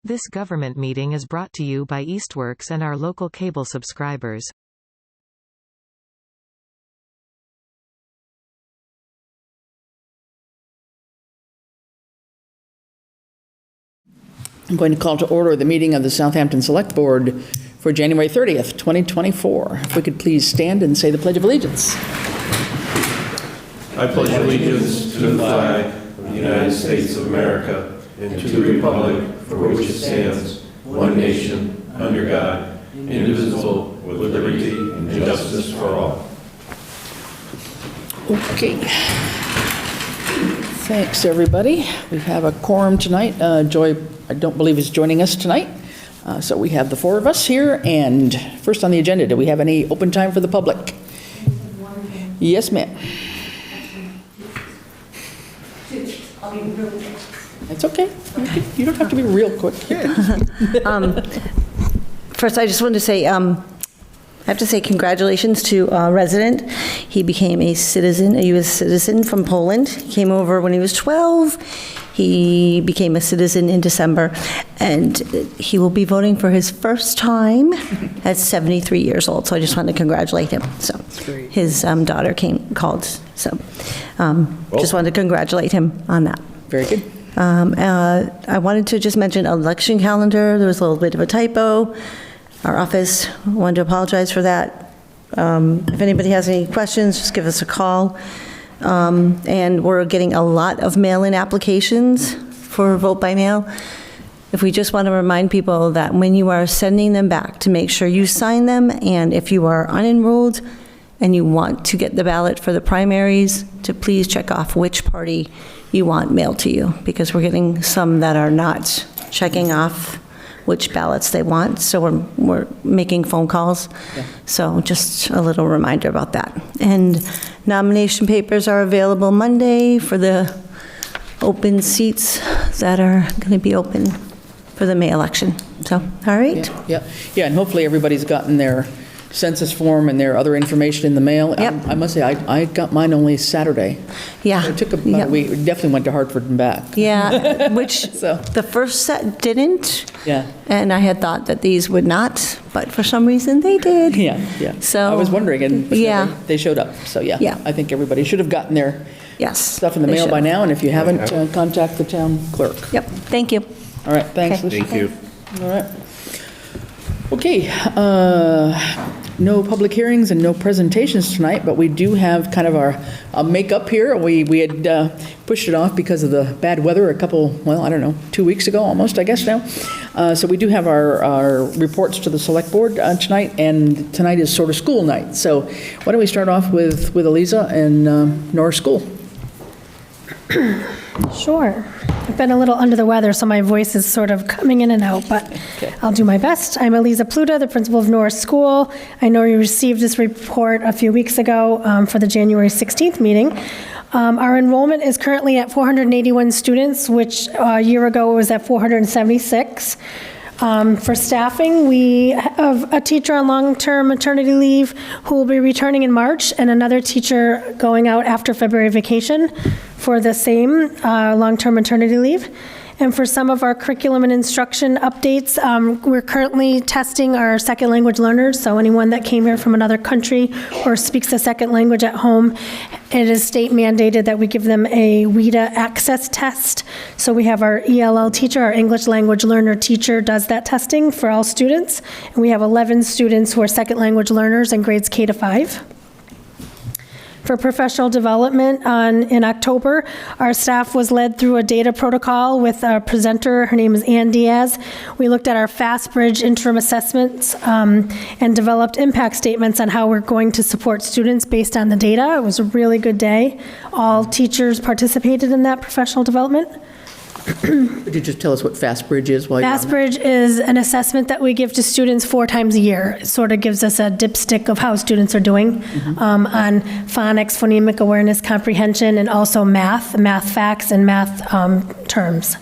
This government meeting is brought to you by Eastworks and our local cable subscribers. I'm going to call to order the meeting of the Southampton Select Board for January 30th, 2024. If we could please stand and say the Pledge of Allegiance. I pledge allegiance to the flag of the United States of America and to the republic for which it stands, one nation, under God, indivisible, with liberty and justice for all. Okay. Thanks, everybody. We have a quorum tonight. Joy, I don't believe, is joining us tonight. So we have the four of us here. And first on the agenda, do we have any open time for the public? Yes, ma'am. I'll be real quick. It's okay. You don't have to be real quick. First, I just wanted to say, I have to say congratulations to a resident. He became a citizen, a U.S. citizen from Poland. He came over when he was 12. He became a citizen in December, and he will be voting for his first time at 73 years old. So I just wanted to congratulate him. So his daughter called. So just wanted to congratulate him on that. Very good. I wanted to just mention election calendar. There was a little bit of a typo. Our office wanted to apologize for that. If anybody has any questions, just give us a call. And we're getting a lot of mail-in applications for vote by mail. If we just want to remind people that when you are sending them back, to make sure you sign them, and if you are unenrolled and you want to get the ballot for the primaries, to please check off which party you want mailed to you, because we're getting some that are not checking off which ballots they want, so we're making phone calls. Yeah. So just a little reminder about that. And nomination papers are available Monday for the open seats that are going to be open for the May election. So, all right? Yeah, and hopefully everybody's gotten their census form and their other information in the mail. Yep. I must say, I got mine only Saturday. Yeah. So it took about a week. We definitely went to Hartford and back. Yeah, which So. the first set didn't. Yeah. And I had thought that these would not, but for some reason they did. Yeah. So I was wondering, and yeah, they showed up. So yeah, I think everybody should have gotten their stuff in the mail by now, and if you haven't, contact the town clerk. Yep, thank you. All right, thanks. Okay. Thank you. All right. Okay, no public hearings and no presentations tonight, but we do have kind of our makeup here. We had pushed it off because of the bad weather a couple, 2 weeks ago almost, I guess now. So we do have our reports to the select board tonight, and tonight is sort of school night. So why don't we start off with Eliza and Norris School. Sure. I've been a little under the weather, so my voice is sort of coming in and out, but I'll do my best. I'm Eliza Pluta, the principal of Norris School. I know you received this report a few weeks ago for the January 16th meeting. Our enrollment is currently at 481 students, which a year ago was at 476. For staffing, we have a teacher on long-term maternity leave who will be returning in March, and another teacher going out after February vacation for the same long-term maternity leave. And for some of our curriculum and instruction updates, we're currently testing our second language learners. So anyone that came here from another country or speaks a second language at home, it is state mandated that we give them a WIDA access test. So we have our ELL teacher, our English language learner teacher, does that testing for all students. And we have 11 students who are second language learners in grades K to 5. For professional development in October, our staff was led through a data protocol with a presenter. Her name is Ann Diaz. We looked at our FastBridge interim assessments and developed impact statements on how we're going to support students based on the data. It was a really good day. All teachers participated in that professional development. Could you just tell us what FastBridge is? FastBridge is an assessment that we give to students 4 times a year. It sort of gives us a dipstick of how students are doing on phonics, phonemic awareness, comprehension, and also math facts, and math terms.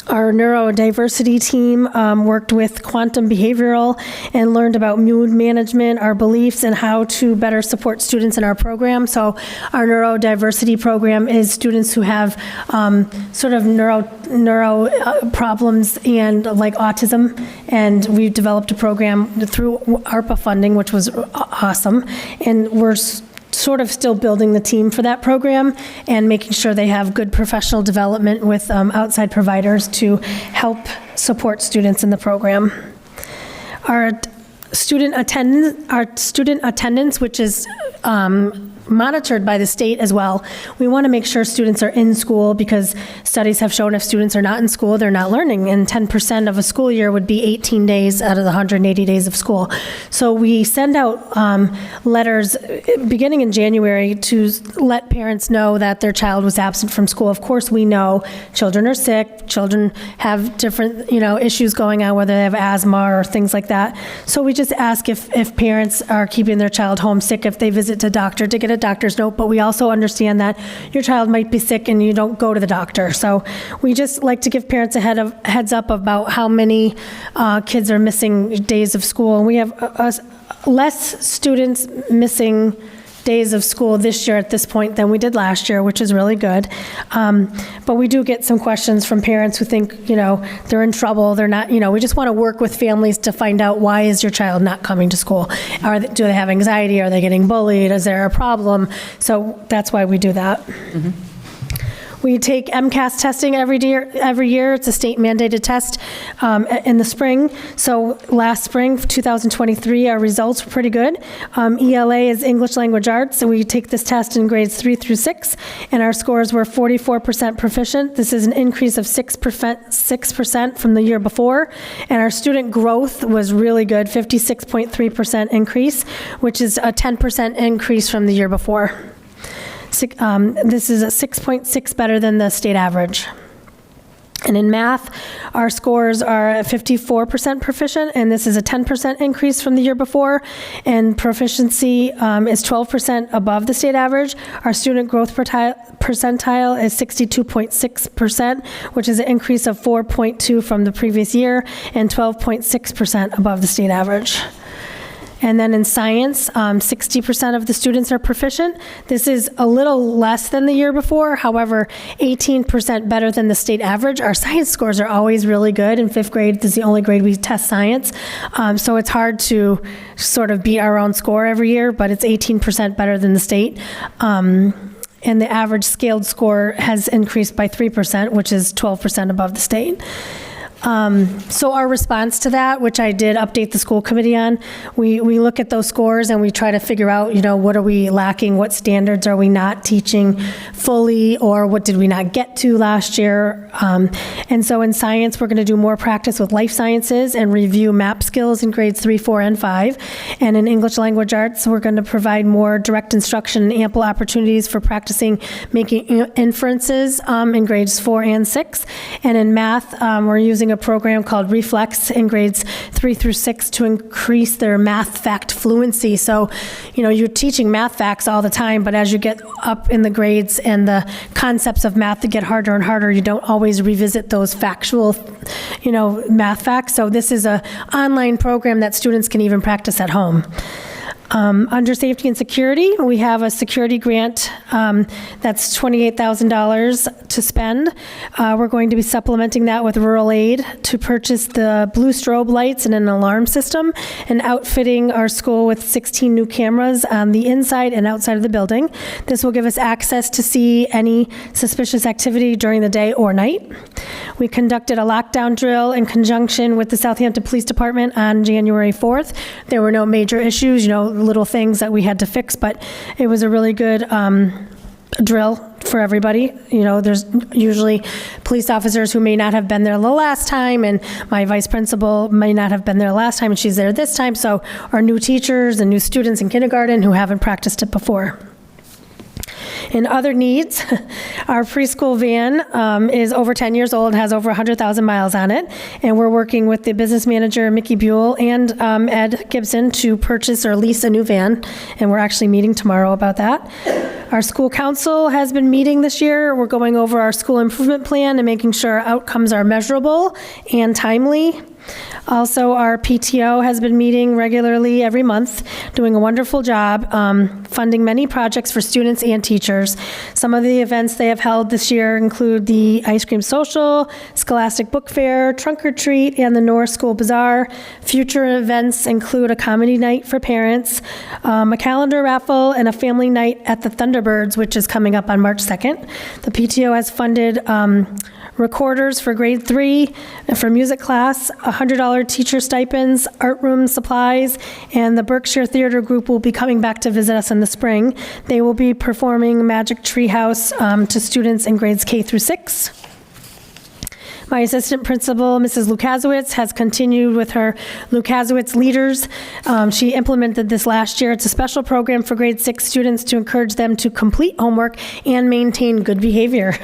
Our neurodiversity team worked with quantum behavioral and learned about mood management, our beliefs, and how to better support students in our program. So our neurodiversity program is students who have sort of neuro problems and like autism. And we've developed a program through ARPA funding, which was awesome. And we're sort of still building the team for that program and making sure they have good professional development with outside providers to help support students in the program. Our student attendance, which is monitored by the state as well. We want to make sure students are in school because studies have shown if students are not in school, they're not learning, and 10% of a school year would be 18 days out of the 180 days of school. So we send out letters beginning in January to let parents know that their child was absent from school. Of course, we know children are sick, children have different, issues going on, whether they have asthma or things like that. So we just ask if parents are keeping their child homesick, if they visit the doctor, to get a doctor's note, but we also understand that your child might be sick and you don't go to the doctor. So we just like to give parents a heads up about how many kids are missing days of school. And we have less students missing days of school this year at this point than we did last year, which is really good. But we do get some questions from parents who think, they're in trouble. They're not, we just want to work with families to find out, why is your child not coming to school? Do they have anxiety? Are they getting bullied? Is there a problem? So that's why we do that. Mm-hmm. We take MCAS testing every year. It's a state mandated test in the spring. So last spring, 2023, our results were pretty good. ELA is English Language Arts, so we take this test in grades 3 through 6, and our scores were 44% proficient. This is an increase of 6% from the year before, and our student growth was really good, 56.3% increase, which is a 10% increase from the year before. This is a 6.6 better than the state average. And in math, our scores are 54% proficient, and this is a 10% increase from the year before. And proficiency is 12% above the state average. Our student growth percentile is 62.6%, which is an increase of 4.2 from the previous year, and 12.6% above the state average. And then in science, 60% of the students are proficient. This is a little less than the year before. However, 18% better than the state average. Our science scores are always really good. In 5th grade, this is the only grade we test science. So it's hard to sort of beat our own score every year, but it's 18% better than the state. And the average scaled score has increased by 3%, which is 12% above the state. So our response to that, which I did update the school committee on, we look at those scores and we try to figure out, what are we lacking? What standards are we not teaching fully, or what did we not get to last year? And so in science, we're going to do more practice with life sciences and review map skills in grades 3, 4, and 5. And in English Language Arts, we're going to provide more direct instruction and ample opportunities for practicing making inferences in grades 4 and 6. And in math, we're using a program called Reflex in grades 3 through 6 to increase their math fact fluency. So, you're teaching math facts all the time, but as you get up in the grades and the concepts of math get harder and harder, you don't always revisit those factual, math facts. So this is an online program that students can even practice at home. Under safety and security, we have a security grant that's $28,000 to spend. We're going to be supplementing that with rural aid to purchase the blue strobe lights and an alarm system, and outfitting our school with 16 new cameras on the inside and outside of the building. This will give us access to see any suspicious activity during the day or night. We conducted a lockdown drill in conjunction with the Southampton Police Department on January 4th. There were no major issues, little things that we had to fix, but it was a really good drill for everybody. There's usually police officers who may not have been there the last time, and my vice principal may not have been there last time, and she's there this time. So our new teachers and new students in kindergarten who haven't practiced it before. In other needs, our preschool van is over 10 years old, has over 100,000 miles on it, and we're working with the business manager, Mickey Buell, and Ed Gibson to purchase or lease a new van, and we're actually meeting tomorrow about that. Our school council has been meeting this year. We're going over our school improvement plan and making sure our outcomes are measurable and timely. Also, our PTO has been meeting regularly every month, doing a wonderful job, funding many projects for students and teachers. Some of the events they have held this year include the Ice Cream Social, Scholastic Book Fair, Trunk or Treat, and the North School Bazaar. Future events include a comedy night for parents, a calendar raffle, and a family night at the Thunderbirds, which is coming up on March 2nd. The PTO has funded recorders for grade 3 for music class, $100 teacher stipends, art room supplies, and the Berkshire Theater Group will be coming back to visit us in the spring. They will be performing Magic Treehouse to students in grades K through 6. My assistant principal, Mrs. Lukasiewicz, has continued with her Lukasiewicz Leaders. She implemented this last year. It's a special program for grade 6 students to encourage them to complete homework and maintain good behavior.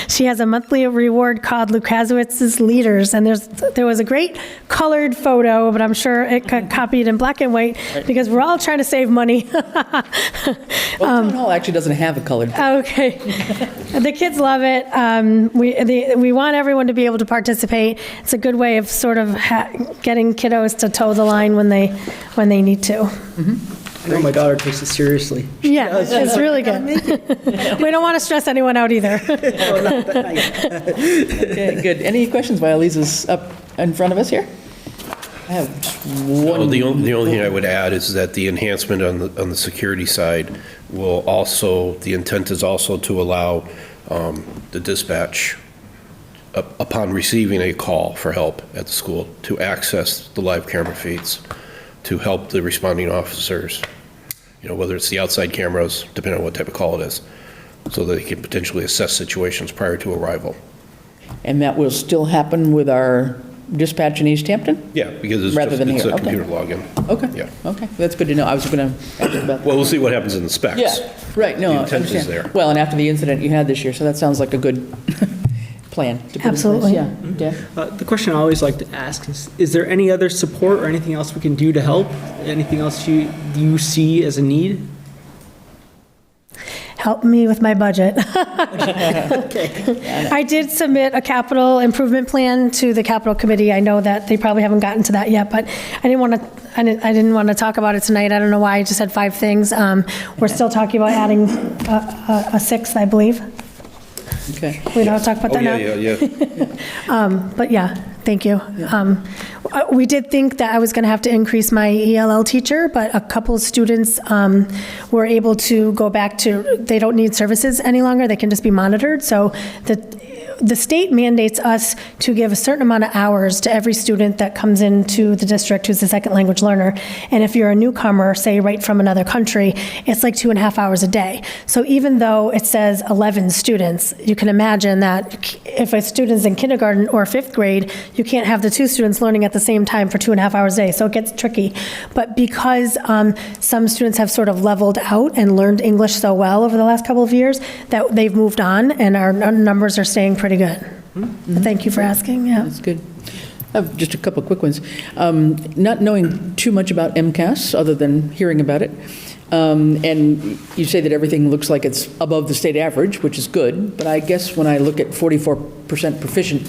She has a monthly reward called Lukasiewicz's Leaders, and there was a great colored photo, but I'm sure it got copied in black and white because we're all trying to save money. Well, Town Hall actually doesn't have a colored. Okay. The kids love it. We want everyone to be able to participate. It's a good way of sort of getting kiddos to toe the line when they need to. I know my daughter takes it seriously. Yeah, it's really good. We don't want to stress anyone out either. Okay, good. Any questions while Lisa's up in front of us here? I have just one. Well, the only thing I would add is that the enhancement on the security side will also, the intent is also to allow the dispatch, upon receiving a call for help at the school, to access the live camera feeds to help the responding officers, whether it's the outside cameras, depending on what type of call it is, so that they can potentially assess situations prior to arrival. And that will still happen with our dispatch in Easthampton? Yeah, because it's Rather than a here, okay. computer login. Okay. Yeah. Okay, that's good to know. I was going to ask about that. Well, we'll see what happens in the specs. Yeah, right, no, The I intent is understand. there. Well, and after the incident you had this year, so that sounds like a good plan to put in place. Absolutely. Yeah, Dan? The question I always like to ask is there any other support or anything else we can do to help? Anything else you see as a need? Help me with my budget. Okay. I did submit a capital improvement plan to the capital committee. I know that they probably haven't gotten to that yet, but I didn't want to talk about it tonight. I don't know why. I just had 5 things. We're still talking about adding a 6th, I believe. Okay. We don't talk about that now? Yeah. But yeah, thank you. We did think that I was going to have to increase my ELL teacher, but a couple of students were able to go back to, they don't need services any longer, they can just be monitored. So the state mandates us to give a certain amount of hours to every student that comes into the district who's a second language learner. And if you're a newcomer, say right from another country, it's like 2.5 hours a day. So even though it says 11 students, you can imagine that if a student's in kindergarten or 5th grade, you can't have the 2 students learning at the same time for 2.5 hours a day. So it gets tricky. But because some students have sort of leveled out and learned English so well over the last couple of years, that they've moved on and our numbers are staying pretty good. Thank you for asking. Yeah. That's good. I have just a couple of quick ones. Not knowing too much about MCAS, other than hearing about it, and you say that everything looks like it's above the state average, which is good, but I guess when I look at 44% proficient,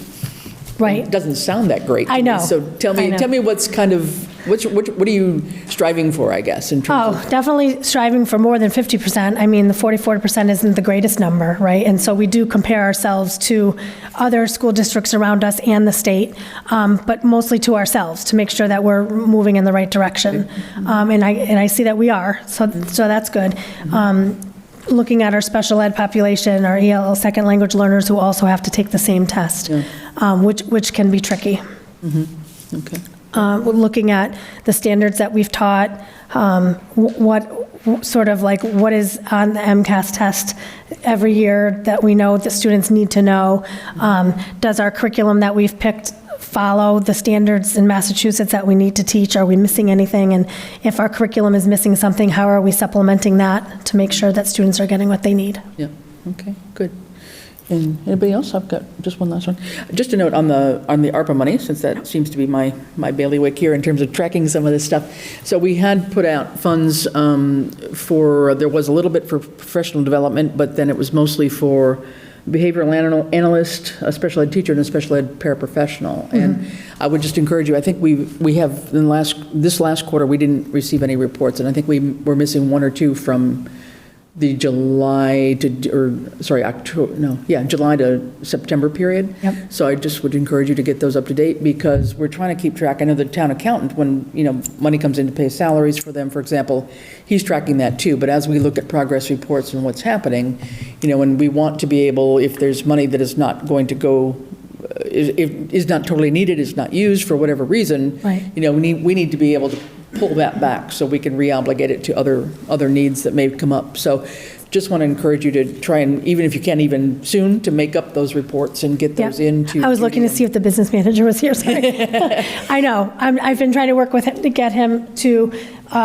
Right. it doesn't sound that great to I know. me. So tell I know. me what's kind of, what are you striving for, I guess, in terms of? Oh, definitely striving for more than 50%. I mean, the 44% isn't the greatest number, right? And so we do compare ourselves to other school districts around us and the state, but mostly to ourselves to make sure that we're moving in the right direction. And I see that we are, so that's good. Looking at our special ed population, our ELL second language learners who also have to take the same test, which can be tricky. Okay. We're looking at the standards that we've taught, what is on the MCAS test every year that we know that students need to know. Does our curriculum that we've picked follow the standards in Massachusetts that we need to teach? Are we missing anything? And if our curriculum is missing something, how are we supplementing that to make sure that students are getting what they need? Yeah, okay, good. And anybody else? I've got just one last one. Just a note on the ARPA money, since that seems to be my bailiwick here in terms of tracking some of this stuff. So we had put out funds there was a little bit for professional development, but then it was mostly for behavioral analyst, a special ed teacher, and a special ed paraprofessional. And I would just encourage you, I think we have, in this last quarter, we didn't receive any reports, and I think we're missing one or two from the July to September period. Yep. So I just would encourage you to get those up to date, because we're trying to keep track. I know the town accountant, when, money comes in to pay salaries for them, for example, he's tracking that too. But as we look at progress reports and what's happening, and we want to be able, if there's money that is not going to go, is not totally needed, is not used for whatever reason, Right. we need to be able to pull that back so we can reobligate it to other needs that may come up. So just want to encourage you to try and, even if you can't even soon, to make up those reports and get those Yep. into. I was looking to see if the business manager was here, sorry. I know, I've been trying to work with him to get him to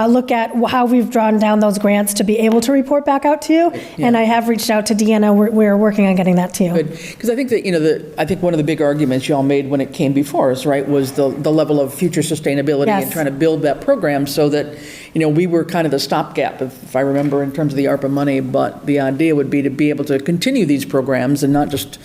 look at how we've drawn down those grants to be able to report back out to you. And I have reached out to Deanna, we're working on getting that to you. Good, because I think that, I think one of the big arguments y'all made when it came before us, right, was the level of future sustainability Yes. and trying to build that program so that, we were kind of the stopgap, if I remember, in terms of the ARPA money, but the idea would be to be able to continue these programs and not just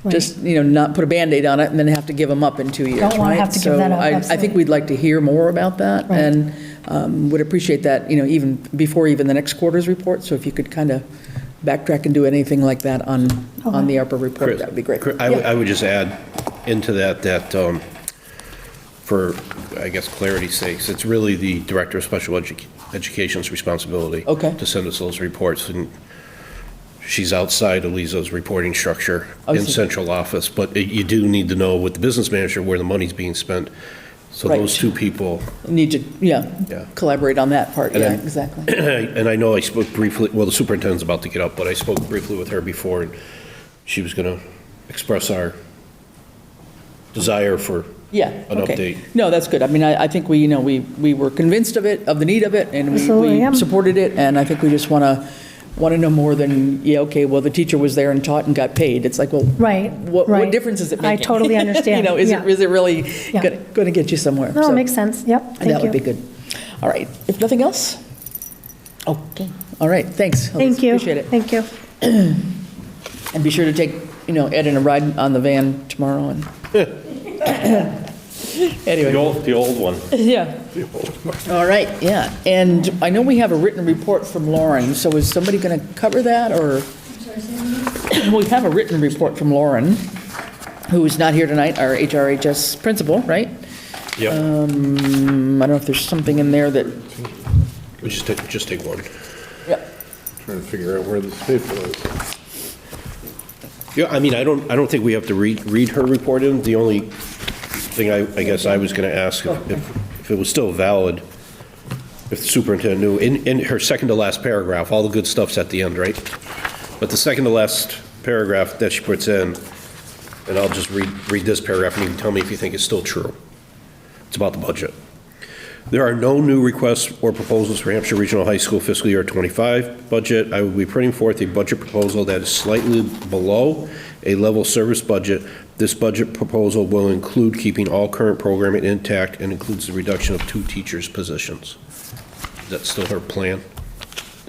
not put a Band-Aid on it and then have to give them up in 2 years, right? Don't want to have to give that up, So I absolutely. think we'd like to hear more about that, Right. and would appreciate that, even before even the next quarter's report. So if you could kind of backtrack and do anything like that on the ARPA report, that would be great. I would just add into that, for, I guess, clarity's sakes, it's really the Director of Special Education's responsibility to send us those reports, and she's outside of Lisa's reporting structure in central office, but you do need to know with the business manager where the money's being spent. So those two people need to, collaborate on that part, And then- exactly. And I know I spoke briefly, well, the superintendent's about to get up, but I spoke briefly with her before, and she was going to express our desire for an update. No, that's good. I mean, I think we were convinced of the need of it, and Absolutely, we yeah. supported it, and I think we just want to know more than, well, the teacher was there and taught and got paid. It's like, well, Right, what right. difference is it making? I totally understand. Is Yeah. it really Yeah. going to get you somewhere? No, So it makes sense, yep, thank you. that would be good. All right, if nothing else? Okay, all right, thanks. Thank you. Appreciate it. Thank you. And be sure to take, Ed in a ride on the van tomorrow and. Anyway. The old one. Yeah. All right, yeah. And I know we have a written report from Lauren, so is somebody going to cover that, or? We have a written report from Lauren, who is not here tonight, our HRHS principal, right? Yep. I don't know if there's something in there that, We just take one. yeah. Trying to figure out where this paper is. Yeah, I mean, I don't think we have to read her report in. The only thing I guess I was going to ask, if it was still valid, if the superintendent knew, in her second to last paragraph, all the good stuff's at the end, right? But the second to last paragraph that she puts in, and I'll just read this paragraph, and you can tell me if you think it's still true. It's about the budget. There are no new requests or proposals for Hampshire Regional High School fiscal year 25 budget. I will be putting forth a budget proposal that is slightly below a level service budget. This budget proposal will include keeping all current programming intact and includes the reduction of 2 teachers' positions. Is that still her plan,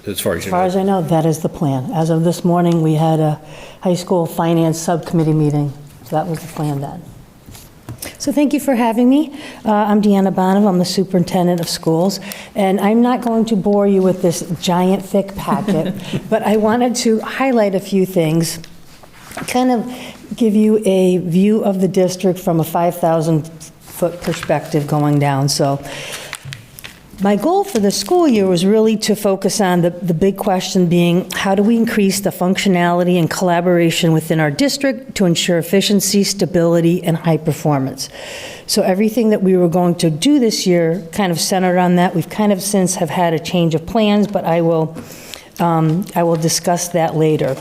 as far as you know? As far as I know, that is the plan. As of this morning, we had a high school finance subcommittee meeting, so that was the plan then. So thank you for having me. I'm Deanna Bonham. I'm the superintendent of schools, and I'm not going to bore you with this giant thick packet, but I wanted to highlight a few things, kind of give you a view of the district from a 5,000-foot perspective going down. So my goal for the school year was really to focus on the big question being, how do we increase the functionality and collaboration within our district to ensure efficiency, stability, and high performance? So everything that we were going to do this year kind of centered on that. We've kind of since have had a change of plans, but I will discuss that later.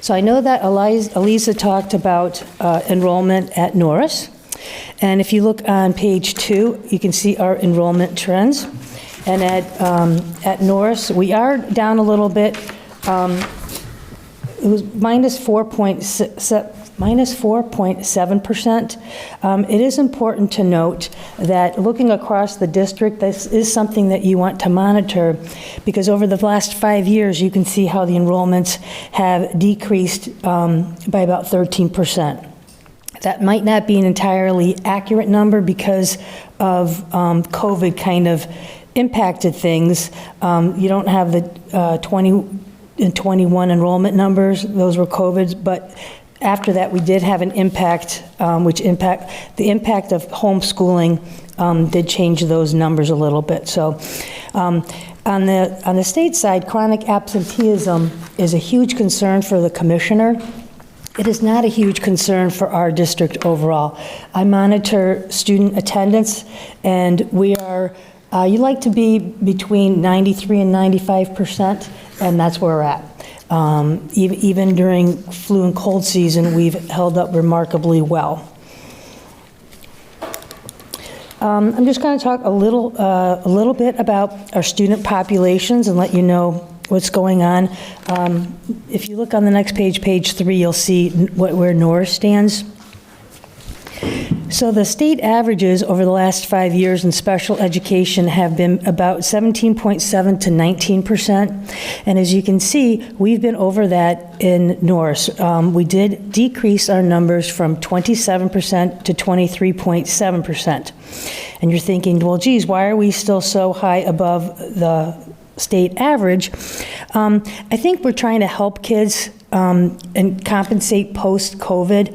So I know that Elisa talked about enrollment at Norris. And if you look on page 2, you can see our enrollment trends. And at Norris, we are down a little bit. it was -4.7%. It is important to note that looking across the district, this is something that you want to monitor, because over the last 5 years, you can see how the enrollments have decreased by about 13%. That might not be an entirely accurate number because of COVID kind of impacted things. You don't have the 20 and 21 enrollment numbers, those were COVID's, but after that, we did have an impact, the impact of homeschooling did change those numbers a little bit. So on the state side, chronic absenteeism is a huge concern for the commissioner. It is not a huge concern for our district overall. I monitor student attendance, and we are, you like to be between 93 and 95%, and that's where we're at. Even during flu and cold season, we've held up remarkably well. I'm just going to talk a little bit about our student populations and let you know what's going on. If you look on the next page, page 3, you'll see where Norris stands. So the state averages over the last 5 years in special education have been about 17.7 to 19%. And as you can see, we've been over that in Norris. We did decrease our numbers from 27% to 23.7%. And you're thinking, well, geez, why are we still so high above the state average? I think we're trying to help kids and compensate post-COVID,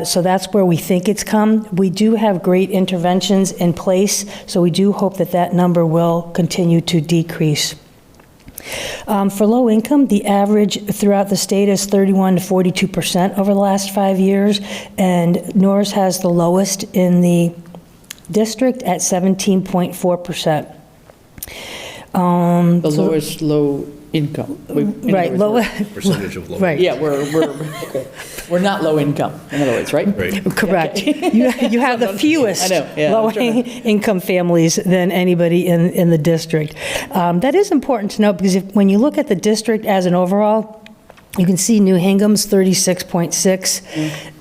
so that's where we think it's come. We do have great interventions in place, so we do hope that that number will continue to decrease. For low income, the average throughout the state is 31 to 42% over the last 5 years, and Norris has the lowest in the district at 17.4%. The lowest low income. Right, low. Percentage of low. Right. Yeah, we're not low income, in other words, right? Right. Correct. You have the fewest I know, yeah, I'm trying low-income families than anybody in the district. That is important to note, because when you look at the district as an overall, you can see New Hingham's 36.6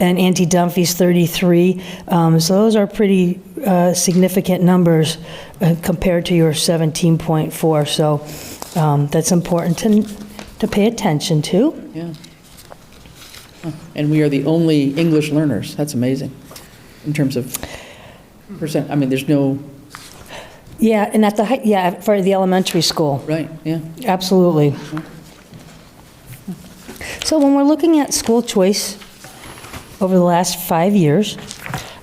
and Auntie Dunphy's 33. So those are pretty significant numbers compared to your 17.4. So that's important to pay attention to. Yeah. Huh. And we are the only English learners. That's amazing in terms of percent. I mean, there's no. Yeah, and at the for the elementary school. Right, yeah. Absolutely. So when we're looking at school choice over the last 5 years,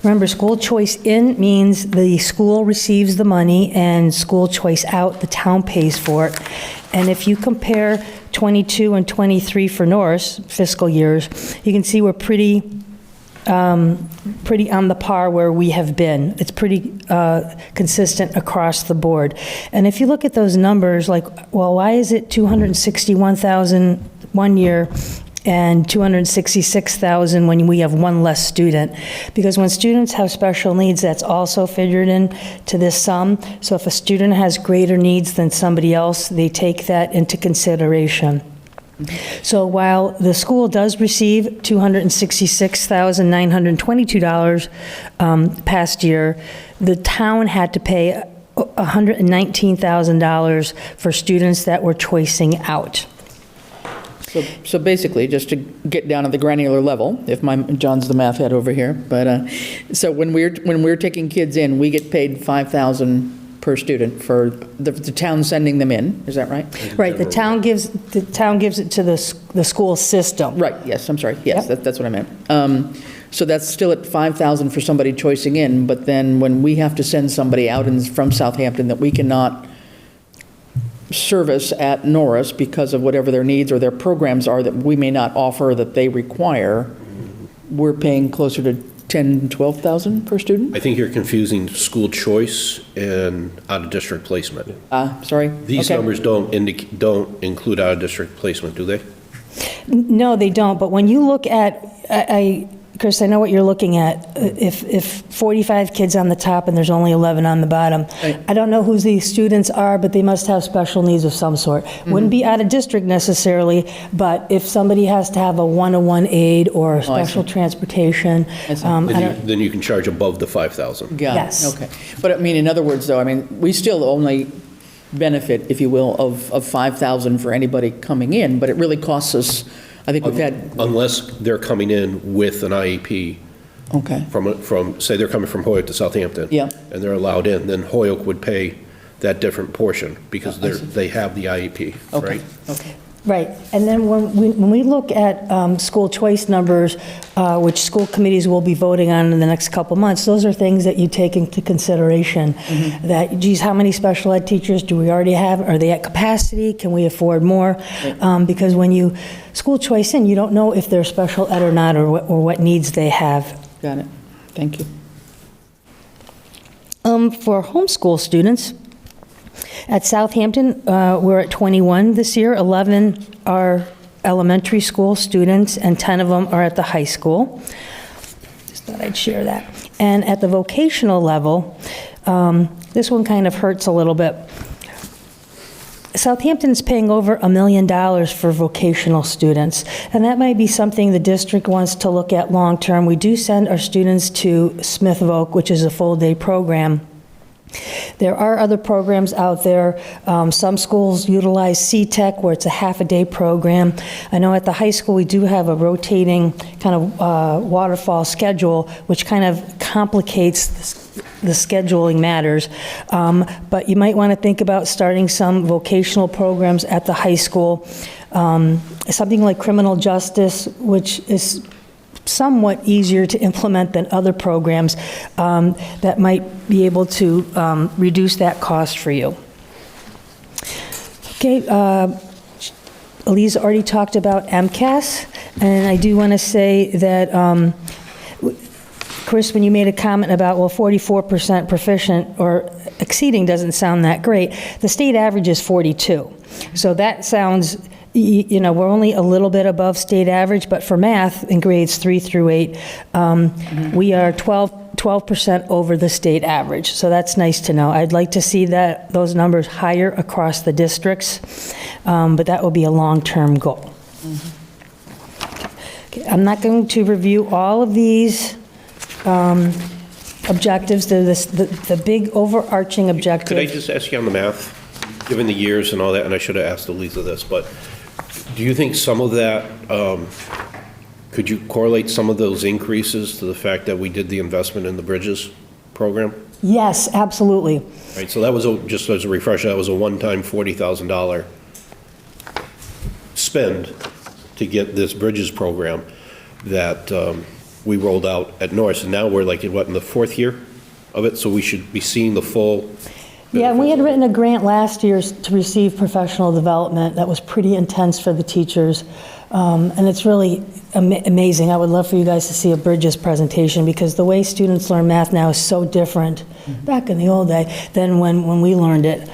remember, school choice in means the school receives the money, and school choice out, the town pays for it. And if you compare 22 and 23 for Norris fiscal years, you can see we're pretty on the par where we have been. It's pretty consistent across the board. And if you look at those numbers, like, well, why is it 261,000 one year and 266,000 when we have one less student? Because when students have special needs, that's also figured in to this sum. So if a student has greater needs than somebody else, they take that into consideration. So while the school does receive $266,922 past year, the town had to pay $119,000 for students that were choicing out. So basically, just to get down at the granular level, if John's the math head over here, but so when we're taking kids in, we get paid $5,000 per student for the town sending them in. Is that right? Right. The town gives it to the school system. Right. Yes. I'm sorry. Yes, Yep. that's what I meant. So that's still at $5,000 for somebody choicing in, but then when we have to send somebody out from Southampton that we cannot service at Norris because of whatever their needs or their programs are that we may not offer that they require, we're paying closer to $10,000, $12,000 per student? I think you're confusing school choice and out-of-district placement. Sorry? These Okay. numbers don't include out-of-district placement, do they? No, they don't. But when you look at, Chris, I know what you're looking at. If 45 kids on the top and there's only 11 on the bottom, Right. I don't know who these students are, but they must have special needs of some sort. Wouldn't be out of district necessarily, but if somebody has to have a one-to-one aid or special transportation, I see. I don't, Then you can charge above the 5,000. Got it. Yes. Okay. But I mean, in other words, though, I mean, we still only benefit, if you will, of 5,000 for anybody coming in, but it really costs us, I think we've had, Unless they're coming in with an IEP okay, from, say they're coming from Holyoke to Southampton. Yeah. And they're allowed in, then Holyoke would pay that different portion because I see. they have the IEP, okay, right? okay. right. And then when we look at school choice numbers, which school committees will be voting on in the next couple months, those are things that you take into consideration. That, geez, how many special ed teachers do we already have? Are they at capacity? Can we afford more? Because when you school choice in, you don't know if they're special ed or not, or what needs they have. Got it. Thank you. For homeschool students, at Southampton, we're at 21 this year. 11 are elementary school students, and 10 of them are at the high school. Just thought I'd share that. And at the vocational level, this one kind of hurts a little bit. Southampton's paying over $1 million for vocational students, and that might be something the district wants to look at long-term. We do send our students to Smith Voc, which is a full-day program. There are other programs out there. Some schools utilize C-Tech, where it's a half-a-day program. I know at the high school, we do have a rotating kind of waterfall schedule, which kind of complicates the scheduling matters. But you might want to think about starting some vocational programs at the high school. Something like criminal justice, which is somewhat easier to implement than other programs, that might be able to reduce that cost for you. Okay, Elise already talked about MCAS, and I do want to say that, Chris, when you made a comment about, well, 44% proficient or exceeding doesn't sound that great, the state average is 42. So that sounds, you know, we're only a little bit above state average, but for math in grades 3 through 8, we are 12% over the state average. So that's nice to know. I'd like to see those numbers higher across the districts, but that will be a long-term goal. Okay, I'm not going to review all of these objectives. They're the big overarching objective. Could I just ask you on the math, given the years and all that, and I should have asked Elisa this, but do you think some of that, could you correlate some of those increases to the fact that we did the investment in the bridges program? Yes, absolutely. Right, so that was, just as a refresher, that was a one-time $40,000 spend to get this bridges program that we rolled out at Norris, and now we're like, in the fourth year of it, so we should be seeing the full. Yeah, and we had written a grant last year to receive professional development that was pretty intense for the teachers, and it's really amazing. I would love for you guys to see a Bridges presentation, because the way students learn math now is so different back in the old day than when we learned it.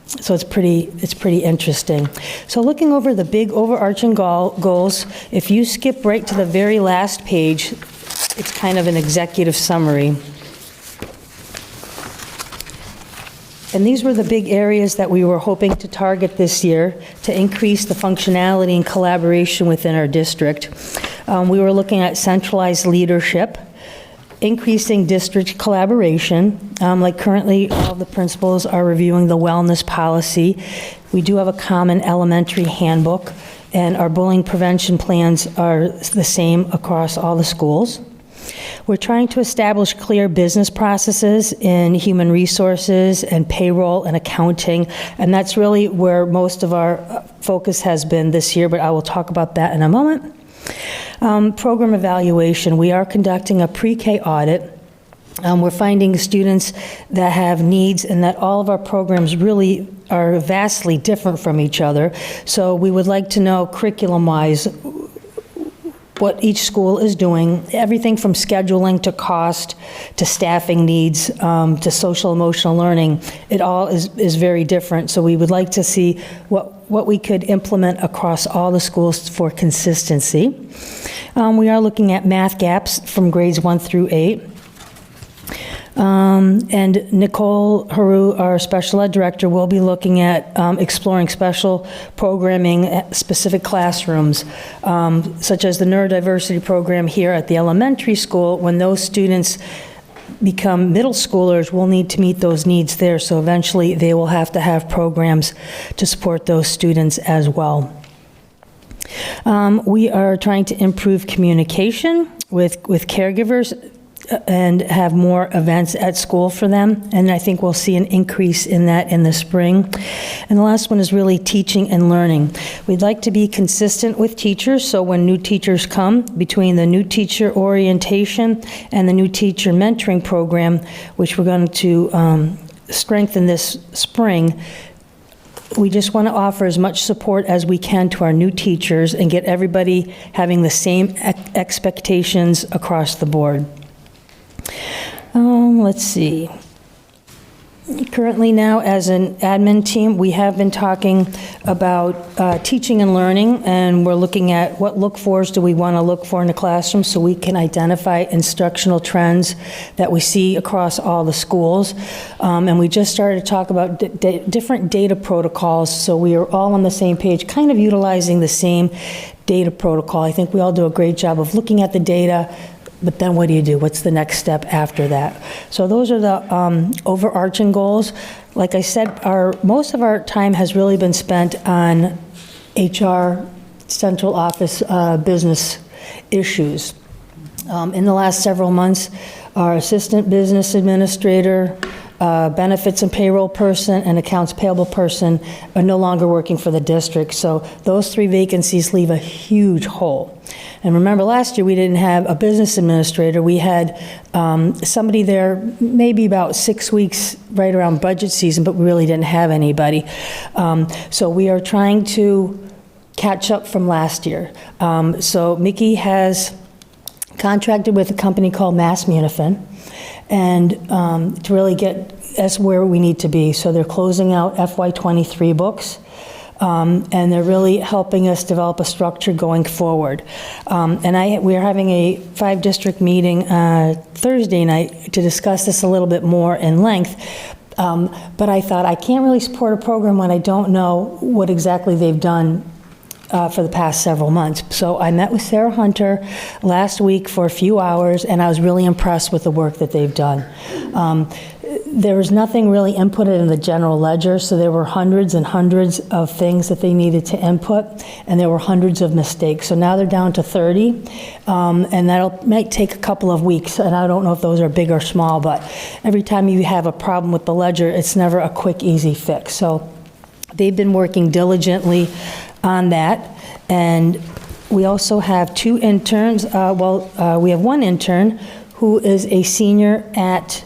So it's pretty interesting. So looking over the big overarching goals, if you skip right to the very last page, it's kind of an executive summary. And these were the big areas that we were hoping to target this year to increase the functionality and collaboration within our district. We were looking at centralized leadership, increasing district collaboration. Like currently, all the principals are reviewing the wellness policy. We do have a common elementary handbook, and our bullying prevention plans are the same across all the schools. We're trying to establish clear business processes in human resources and payroll and accounting, and that's really where most of our focus has been this year, but I will talk about that in a moment. Program evaluation. We are conducting a pre-K audit. We're finding students that have needs, and that all of our programs really are vastly different from each other. So we would like to know, curriculum-wise, what each school is doing, everything from scheduling to cost to staffing needs to social emotional learning. It all is very different. So we would like to see what we could implement across all the schools for consistency. We are looking at math gaps from grades 1 through 8. And Nicole Haru, our special ed director, will be looking at exploring special programming at specific classrooms, such as the neurodiversity program here at the elementary school. When those students become middle schoolers, we'll need to meet those needs there. So eventually they will have to have programs to support those students as well. We are trying to improve communication with caregivers and have more events at school for them, and I think we'll see an increase in that in the spring. And the last one is really teaching and learning. We'd like to be consistent with teachers, so when new teachers come, between the new teacher orientation and the new teacher mentoring program, which we're going to strengthen this spring, we just want to offer as much support as we can to our new teachers and get everybody having the same expectations across the board. Let's see. Currently now, as an admin team, we have been talking about teaching and learning, and we're looking at what look-fors do we want to look for in the classroom so we can identify instructional trends that we see across all the schools. And we just started to talk about different data protocols, so we are all on the same page, kind of utilizing the same data protocol. I think we all do a great job of looking at the data, but then what do you do? What's the next step after that? So those are the overarching goals. Like I said, most of our time has really been spent on HR, central office business issues. In the last several months, our assistant business administrator, benefits and payroll person, and accounts payable person are no longer working for the district. So those 3 vacancies leave a huge hole. And remember, last year we didn't have a business administrator. We had somebody there maybe about 6 weeks right around budget season, but we really didn't have anybody. So we are trying to catch up from last year. So Mickey has contracted with a company called Mass Munifin, and to really get us where we need to be. So they're closing out FY23 books. And they're really helping us develop a structure going forward. We're having a 5-district meeting Thursday night to discuss this a little bit more in length. But I thought I can't really support a program when I don't know what exactly they've done for the past several months. So I met with Sarah Hunter last week for a few hours, and I was really impressed with the work that they've done. There was nothing really inputted in the general ledger, so there were hundreds and hundreds of things that they needed to input, and there were hundreds of mistakes. So now they're down to 30, and that might take a couple of weeks, and I don't know if those are big or small, but every time you have a problem with the ledger, it's never a quick, easy fix. So they've been working diligently on that, and we also have 2 interns. We have 1 intern who is a senior at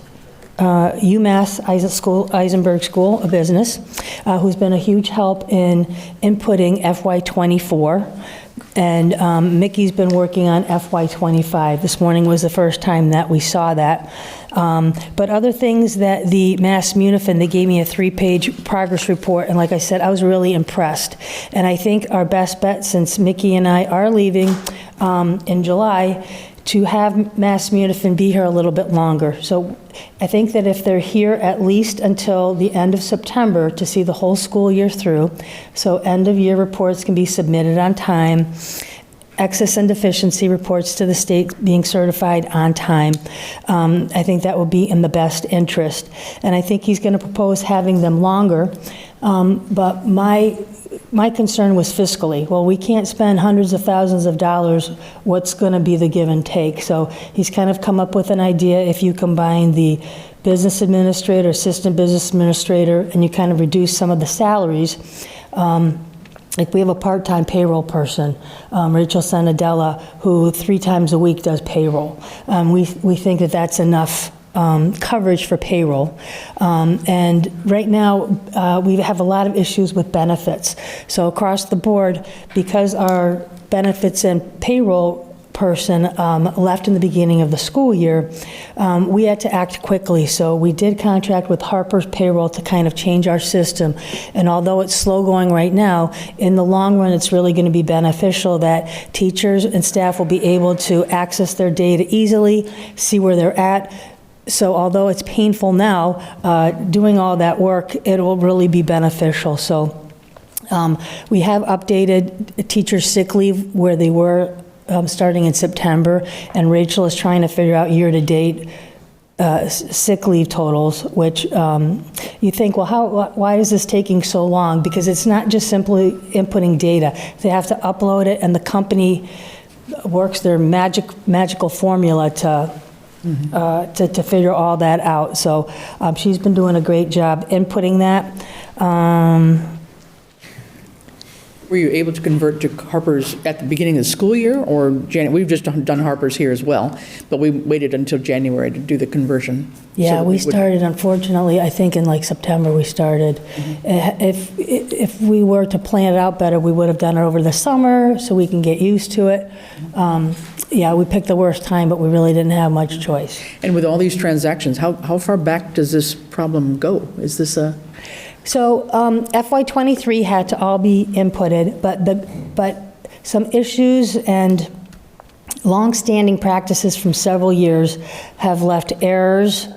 UMass Eisenberg School of Business, who's been a huge help in inputting FY24. And Mickey's been working on FY25. This morning was the first time that we saw that. But other things that the Mass Munifin, they gave me a 3-page progress report, and like I said, I was really impressed. And I think our best bet, since Mickey and I are leaving in July, to have Mass Munifin be here a little bit longer. So I think that if they're here at least until the end of September to see the whole school year through, so end of year reports can be submitted on time, excess and deficiency reports to the state being certified on time, I think that will be in the best interest. And I think he's going to propose having them longer, but my concern was fiscally. Well, we can't spend hundreds of thousands of dollars. What's going to be the give and take? So he's kind of come up with an idea. If you combine the business administrator, assistant business administrator, and you kind of reduce some of the salaries, like we have a part-time payroll person, Rachel Sanadella, who 3 times a week does payroll. We think that that's enough coverage for payroll. And right now, we have a lot of issues with benefits. So across the board, because our benefits and payroll person left in the beginning of the school year, we had to act quickly. So we did contract with Harper's Payroll to kind of change our system. And although it's slow going right now, in the long run, it's really going to be beneficial that teachers and staff will be able to access their data easily, see where they're at. So although it's painful now, doing all that work, it will really be beneficial. So we have updated teacher sick leave where they were starting in September, and Rachel is trying to figure out year-to-date sick leave totals, which you think, well, why is this taking so long? Because it's not just simply inputting data. They have to upload it, and the company works their magical formula to figure all that out. So she's been doing a great job inputting that. Were you able to convert to Harper's at the beginning of the school year, or We've just done Harper's here as well, but we waited until January to do the conversion. Yeah, we started, unfortunately, I think in like September we started. If we were to plan it out better, we would have done it over the summer so we can get used to it. Yeah, we picked the worst time, but we really didn't have much choice. And with all these transactions, how far back does this problem go? Is this a... So FY23 had to all be inputted, but some issues and long-standing practices from several years have left errors,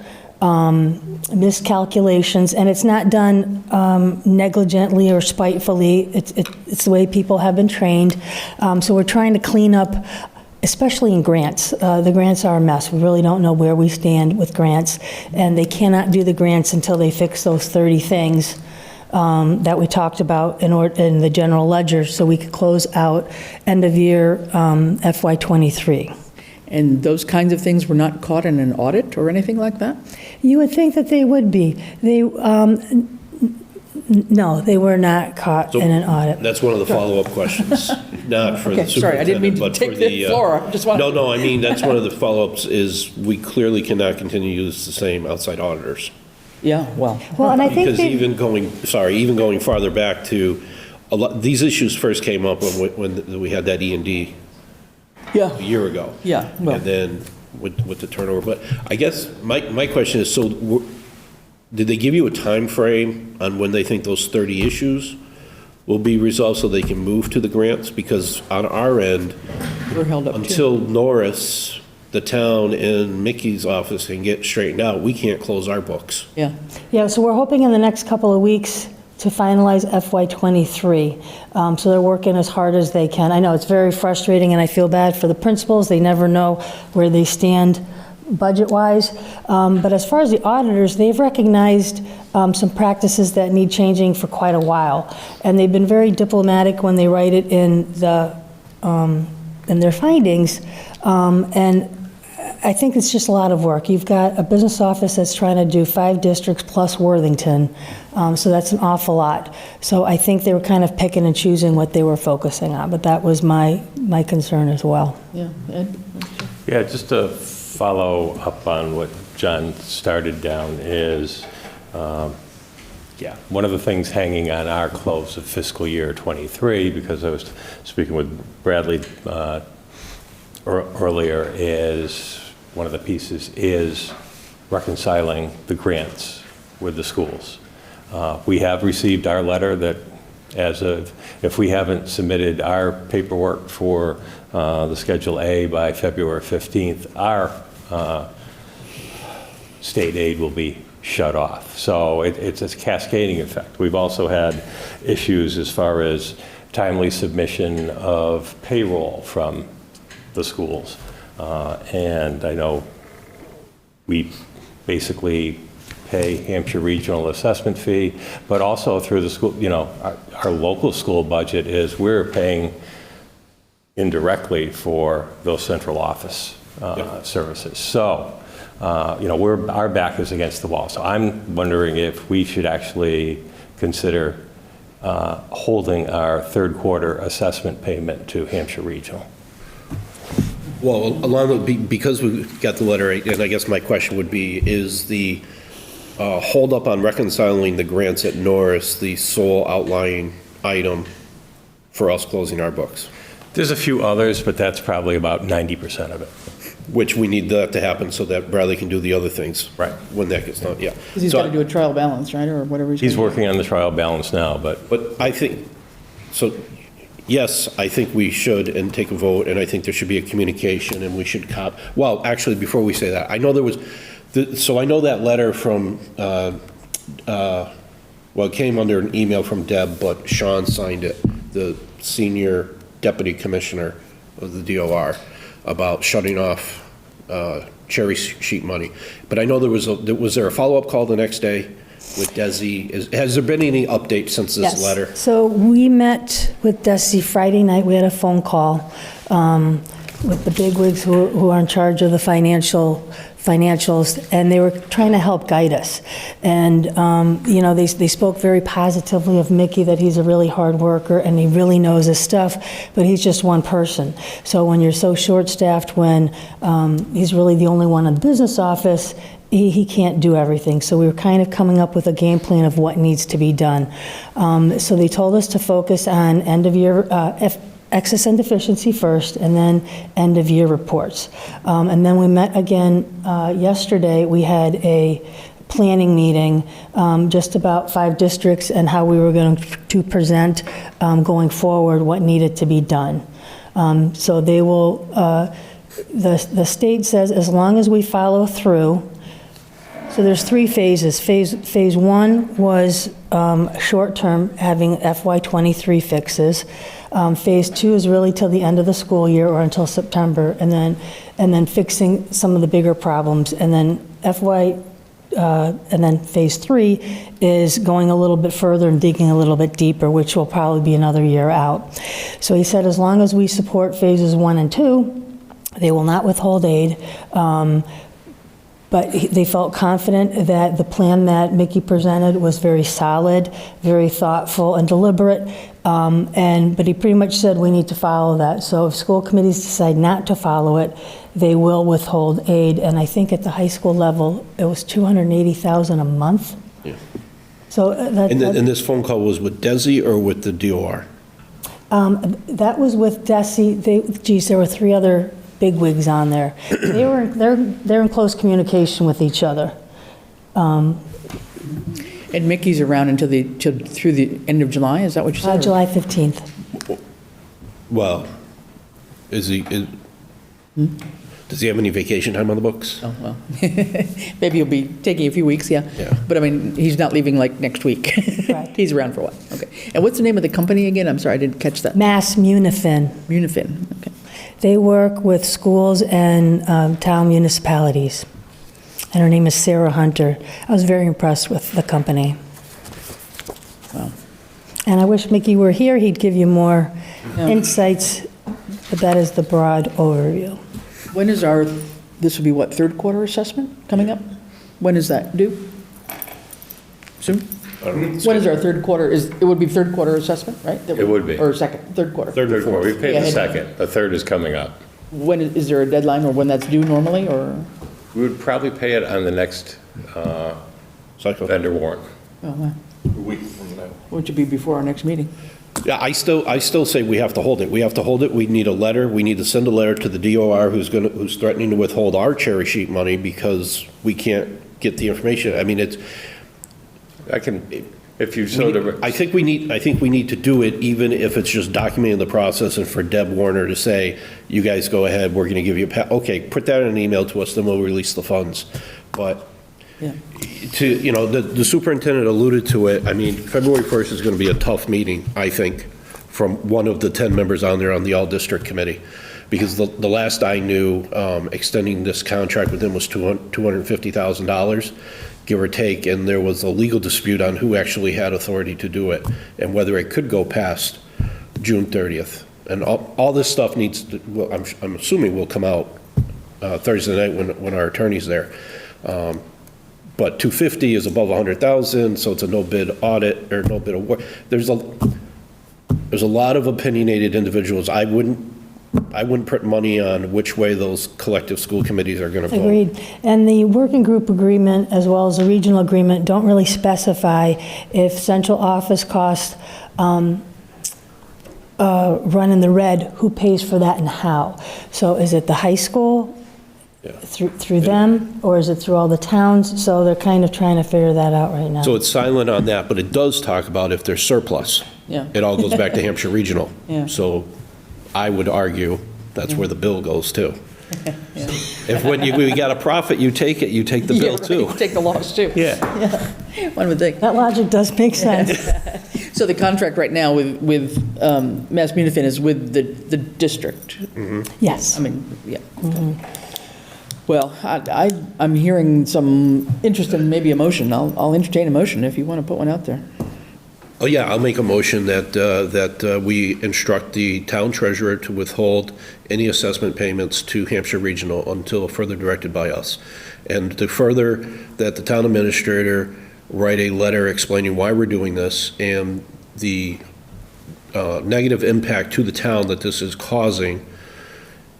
miscalculations, and it's not done negligently or spitefully. It's the way people have been trained. So we're trying to clean up, especially in grants. The grants are a mess. We really don't know where we stand with grants, and they cannot do the grants until they fix those 30 things that we talked about in the general ledger, so we could close out end of year FY23. And those kinds of things were not caught in an audit or anything like that? You would think that they would be. No, they were not caught in an audit. That's one of the follow-up questions, not for the Okay, sorry, I didn't mean superintendent, to but for take the floor. I just wanted- No, I mean, that's one of the follow-ups is we clearly cannot continue to use the same outside auditors. Yeah, well, Well, and I think Because even going farther back to, these issues first came up when we had that E&D yeah, a year ago. yeah, well, And then with the turnover. But I guess my question is, so did they give you a time frame on when they think those 30 issues will be resolved so they can move to the grants? Because on our end, we're held up too. until Norris, the town, and Mickey's office can get straightened out, we can't close our books. Yeah, Yeah, so we're hoping in the next couple of weeks to finalize FY23. So they're working as hard as they can. I know it's very frustrating, and I feel bad for the principals. They never know where they stand budget-wise. But as far as the auditors, they've recognized some practices that need changing for quite a while. And they've been very diplomatic when they write it in their findings. And I think it's just a lot of work. You've got a business office that's trying to do 5 districts plus Worthington, so that's an awful lot. So I think they were kind of picking and choosing what they were focusing on, but that was my concern as well. yeah. Ed? Yeah, just to follow up on what John started down is, one of the things hanging on our close of fiscal year '23, because I was speaking with Bradley earlier, is one of the pieces is reconciling the grants with the schools. We have received our letter that if we haven't submitted our paperwork for the Schedule A by February 15th, our state aid will be shut off. So it's a cascading effect. We've also had issues as far as timely submission of payroll from the schools. And I know we basically pay Hampshire Regional Assessment Fee, but also through the school, our local school budget is we're paying indirectly for those central office services. So, our back is against the wall. So I'm wondering if we should actually consider holding our third quarter assessment payment to Hampshire Regional. Well, because we got the letter, and I guess my question would be, is the hold up on reconciling the grants at Norris the sole outlying item for us closing our books? There's a few others, but that's probably about 90% of it. Which we need that to happen so that Bradley can do the other things. Right. When that gets done, yeah. Because he's So- got to do a trial balance, right, or whatever He's gonna do. working on the trial balance now, but But I think, so, yes, I think we should and take a vote, and I think there should be a communication, and we should well, actually, before we say that, I know there was, so I know that letter from, well, it came under an email from Deb, but Sean signed it, the senior deputy commissioner of the DOR, about shutting off cherry sheet money. But I know was there a follow-up call the next day with Desi? Has there been any update since this Yes. letter? So we met with Desi Friday night. We had a phone call with the bigwigs who are in charge of the financials, and they were trying to help guide us. And, you know, they spoke very positively of Mickey, that he's a really hard worker and he really knows his stuff, but he's just one person. So when you're so short-staffed, when he's really the only one in the business office, he can't do everything. So we were kind of coming up with a game plan of what needs to be done. So they told us to focus on end-of-year excess and deficiency first, and then end-of-year reports. And then we met again yesterday. We had a planning meeting, just about 5 districts and how we were going to present going forward what needed to be done. So they will, the state says as long as we follow through. So there's 3 phases. Phase 1 was short-term, having FY23 fixes. Phase 2 is really till the end of the school year or until September, and then fixing some of the bigger problems. And then phase 3 is going a little bit further and digging a little bit deeper, which will probably be another year out. So he said as long as we support phases 1 and 2, they will not withhold aid. But they felt confident that the plan that Mickey presented was very solid, very thoughtful and deliberate, but he pretty much said we need to follow that. So if school committees decide not to follow it, they will withhold aid. And I think at the high school level, it was $280,000 a month. Yeah. So And this phone call was with Desi or with the DOR? that was with Desi. There were 3 other bigwigs on there. They're in close communication with each other. And Mickey's around through the end of July, is that what you said? July 15th. Well, does he have any vacation time on the books? Oh, well, maybe he'll be taking a few weeks, yeah. Yeah. But I mean, he's not leaving like next week. Right. He's around for a while, okay. And what's the name of the company again? I'm sorry, I didn't catch that. Mass Munifin. Munifin, okay. They work with schools and town municipalities. And her name is Sarah Hunter. I was very impressed with the company. Wow. And I wish Mickey were here. He'd give you more insights, but that is the broad overview. When is this would be what, third quarter assessment coming up? When is that due? Soon? When is our third quarter, it would be third quarter assessment, right? It would be. Or third quarter? Third and fourth. We paid Yeah, the second. The third is coming up. When, is there a deadline or when that's due normally, or? We would probably pay it on the next Cycle. vendor warrant. Oh, wow. A week from now. Which would be before our next meeting. Yeah, I still say we have to hold it. We have to hold it. We need a letter. We need to send a letter to the DOR who's threatening to withhold our cherry sheet money because we can't get the information. I mean, If you sort of. I think we need to do it, even if it's just documenting the process and for Deb Warner to say, you guys go ahead, we're going to give you okay, put that in an email to us, then we'll release the funds. But Yeah. the superintendent alluded to it. I mean, February 1st is going to be a tough meeting, I think, from one of the 10 members on there on the all-district committee. Because the last I knew, extending this contract with them was $250,000. Give or take, and there was a legal dispute on who actually had authority to do it and whether it could go past June 30th. And all this stuff needs to, well, I'm assuming will come out Thursday night when our attorney's there. But 250 is above 100,000, so it's a no bid audit or no bid award. There's a lot of opinionated individuals. I wouldn't put money on which way those collective school committees are going to vote. Agreed. And the working group agreement, as well as the regional agreement, don't really specify if central office costs run in the red, who pays for that and how? So is it the high school through them, or is it through all the towns? So they're kind of trying to figure that out right now. So it's silent on that, but it does talk about if there's surplus. Yeah. It all goes back to Hampshire Regional. Yeah. So I would argue that's where the bill goes too. If when we got a profit, you take it, you take the bill too. Take the loss, too. Yeah. One would think. That logic does make sense. So the contract right now with Mass Munifin is with the district? Yes. I mean, yeah. Well, I'm hearing some interest in maybe a motion. I'll entertain a motion if you want to put one out there. Oh, yeah, I'll make a motion that we instruct the town treasurer to withhold any assessment payments to Hampshire Regional until further directed by us. And to further, that the town administrator write a letter explaining why we're doing this and the negative impact to the town that this is causing.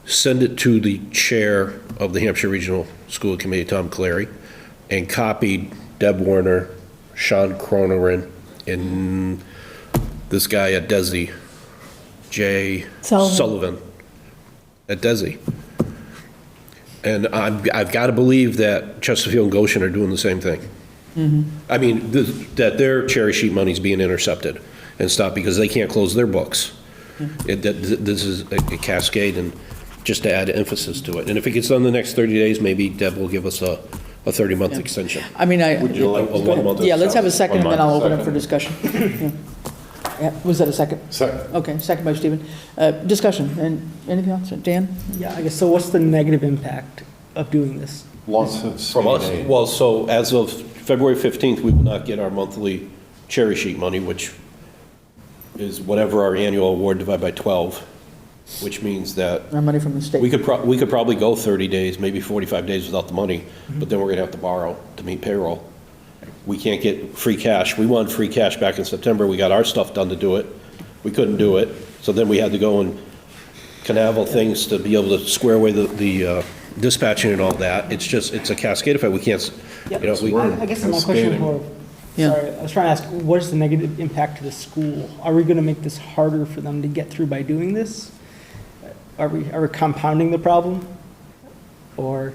Send it to the chair of the Hampshire Regional School Committee, Tom Clary, and copy Deb Warner, Sean Cronerin, and this guy at DESI, Jay Sullivan at DESI. And I've got to believe that Chesterfield and Goshen are doing the same thing. I mean, that their cherry sheet money's being intercepted and stopped because they can't close their books. This is a cascade, and just to add emphasis to it. And if it gets done in the next 30 days, maybe Deb will give us a 30-month extension. I mean, Would you like? A 1 month. yeah, let's have a second, and then I'll open up for Second. discussion. Yeah, was that a second? Second. Okay, second by Stephen. Discussion, and anything else? Dan? Yeah, I guess, so what's the negative impact of doing this? Loss of From us, state aid. well, so as of February 15th, we will not get our monthly cherry sheet money, which is whatever our annual award divided by 12, which means that Our money from the state. we could probably go 30 days, maybe 45 days without the money, but then we're going to have to borrow to meet payroll. We can't get free cash. We wanted free cash back in September. We got our stuff done to do it. We couldn't do it, so then we had to go and canavel things to be able to square away the dispatching and all that. It's a cascade effect. We can't, you know, we. I guess my question more, Yeah. sorry, I was trying to ask, what is the negative impact to the school? Are we going to make this harder for them to get through by doing this? Are we compounding the problem? Or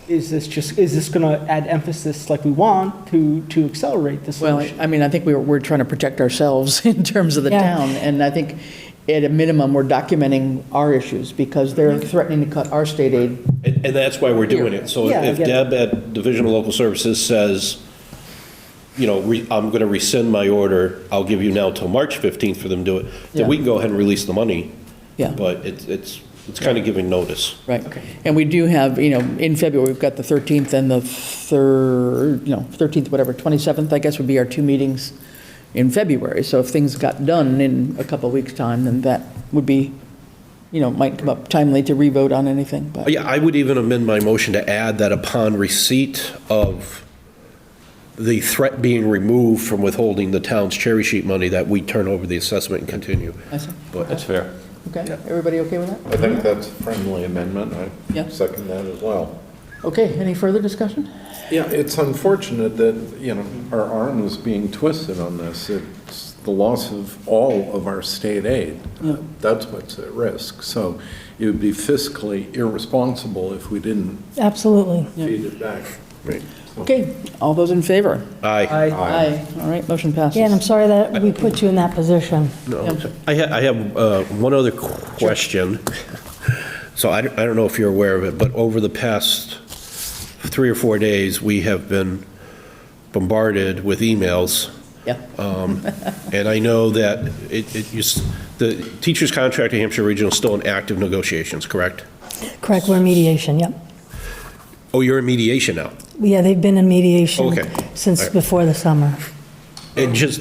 is this going to add emphasis like we want to accelerate this Well, solution? I mean, I think we're trying to protect ourselves in terms of the Yeah. town, and I think at a minimum, we're documenting our issues, because they're threatening to cut our state aid. And that's why we're doing it. So Yeah, I if get Deb at Division of Local Services says, you know, I'm going to rescind my order, I'll give you now till March 15th for them to do it, then Yeah. we can go ahead and release the money. Yeah. But it's kind of giving notice. Right. And we do have, in February, we've got the 13th and the 13th, whatever, 27th, I guess, would be our two meetings in February. So if things got done in a couple of weeks' time, then that would be, might come up timely to revote on anything, but. Yeah, I would even amend my motion to add that upon receipt of the threat being removed from withholding the town's cherry sheet money, that we turn over the assessment and continue. I see. But That's fair. Okay, everybody okay with that? I think that's a friendly amendment. Yeah. I second that as well. Okay, any further discussion? Yeah, it's unfortunate that, our arm is being twisted on this. It's the loss of all of our state aid. That's what's at risk. So it would be fiscally irresponsible if we didn't Absolutely. feed it back. Right. Okay, all those in favor? Aye. Aye. All right, motion passes. Yeah, and I'm sorry that we put you in that position. No, I have one other question. So I don't know if you're aware of it, but over the past 3 or 4 days, we have been bombarded with emails. Yeah. And I know that the teacher's contract at Hampshire Regional is still in active negotiations, correct? Correct, we're in mediation, yep. Oh, you're in mediation now? Yeah, they've been in mediation Okay. since All right. before the summer. And just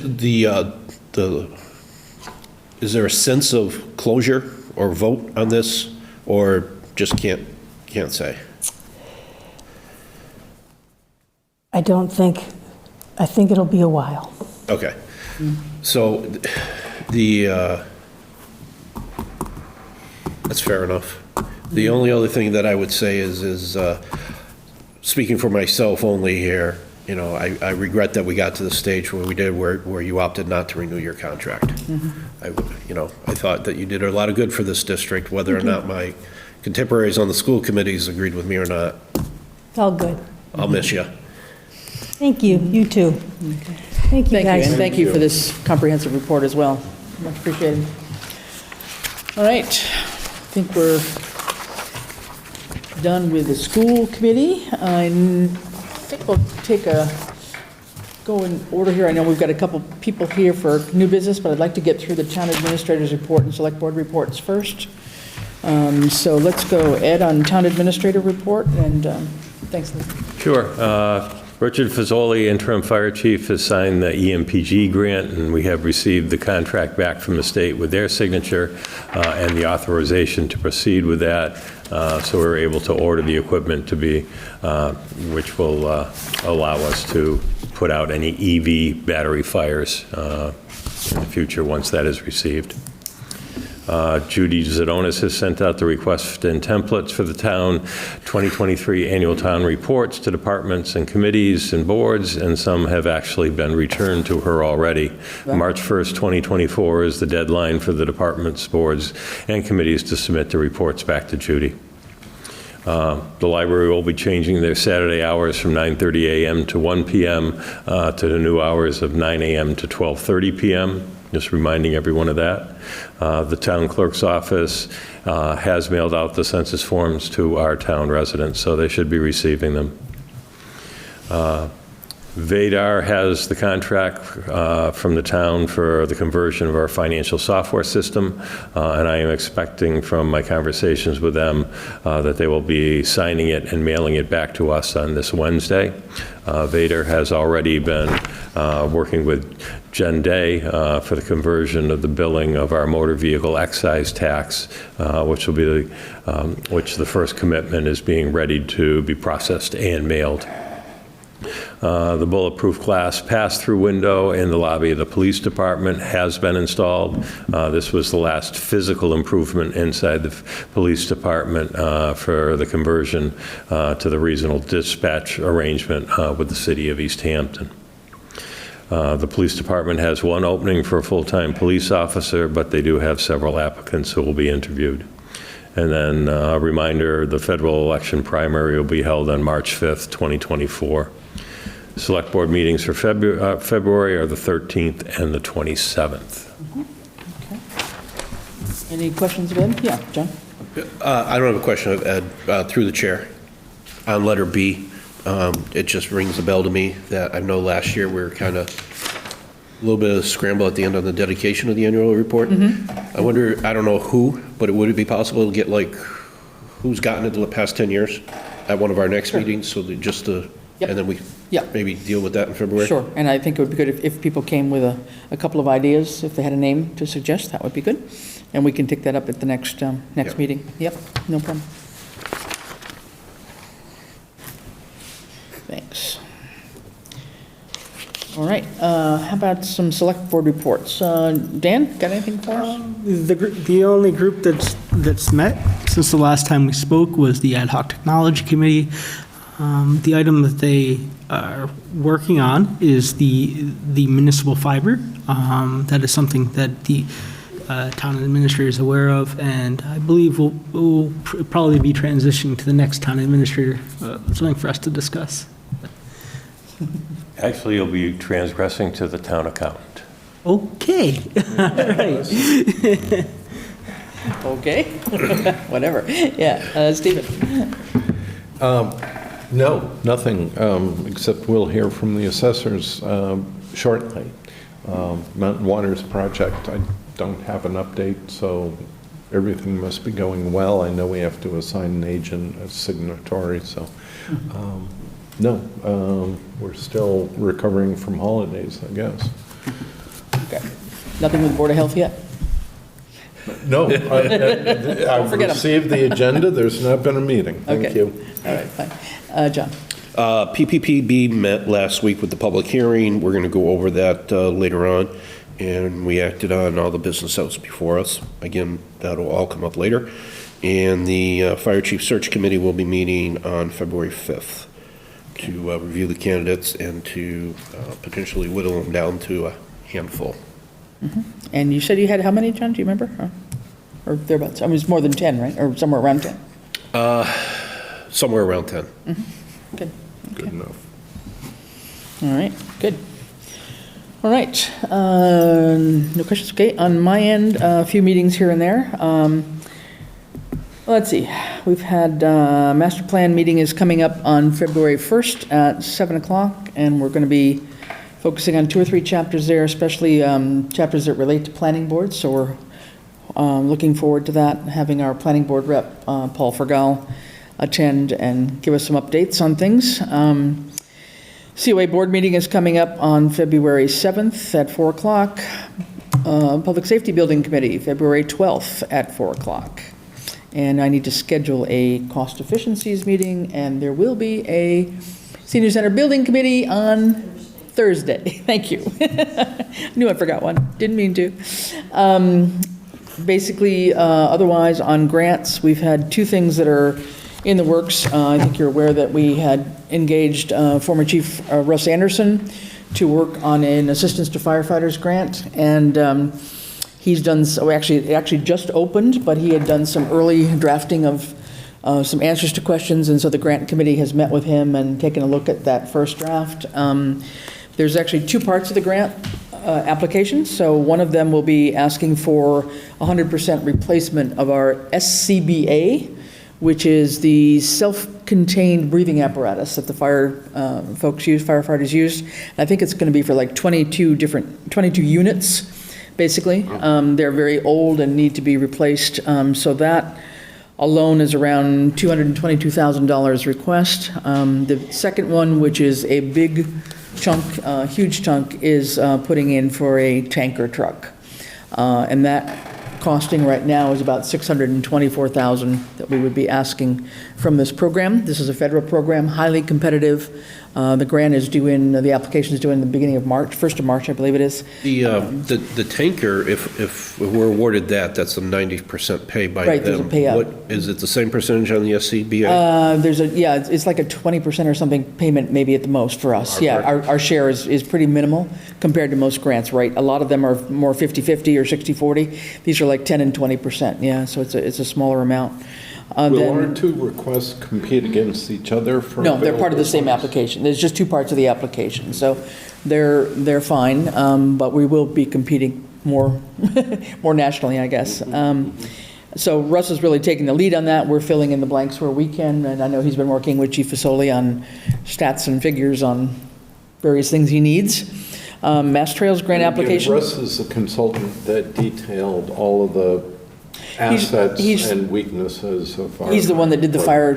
is there a sense of closure or vote on this, or just can't say? I think it'll be a while. Okay. So that's fair enough. The only other thing that I would say is speaking for myself only here, I regret that we got to the stage where we did, where you opted not to renew your contract. I thought that you did a lot of good for this district, whether or not my contemporaries on the school committees agreed with me or not. It's all good. I'll miss you. Thank you, you too. Thank you, Thank you, guys. and thank you for this comprehensive report as well. Much appreciated. All right, I think we're done with the school committee. I think we'll go in order here. I know we've got a couple people here for new business, but I'd like to get through the town administrator's report and select board reports first. So let's go, Ed, on town administrator report, and thanks, Lee. Sure. Richard Fazoli, interim fire chief, has signed the EMPG grant, and we have received the contract back from the state with their signature and the authorization to proceed with that. So we're able to order the equipment to be, which will allow us to put out any EV battery fires in the future once that is received. Judy Zadonis has sent out the request and templates for the town 2023 annual town reports to departments and committees and boards, and some have actually been returned to her already. Right. March 1st, 2024 is the deadline for the departments, boards, and committees to submit the reports back to Judy. The library will be changing their Saturday hours from 9:30 a.m. to 1 p.m. To the new hours of 9 a.m. to 12:30 p.m., just reminding everyone of that. The town clerk's office has mailed out the census forms to our town residents, so they should be receiving them. Vadar has the contract from the town for the conversion of our financial software system, and I am expecting from my conversations with them that they will be signing it and mailing it back to us on this Wednesday. Vadar has already been working with Jen Day for the conversion of the billing of our motor vehicle excise tax, which will be which the first commitment is being readied to be processed and mailed. The bulletproof glass pass-through window in the lobby of the police department has been installed. This was the last physical improvement inside the police department for the conversion to the regional dispatch arrangement with the city of Easthampton. The police department has one opening for a full-time police officer, but they do have several applicants who will be interviewed. And then a reminder, the federal election primary will be held on March 5th, 2024. Select board meetings for February are the 13th and the 27th. Okay. Any questions of Ed? Yeah, John? I don't have a question of Ed, through the chair. On letter B, it just rings a bell to me that I know last year we were kind of a little bit of a scramble at the end on the dedication of the annual report. I wonder, I don't know who, but would it be possible to get like who's gotten it the past 10 years at one of our next meetings, so that just to, and then we maybe deal with that in February? Sure, and I think it would be good if people came with a couple of ideas, if they had a name to suggest, that would be good. And we can take that up at the next meeting. Yep, no problem. Thanks. All right, how about some select board reports? Dan, got anything for us? The only group that's met since the last time we spoke was the Ad Hoc Technology Committee. The item that they are working on is the municipal fiber. That is something that the town administrator is aware of, and I believe we'll probably be transitioning to the next town administrator, something for us to discuss. Actually, you'll be transgressing to the town accountant. Okay, all right. Okay, whatever. Yeah, Stephen. No, nothing, except we'll hear from the assessors shortly. Mountain Waters project, I don't have an update, so everything must be going well. I know we have to assign an agent, a signatory, so no, we're still recovering from holidays, I guess. Okay. Nothing with Board of Health yet? No, I've received the agenda. There's not been a meeting. Thank you. All right, fine. John? PPPB met last week with the public hearing. We're going to go over that later on, and we acted on all the business that was before us. Again, that'll all come up later. And the Fire Chief Search Committee will be meeting on February 5th to review the candidates and to potentially whittle them down to a handful. And you said you had how many, John, do you remember? Or thereabouts, I mean, it's more than 10, right, or somewhere around 10? Somewhere around 10. Good. Good enough. All right, good. All right, no questions, okay. On my end, a few meetings here and there. Let's see, we've had, master plan meeting is coming up on February 1st at 7 o'clock, and we're going to be focusing on 2 or 3 chapters there, especially chapters that relate to planning boards, so we're looking forward to that, having our planning board rep, Paul Fergal, attend and give us some updates on things. COA board meeting is coming up on February 7th at 4 o'clock. Public Safety Building Committee, February 12th at 4 o'clock. And I need to schedule a cost efficiencies meeting, and there will be a Senior Center Building Committee on Thursday. Thank you. Knew I forgot one, didn't mean to. Basically, otherwise, on grants, we've had 2 things that are in the works. I think you're aware that we had engaged former Chief Russ Anderson to work on an Assistance to Firefighters grant, and he's done, so it actually just opened, but he had done some early drafting of some answers to questions, and so the grant committee has met with him and taken a look at that first draft. There's actually 2 parts of the grant application. So one of them will be asking for 100% replacement of our SCBA, which is the self-contained breathing apparatus that the firefighters use. And I think it's going to be for like 22 units, basically. They're very old and need to be replaced. So that alone is around $222,000 request. The second one, which is a big chunk, huge chunk, is putting in for a tanker truck. And that costing right now is about $624,000 that we would be asking from this program. This is a federal program, highly competitive. The grant is due in, the application is due in the beginning of March, 1st of March, I believe it is. The tanker, if we're awarded that, that's a 90% pay by them. Right, there's a payout. What, is it the same percentage on the SCBA? It's like a 20% or something payment maybe at the most for us. Yeah, our share is pretty minimal compared to most grants, right? A lot of them are more 50-50 or 60-40. These are like 10 and 20%, yeah, so it's a smaller amount. Will our 2 requests compete against each other for? No, they're part of the same application. There's just 2 parts of the application, so they're fine, but we will be competing more nationally, I guess. So Russ is really taking the lead on that. We're filling in the blanks where we can, and I know he's been working with Chief Fasoli on stats and figures on various things he needs. Mass Trails grant application. Russ is the consultant that detailed all of the assets and weaknesses so far. He's the one that did the fire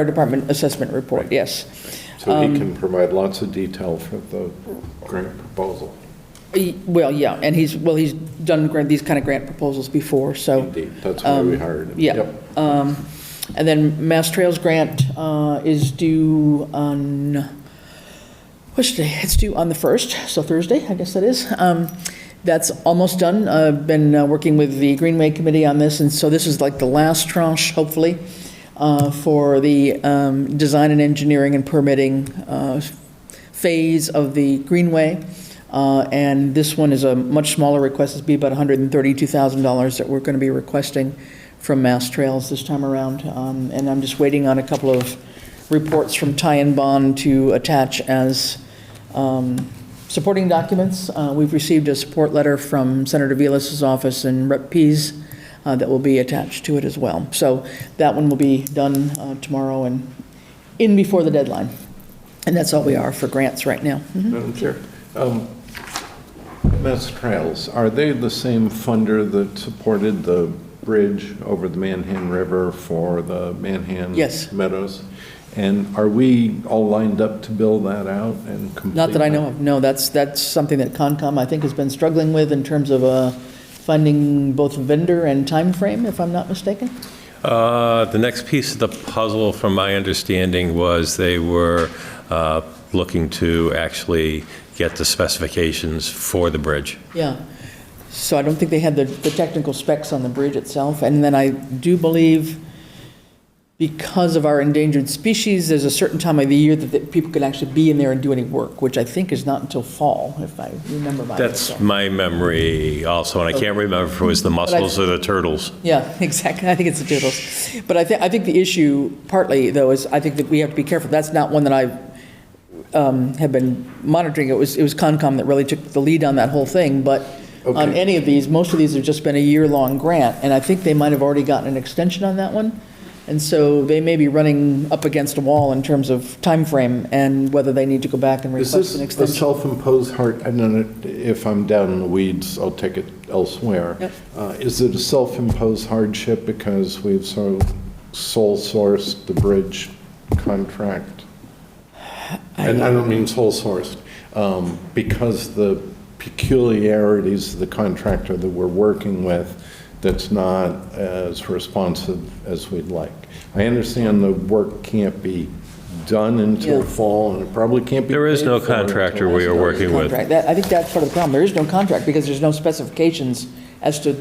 department assessment report, yes. So he can provide lots of detail for the grant proposal. Well, yeah, and he's done these kind of grant proposals before, so. Indeed, that's why we hired him. Yeah. Yep. And then Mass Trails grant is due on, what's today? It's due on the 1st, so Thursday, I guess that is. That's almost done. I've been working with the Greenway Committee on this, and so this is like the last tranche, hopefully, for the design and engineering and permitting phase of the Greenway. And this one is a much smaller request. It's be about $132,000 that we're going to be requesting from Mass Trails this time around. And I'm just waiting on a couple of reports from Ty and Bond to attach as supporting documents. We've received a support letter from Senator Vilas's office and Rep. Pease that will be attached to it as well. So that one will be done tomorrow and in before the deadline. And that's all we are for grants right now. Madam Chair, Mass Trails, are they the same funder that supported the bridge over the Manhan River for the Manhan Meadows? And are we all lined up to build that out and complete? Not that I know of. No, that's something that Concom, I think, has been struggling with in terms of finding both vendor and time frame, if I'm not mistaken. The next piece of the puzzle, from my understanding, was they were looking to actually get the specifications for the bridge. Yeah. So I don't think they had the technical specs on the bridge itself. And then I do believe because of our endangered species, there's a certain time of the year that people can actually be in there and do any work, which I think is not until fall, if I remember right. That's my memory also, and I can't remember if it was the mussels or the turtles. Yeah, exactly. I think it's the turtles. But I think the issue partly, though, is I think that we have to be careful. That's not one that I have been monitoring. It was Concom that really took the lead on that whole thing. But on any of these, most of these have just been a year-long grant, and I think they might have already gotten an extension on that one. And so they may be running up against a wall in terms of time frame and whether they need to go back and request an Is this a extension. self-imposed hard, and then if I'm down in the weeds, I'll take it elsewhere. Yep. Is it a self-imposed hardship because we've sole sourced the bridge contract? And I don't mean sole sourced, because the peculiarities of the contractor that we're working with that's not as responsive as we'd like. I understand the work can't be done until fall, and it probably can't be. There is paid no for contractor until- we are working with. Contract. I think that's part of the problem. There is no contract because there's no specifications as to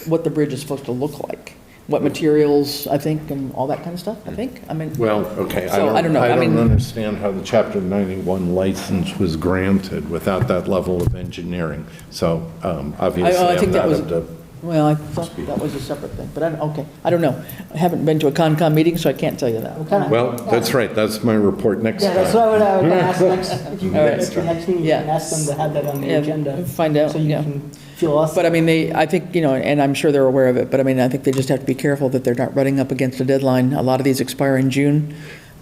what the bridge is supposed to look like. What materials, I think, and all that kind of stuff, I think. I mean. Well, okay, So, I don't know. I I don't mean- understand how the Chapter 91 license was granted without that level of engineering. So obviously, I I'm think that not was- up to. Well, I thought that was a separate thing, but okay, I don't know. I haven't been to a Concom meeting, so I can't tell you that. Well, that's right, that's my report next Yeah, that's time. what I would ask next, if you All right. at your next meeting, you Yeah. can ask them to have that on the Yeah, agenda. find out, So you yeah. can feel us. But I mean, I think, and I'm sure they're aware of it, but I mean, I think they just have to be careful that they're not running up against a deadline. A lot of these expire in June.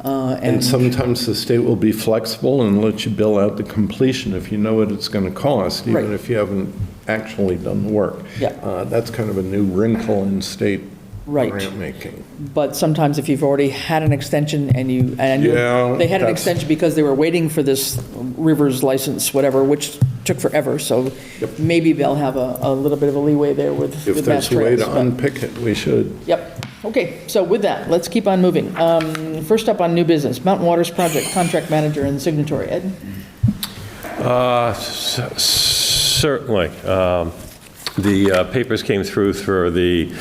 And sometimes the state will be flexible and let you bill out the completion if you know what it's going to cost, even Right. if you haven't actually done the work. Yeah. That's kind of a new wrinkle in state Right. grant making. But sometimes if you've already had an extension and Yeah, they had an that's- extension because they were waiting for this Rivers license, whatever, which took forever, so maybe they'll have a little bit of a leeway there with If Mass there's a way Trails. to but- unpick it, we should. Yep, okay, so with that, let's keep on moving. First up on new business, Mountain Waters Project Contract Manager and Signatory. Ed? Certainly. The papers came through for the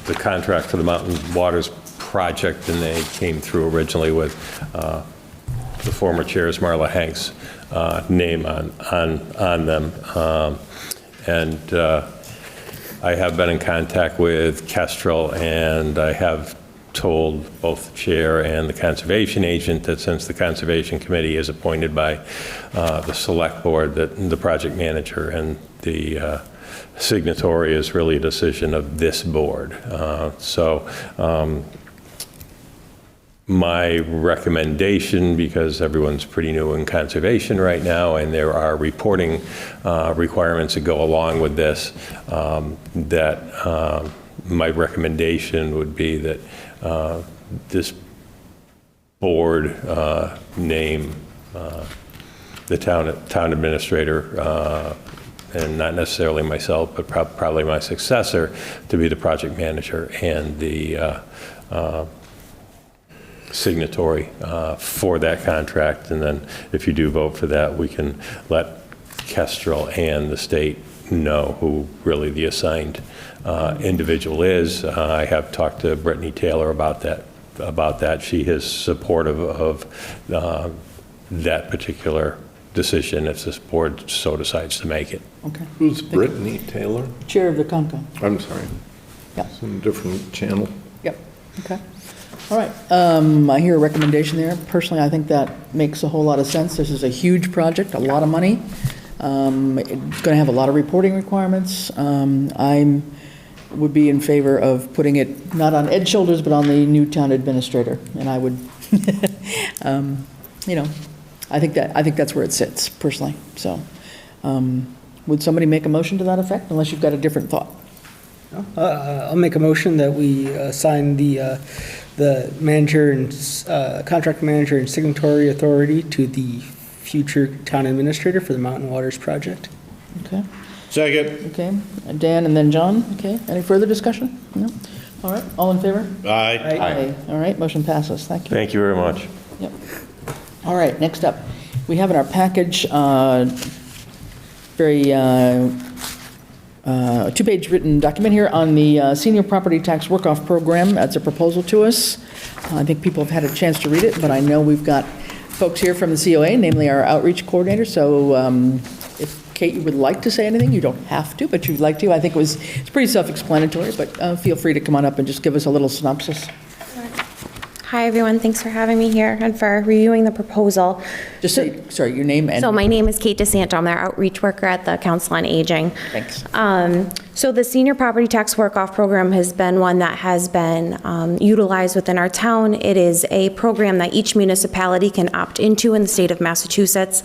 contract for the Mountain Waters Project, and they came through originally with the former chair's Marla Hanks' name on them. And I have been in contact with Kestrel, and I have told both the chair and the conservation agent that since the Conservation Committee is appointed by the Select Board, that the project manager and the signatory is really a decision of this board. My recommendation, because everyone's pretty new in conservation right now, and there are reporting requirements that go along with this, my recommendation would be that this board name the town administrator, and not necessarily myself, but probably my successor, to be the project manager and the signatory for that contract. And then if you do vote for that, we can let Kestrel and the state know who really the assigned individual is. I have talked to Brittany Taylor about that. She is supportive of that particular decision if this board so decides to make it. Okay. Who's Brittany Taylor? Chair of the Concom. I'm sorry. Yeah. Some different channel. Yep, okay. All right, I hear a recommendation there. Personally, I think that makes a whole lot of sense. This is a huge project, a lot of money. It's going to have a lot of reporting requirements. I would be in favor of putting it not on Ed's shoulders, but on the new town administrator. And I would, I think that's where it sits, personally. So, would somebody make a motion to that effect, unless you've got a different thought? I'll make a motion that we assign the manager and contract manager and signatory authority to the future town administrator for the Mountain Waters Project. Okay, Second. okay. Dan and then John, okay. Any further discussion? No? All right, all in favor? Aye. Aye. All right, motion passes. Thank you. Thank you very much. Yep. All right, next up, we have in our package very two-page written document here on the senior property tax work-off program. That's a proposal to us. I think people have had a chance to read it, but I know we've got folks here from the COA, namely our outreach coordinator. So if Kate, you would like to say anything, you don't have to, but you'd like to. I think it's pretty self-explanatory, but feel free to come on up and just give us a little synopsis. Hi, everyone. Thanks for having me here and for reviewing the proposal. Just say, sorry, your name and... So my name is Kate DeSanto. I'm their outreach worker at the Council on Aging. Thanks. So the Senior Property Tax Work-Off Program has been one that has been utilized within our town. It is a program that each municipality can opt into in the state of Massachusetts.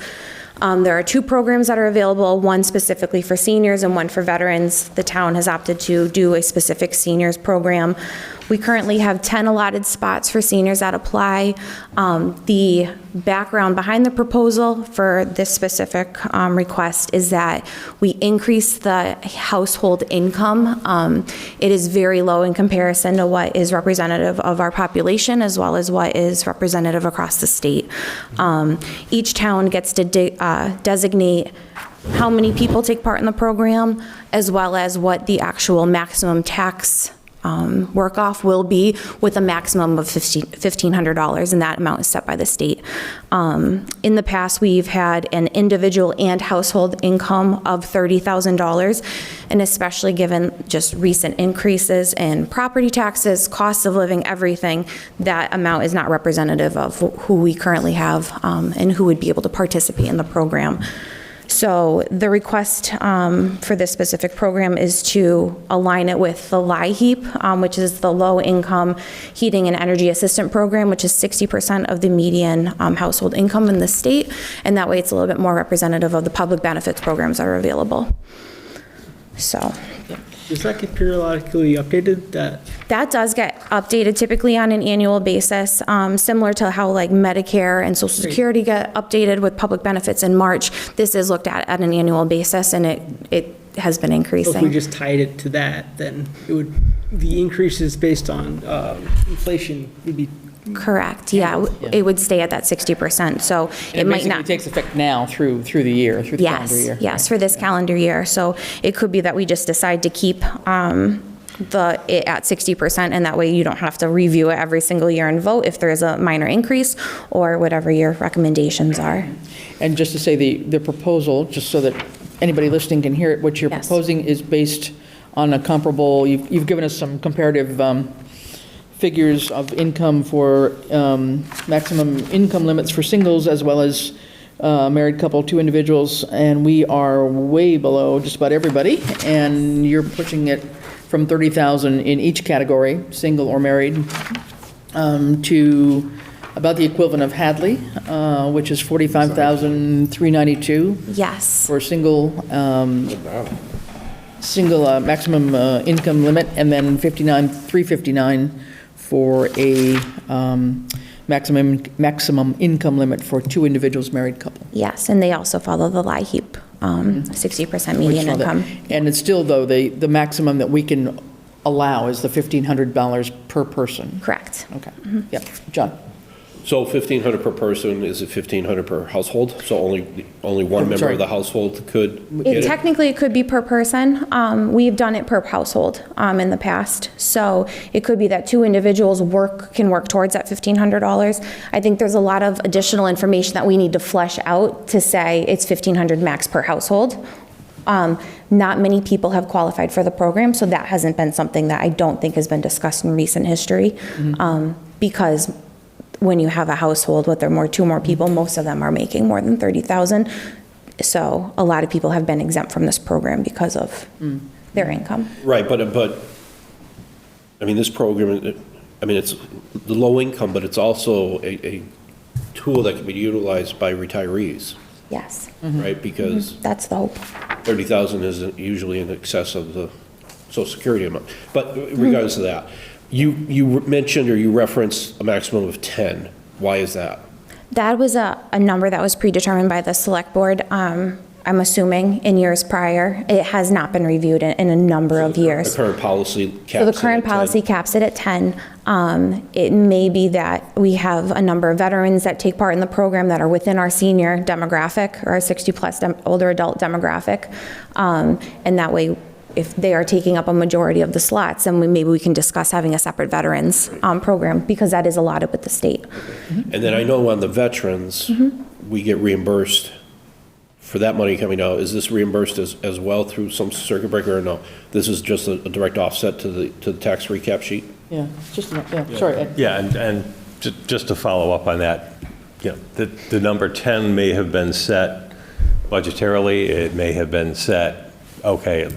There are 2 programs that are available, one specifically for seniors and one for veterans. The town has opted to do a specific seniors program. We currently have 10 allotted spots for seniors that apply. The background behind the proposal for this specific request is that we increase the household income. It is very low in comparison to what is representative of our population as well as what is representative across the state. Each town gets to designate how many people take part in the program as well as what the actual maximum tax work-off will be, with a maximum of $1,500, and that amount is set by the state. In the past, we've had an individual and household income of $30,000, and especially given just recent increases in property taxes, costs of living, everything, that amount is not representative of who we currently have and who would be able to participate in the program. So the request for this specific program is to align it with the LIHEAP, which is the Low Income Heating and Energy Assistant Program, which is 60% of the median household income in the state. And that way it's a little bit more representative of the public benefits programs that are available. So. Does that get periodically updated? That does get updated typically on an annual basis, similar to how like Medicare and Social Security get updated with public benefits in March. This is looked at an annual basis, and it has been increasing. So if we just tied it to that, then the increases based on inflation would be... Correct, yeah. It would stay at that 60%, so it might not... It takes effect now through the year, through the calendar year. Yes, for this calendar year. So it could be that we just decide to keep it at 60%, and that way you don't have to review it every single year and vote if there is a minor increase or whatever your recommendations are. And just to say the proposal, just so that anybody listening can hear it, what you're proposing is based on a comparable, you've given us some comparative figures of income for maximum income limits for singles as well as married couple, 2 individuals, and we are way below just about everybody, and you're pushing it from $30,000 in each category, single or married, to about the equivalent of Hadley, which is $45,392. Yes. For a single maximum income limit, and then $59,359 for a maximum income limit for 2 individuals, married couple. Yes, and they also follow the LIHEAP, 60% median income. And it's still, though, the maximum that we can allow is the $1,500 per person. Correct. Okay. Yep. John? So 1,500 per person, is it 1,500 per household? So only one member of the household could get it? Technically, it could be per person. We've done it per household in the past. So it could be that 2 individuals can work towards that $1,500. I think there's a lot of additional information that we need to flesh out to say it's $1,500 max per household. Not many people have qualified for the program, so that hasn't been something that I don't think has been discussed in recent history, because when you have a household with 2 more people, most of them are making more than $30,000. So a lot of people have been exempt from this program because of their income. Right, but I mean, this program, it's the low income, but it's also a tool that can be utilized by retirees. Yes. Right, because that's the hope. 30,000 is usually in excess of the Social Security amount. But regardless of that, you mentioned or you referenced a maximum of 10. Why is that? That was a number that was predetermined by the select board. I'm assuming in years prior. It has not been reviewed in a number of years. The current policy caps it So the current policy caps it at 10. It may be that we have a number of veterans that take part in the program that are within our senior demographic or our 60-plus older adult demographic, and that way if they are taking up a majority of the slots, then maybe we can discuss having a separate veterans program, because that is allotted with the state. And then I know on the veterans, we get reimbursed for that money coming out. Is this reimbursed as well through some circuit breaker, or no? This is just a direct offset to the tax recap sheet? Yeah, just, yeah, sorry, Ed. Yeah, and just to follow up on that, the number 10 may have been set budgetarily. It may have been set, okay,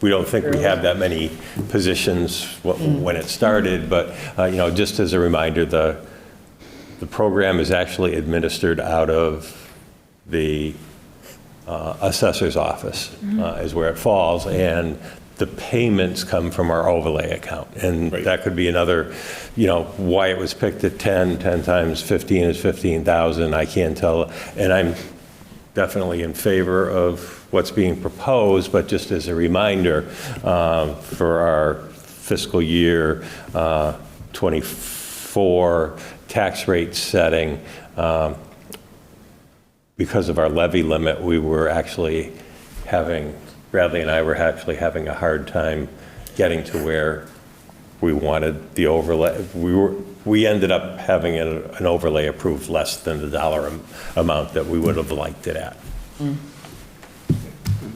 we don't think we have that many positions when it started, but, just as a reminder, the program is actually administered out of the assessor's office, is where it falls, and the payments come from our overlay account. And that could be another, why it was picked at 10 times 15 is 15,000, I can't tell. And I'm definitely in favor of what's being proposed, but just as a reminder, for our fiscal year 24 tax rate setting, because of our levy limit, we were actually Bradley and I were actually having a hard time getting to where we wanted the overlay. We ended up having an overlay approved less than the dollar amount that we would have liked it at.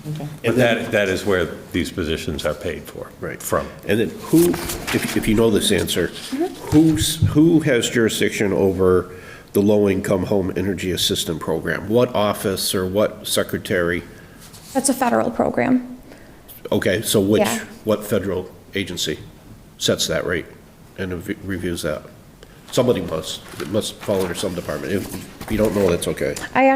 Okay. And that is where these positions are paid for, from. And then who, if you know this answer, who has jurisdiction over the low-income home energy assistant program? What office or what secretary? That's a federal program. Okay, so Yeah. what federal agency sets that rate and reviews that? Somebody must. It must fall under some department. If you don't know, that's okay. I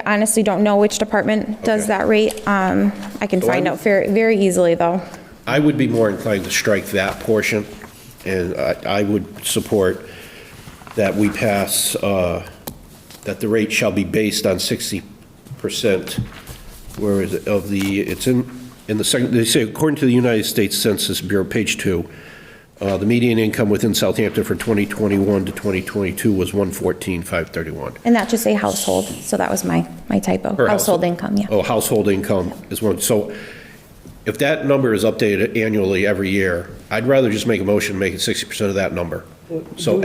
honestly don't know which department does that rate. I can find out very easily, though. I would be more inclined to strike that portion, and I would support that we pass, that the rate shall be based on 60%, where is it, of the, it's in the second, they say, according to the United States Census Bureau, page 2, the median income within Southampton for 2021 to 2022 was $114,531. And that just say household, so that was my typo. Household income, yeah. Oh, household income is one. So if that number is updated annually every year, I'd rather just make a motion to make it 60% of that number. So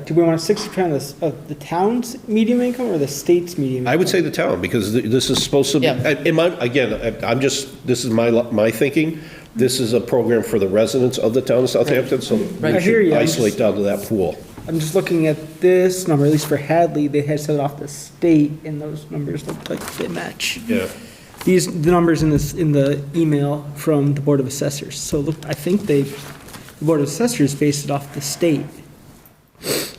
do we want 60% of the town's median income or the state's median income? I would say the town, because this is supposed to be, this is my thinking. This is a program for the residents of the town of Southampton, so we should isolate down to that pool. I'm just looking at this number, at least for Hadley, they had set it off the state, and those numbers look like they match. Yeah. The numbers in the email from the Board of Assessors. So look, I think the Board of Assessors based it off the state. Is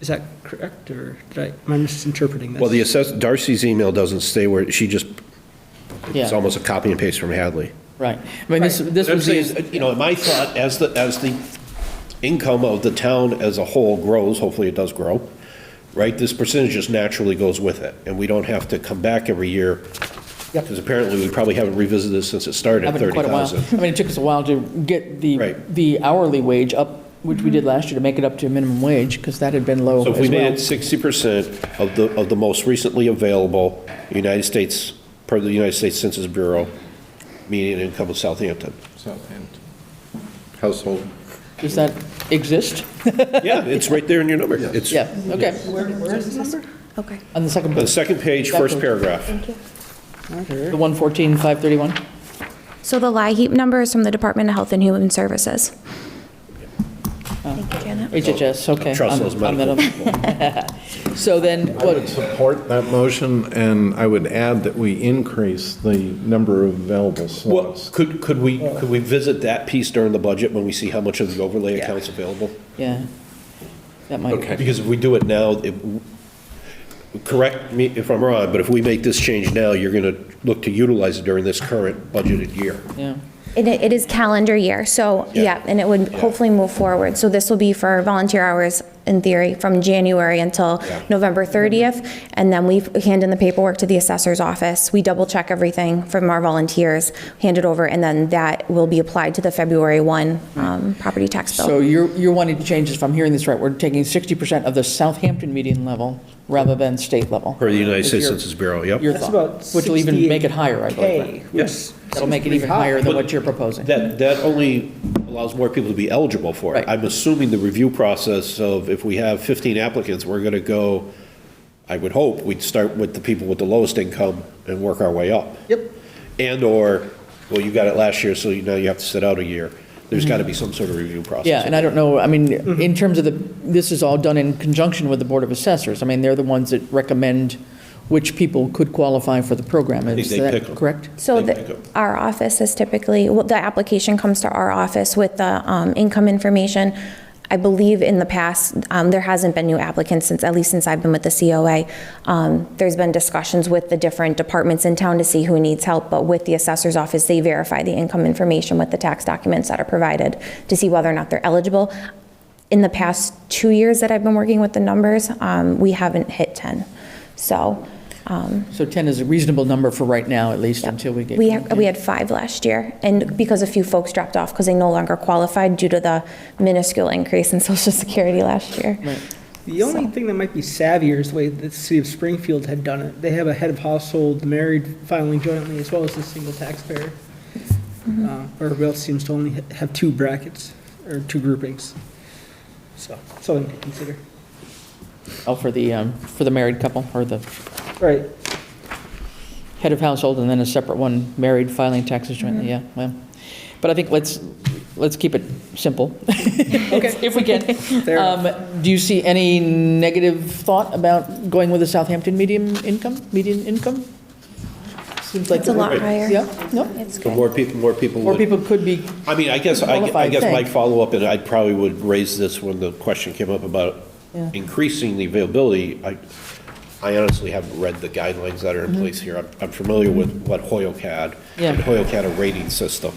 that correct, or am I misinterpreting this? Well, Darcy's email doesn't stay where, she just, it's Yeah. almost a copy and paste from Hadley. Right. I mean, this What I'm was saying is, my thought, as the income of the town as a whole grows, hopefully it does grow, right? This percentage just naturally goes with it, and we don't have to come back every year. Because apparently we probably haven't revisited this since it started at quite a while. 30,000. I mean, it took us a while to get Right. the hourly wage up, which we did last year, to make it up to minimum wage, because that had been low So as if we made well. it 60% of the most recently available United States, per the United States Census Bureau, median income of Southampton. Southampton. Household. Does that exist? Yeah, it's right there in your number. It's Yeah, okay. Where is this number? Okay. On the second on the page, second page, first paragraph. the 114,531. So the LIHEAP number is from the Department of Health and Human Services. Thank you, Janet. HHS, okay. Trust on- those on medical that. So then, I would support that motion, and I would add that we increase the number of available Well, slots. could we visit that piece during the budget when we see how much of the overlay account's available? yeah, that might. Okay. Because if we do it now, correct me if I'm wrong, but if we make this change now, you're going to look to utilize it during this current budgeted year. Yeah. It is calendar year, so, Yeah. yeah, and it would hopefully move forward. So this will be for volunteer hours in theory, from January until November 30th. And then we hand in the paperwork to the assessor's office. We double check everything from our volunteers, hand it over, and then that will be applied to the February 1 property tax bill. So you're wanting to change this, if I'm hearing this right, we're taking 60% of the Southampton median level rather than state level. Per the United Is States your- Census Bureau, yep. Your That's thought, about which will even make it higher, I believe. right? Yes. That'll make it even higher than what you're proposing. That only allows more people to be eligible for it. Right. I'm assuming the review process of if we have 15 applicants, we're going to go, I would hope, we'd start with the people with the lowest income and work our way up. Yep. And/or, well, you got it last year, so now you have to sit out a year. There's got to be some sort of review process. Yeah, and I don't know, I mean, in terms of this is all done in conjunction with the Board of Assessors. I mean, they're the ones that recommend which people could qualify for the program. think Is they pick that 'em. correct? So They pick up. our office is typically, well, the application comes to our office with the income information. I believe in the past, there hasn't been new applicants at least since I've been with the COA. There's been discussions with the different departments in town to see who needs help, but with the assessor's office, they verify the income information with the tax documents that are provided to see whether or not they're eligible. In the past 2 years that I've been working with the numbers, we haven't hit 10. So, So 10 is a reasonable number for right now, at least, until we get. we had 5 last year, and because a few folks dropped off because they no longer qualified due to the minuscule increase in Social Security last year. Right. The only thing that might be savvier is the way the city of Springfield had done it. They have a head of household, married, filing jointly, as well as a single taxpayer. Everybody else seems to only have 2 brackets, or 2 groupings. So, something to consider. Oh, for the married couple, or the Right. head of household, and then a separate one, married, filing taxes jointly, yeah, well. But I think let's keep it simple. Okay. If we can. Fair Do you see any negative thought about going with the Southampton median income? Seems like It's a lot higher. Yeah, no, It's So good. more people more would. people could be, I mean, I guess my Qualified, follow-up, and I probably would raise this when the question came up about Yeah. increasing the availability. I honestly haven't read the guidelines that are in place here. I'm familiar with what Hoyoke had. Yeah. And Hoyoke had a rating system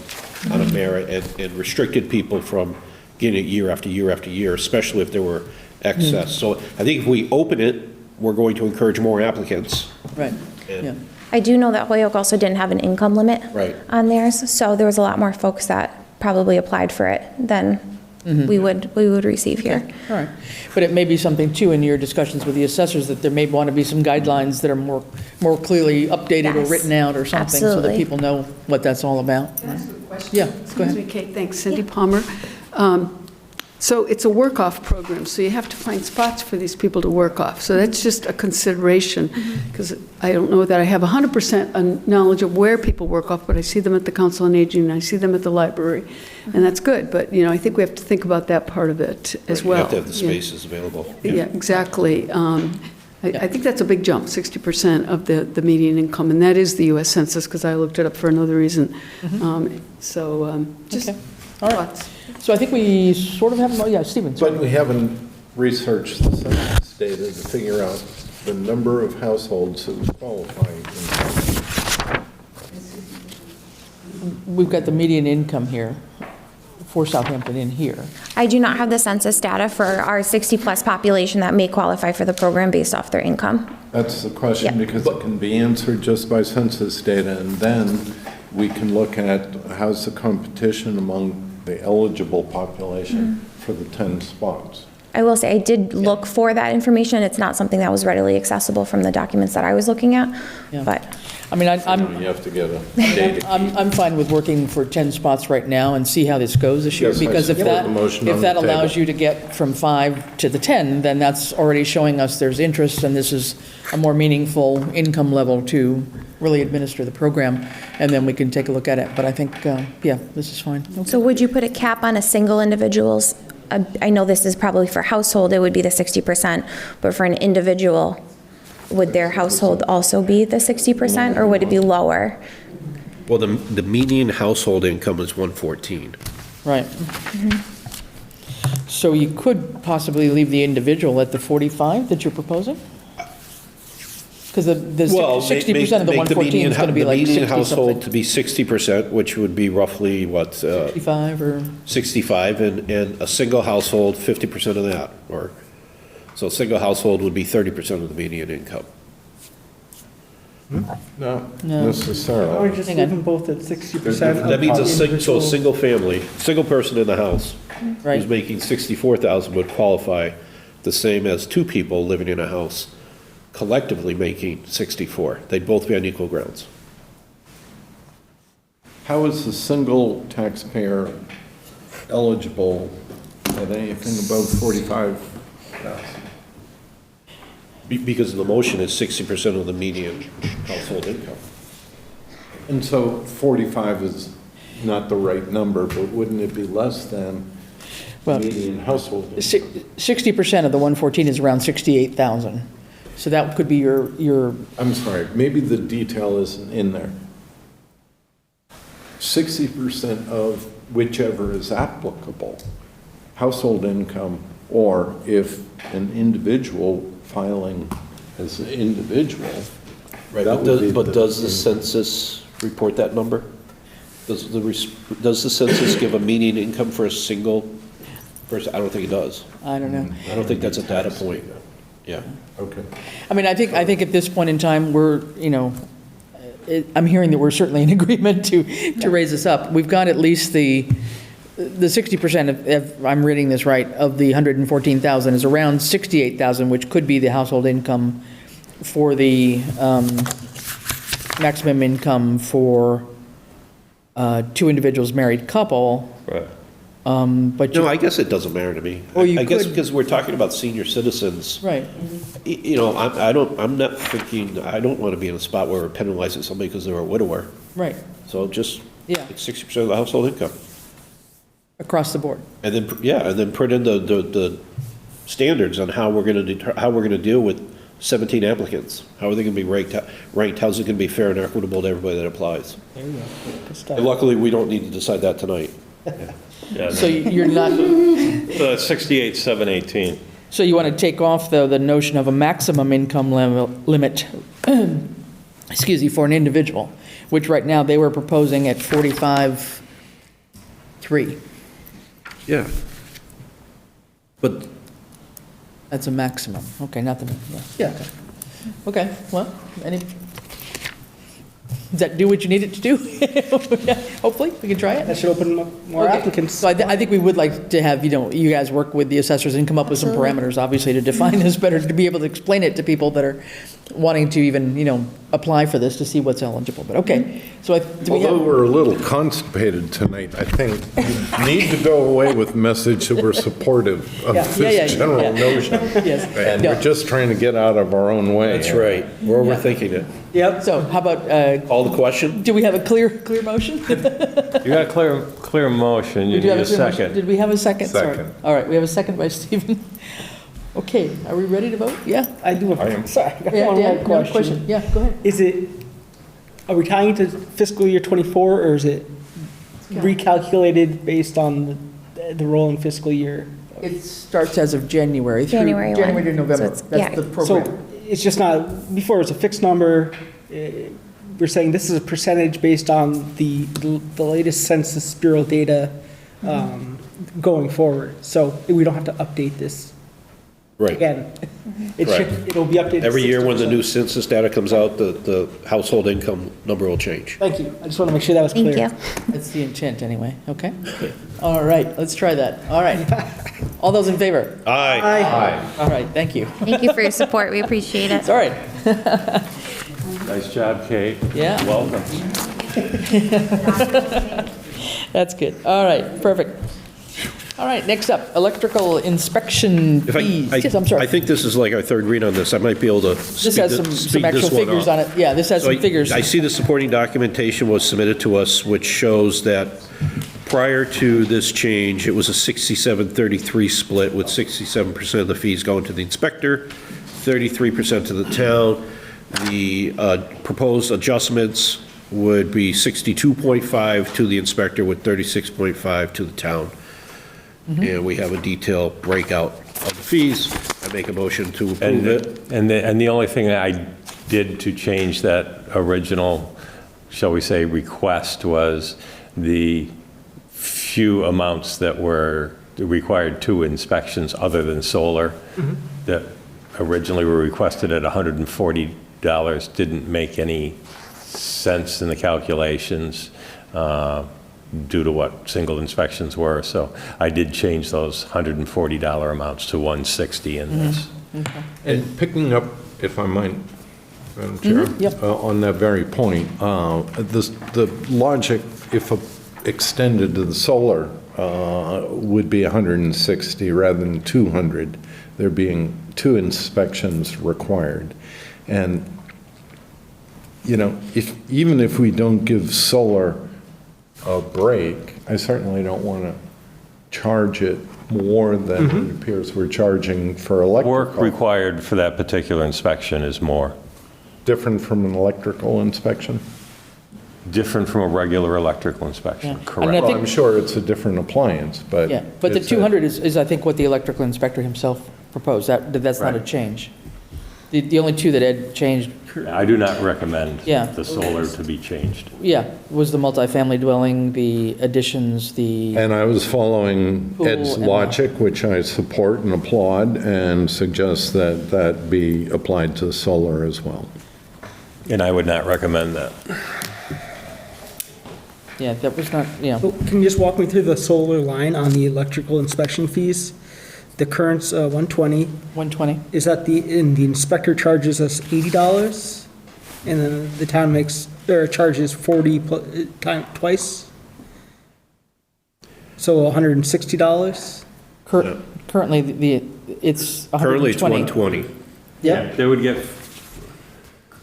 on a merit and restricted people from getting it year after year after year, especially if there were excess. So I think if we open it, we're going to encourage more applicants. right, And- yeah. I do know that Hoyoke also didn't have an income limit Right. on theirs, so there was a lot more folks that probably applied for it than we would receive here. All right. But it may be something, too, in your discussions with the assessors, that there may want to be some guidelines that are more clearly updated or Yes, written out or something, so that absolutely. people know what that's all about. Yeah, go Excuse ahead. me, Kate, thanks. Cindy Palmer. So it's a work-off program, so you have to find spots for these people to work off. So that's just a consideration, because I don't know that I have 100% knowledge of where people work off, but I see them at the Council on Aging, and I see them at the library, and that's good. But, I think we have to think about that part of it as well. You have to have the Yeah. spaces available. Yeah, exactly. I think that's a big jump, 60% of the median income, and that is the U.S. Census, because I looked it up for another reason. Just Okay. All right. thoughts. So I think we sort of have, yeah, Stephen. sorry. But we haven't researched the census data to figure out the number of households that would qualify. We've got the median income here for Southampton in here. I do not have the census data for our 60-plus population that may qualify for the program based off their income. That's the question, Yeah. because it can be answered just by census data, and then we can look at how's the competition among the eligible population for the 10 spots. I will say, I did look for that information. It's not something that was readily accessible from the documents that I was looking at, Yeah. but I mean, I'm You have to get a data. I'm fine with working for 10 spots right now and see how this goes this year, Yes, I because if support that, the motion if on that the allows table. you to get from 5 to the 10, then that's already showing us there's interest, and this is a more meaningful income level to really administer the program, and then we can take a look at it. But I think, yeah, this is fine. so would you put a cap on a single individual's? I know this is probably for household, it would be the 60%, but for an individual, would their household also be the 60%, or would it be lower? Well, the median household income is 114. Right. So you could possibly leave the individual at the 45 that you're proposing? Because the Well, 60% of the make 114 is going to be like The 60 median household something. to be 60%, which would be roughly, what, 65 or, 65, and a single household, 50% of that, or So a single household would be 30% of the median income. Not No. necessarily. Or just Hang on. leave them both at 60%? That means of so a individual- single family, single person in the house who's Right. making 64,000 would qualify the same as two people living in a house collectively making 64. They'd both be on equal grounds. How is the single taxpayer eligible at anything above 45,000? Because the motion is 60% of the median household income. And so 45 is not the right number, but wouldn't it be less than Well, median household? 60% of the 114 is around 68,000. So that could be your, I'm sorry, maybe the detail isn't in there. 60% of whichever is applicable, household income, or if an individual filing as an individual. Right, that would be but does the census report that number? Does the census give a median income for a single person? I don't think it does. I don't know. I don't think that's a data point. Yeah. Okay. I mean, I think at this point in time, we're, I'm hearing that we're certainly in agreement to raise this up. We've got at least the 60%, if I'm reading this right, of the 114,000 is around 68,000, which could be the household income for the maximum income for two individuals, married couple. Right. But No, I guess it doesn't matter to me. Well, you I guess could- because we're talking about senior citizens. Right. I'm not thinking, I don't want to be in a spot where we're penalizing somebody because they're a widower. Right. So just, Yeah. it's 60% of the household income. Across the board. And then put in the standards on how we're going to deal with 17 applicants. How are they going to be ranked? How's it going to be fair and equitable to everybody that applies? There you go. Good stuff. And luckily, we don't need to decide that tonight. Yeah, So you're not, so that's 68,718. so you want to take off, though, the notion of a maximum income limit, excuse me, for an individual, which right now they were proposing at 45,300. Yeah. But That's a maximum. Okay, not the, yeah. Okay, well, does that do what you need it to do? Yeah, hopefully, we can try it. That should open up more Okay. applicants. So I think we would like to have, you guys work with the assessors and come up with some parameters, obviously, to define this better, to be able to explain it to people that are wanting to even, apply for this to see what's eligible. But, okay, so do we Although have, we're a little constipated tonight, I think we need to go away with the message that we're supportive of Yeah, this general yeah. notion. yes. And No. we're just trying to get out of our own way. that's right. We're overthinking it. Yep. So how about, Call the question? do we have a clear motion? You got a clear motion, you Did you need have a clear motion? second. Did we have a second? Sorry. Second. All right, we have a second by Stephen. Okay, are we ready to vote? Yeah? I do have, sorry, I got Yeah, one Dan, more no, question. Yeah, go ahead. Are we tying it to fiscal year '24, or is it recalculated based on the rolling fiscal year? It starts as of January, through January 1. January to November. So it's- That's yeah. the program. So it's just not, before it was a fixed number, we're saying this is a percentage based on the latest Census Bureau data going forward. So we don't have to update this Right. again. Correct. It'll be updated. Every year when the 60%. new census data comes out, the household income number will change. Thank you. I just want to make sure that was clear. Thank you. That's the intent, anyway, okay? All right, let's try that. All right. All those in favor? Aye. All right, thank you. Thank you for your support. We appreciate it. It's all right. Nice job, Kate. Yeah. Welcome. That's good. All right, perfect. All right, next up, electrical inspection If fees. I Yes, I'm sorry. I think this is like our third read on this. I might be able to speed This has some actual figures on it. Yeah, this has So some figures. I see the supporting documentation was submitted to us, which shows that prior to this change, it was a 67-33 split, with 67% of the fees going to the inspector, 33% to the town. The proposed adjustments would be 62.5 to the inspector, with 36.5 to the town. And we have a detailed breakout of the fees. I make a motion to approve it. And the only thing that I did to change that original, shall we say, request was the few amounts that were required 2 inspections other than solar that originally were requested at $140, didn't make any sense in the calculations due to what single inspections were. So I did change those $140 amounts to $160 in this. And picking up, if I might, Madam Chair, Yep. on that very point, the logic, if extended to the solar, would be 160 rather than 200, there being 2 inspections required. And, you know, even if we don't give solar a break, I certainly don't want to charge it more than it appears we're charging for electrical. Work required for that particular inspection is more. Different from an electrical inspection? Different from a regular electrical inspection, Yeah. I correct. mean, I Well, think- I'm sure it's a different appliance, but. Yeah, but the it's a- 200 is, I think, what the electrical inspector himself proposed. That's not a Right. change. The only 2 that Ed changed, I do not recommend Yeah. the solar to be changed. was the multifamily dwelling, the additions, the, And I was following Pool Ed's and logic, which I support and applaud, and suggest that that be applied to solar as well. And I would not recommend that. that was not, Oh, can you just walk me through the solar line on the electrical inspection fees? The current's 120. 120. Is that and the inspector charges us $80? And then the town charges 40 twice? So $160? Currently, it's 120. Currently, it's 120. Yeah, They would get,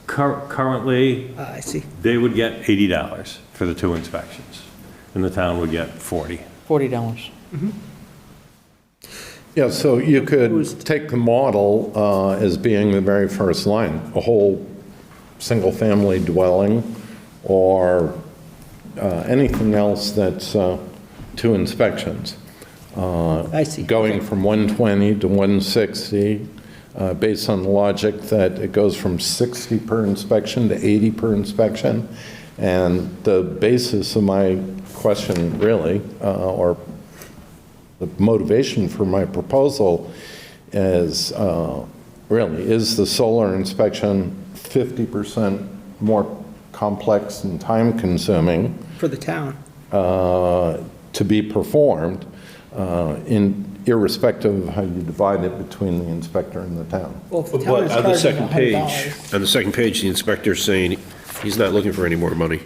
currently, I see. they would get $80 for the 2 inspections, and the town would get 40. $40. Yeah, so you could take the model as being the very first line, a whole single-family dwelling, or anything else that's 2 inspections. I see. Going from 120 to 160, based on the logic that it goes from 60 per inspection to 80 per inspection. And the basis of my question, really, or the motivation for my proposal is, really, is the solar inspection 50% more complex and time-consuming For the town. to be performed, irrespective of how you divide it between the inspector and the town? Well, if the But town is on the charging second page, $100. on the second page, the inspector's saying he's not looking for any more money.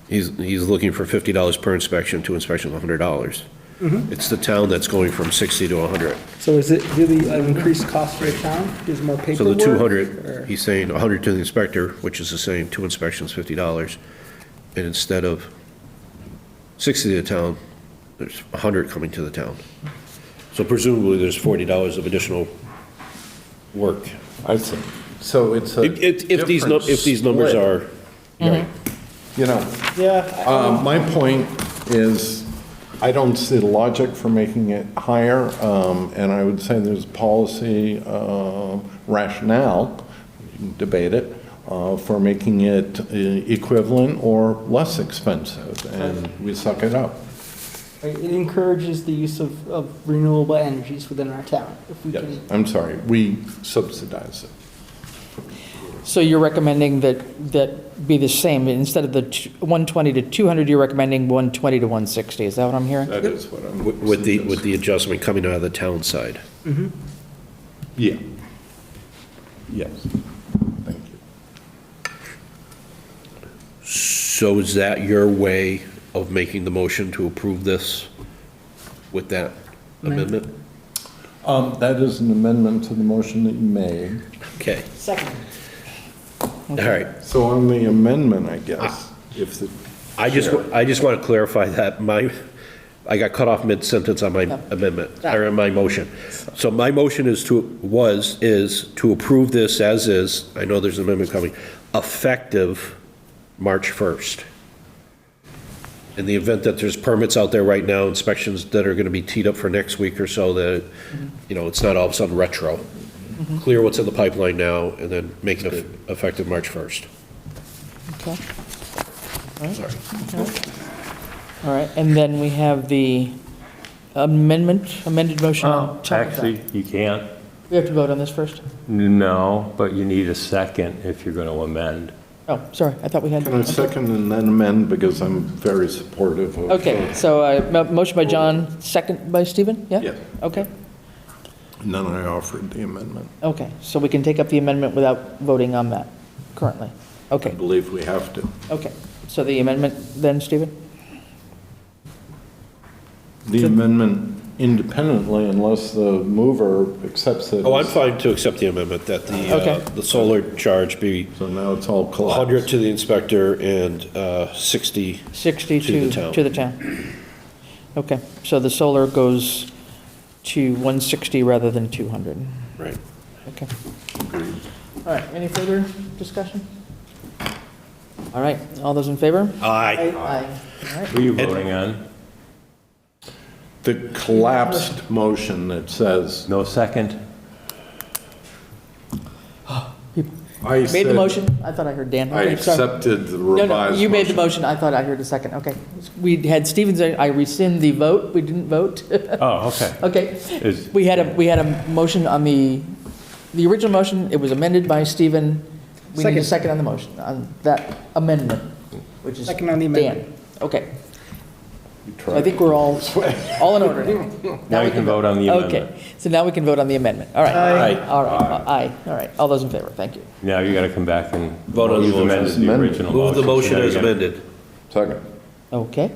He's looking for $50 per inspection, 2 inspections, $100. It's the town that's going from 60 to 100. So is it really an increased cost for the town? Is more So paperwork? the 200, or- he's saying 100 to the inspector, which is the same, 2 inspections, $50. And instead of 60 to the town, there's 100 coming to the town. So presumably, there's $40 of additional work. I see. So it's a If these different numbers split. are, right. You know, Yeah, my point is, I don't see the logic for making it higher, and I would say there's policy rationale, you can debate it, for making it equivalent or less expensive, and we suck it up. it encourages the use of renewable energies within our town. If we Yes, can, I'm sorry, we subsidize it. So you're recommending that be the same, instead of the 120 to 200, you're recommending 120 to 160, is that what I'm hearing? That is what I'm With the suggesting. adjustment coming out of the town side. Yeah. Yes. Thank you. So is that your way of making the motion to approve this with that amendment? That is an amendment to the motion that you made. Okay, second. all right. So on the amendment, I guess, if the. I just want to clarify that I got cut off mid-sentence on my amendment, or on my motion. So my motion is to approve this as is, I know there's an amendment coming, effective March 1st. In the event that there's permits out there right now, inspections that are going to be teed up for next week or so, that, it's not all of a sudden retro. Clear what's in the pipeline now, and then make it effective March 1st. Okay. Sorry. All right, and then we have the amended motion on top of that? Actually, you can't. We have to vote on this first? No, but you need a second if you're going to amend. Oh, sorry, I thought we had. Can I second and then amend, because I'm very supportive of... Okay, so motion by John, second by Stephen? Yeah? Yeah. Okay, And then I offered the amendment. okay, so we can take up the amendment without voting on that currently? I Okay, believe we have to. okay, so the amendment then, Stephen? The amendment independently, unless the mover accepts it. Oh, I'm fine to accept the amendment that Okay. the solar charge be So now it's all collapsed. 100 to the inspector and 60. 60 To the town. to the town. Okay, so the solar goes to 160 rather than 200. Right. Okay. All right, any further discussion? All right, all those in favor? Aye. Aye. All right. Who are you voting on? The collapsed motion that says, No second? I Made the said, motion? I thought I heard Dan. I Okay, sorry. accepted the No, no, revised you made the motion. motion, I thought I heard a second, okay. We had Stevens, I rescind the vote, we didn't vote. Oh, okay. Okay, Is- we had a motion on the original motion, it was amended by Stephen. We need a Second. second on the motion, on that amendment, which is Second on the Dan. amendment. Okay, You so I tried. think we're all in order now. Now we you can vote on the amendment. Okay, so now we can vote on the amendment, all right. Aye. All right, aye, all right, all those in favor, thank you. Now you got to come back and Vote on the you've motion. amended the original motion. Move the motion So now as you gotta- amended. Second. Okay,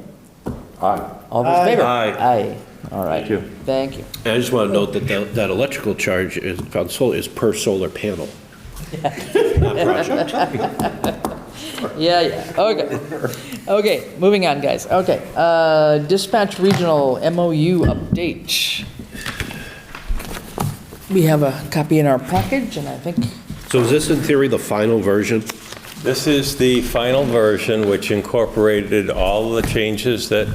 Aye. all those in favor? Aye. Aye, all right. Thank you. Thank you. And I just want to note that that electrical charge is, on solar, is per solar panel. Not project. Yeah, okay. Okay, moving on, guys. Okay, dispatch regional MOU update. We have a copy in our package, and I think, So is this in theory the final version? This is the final version, which incorporated all the changes that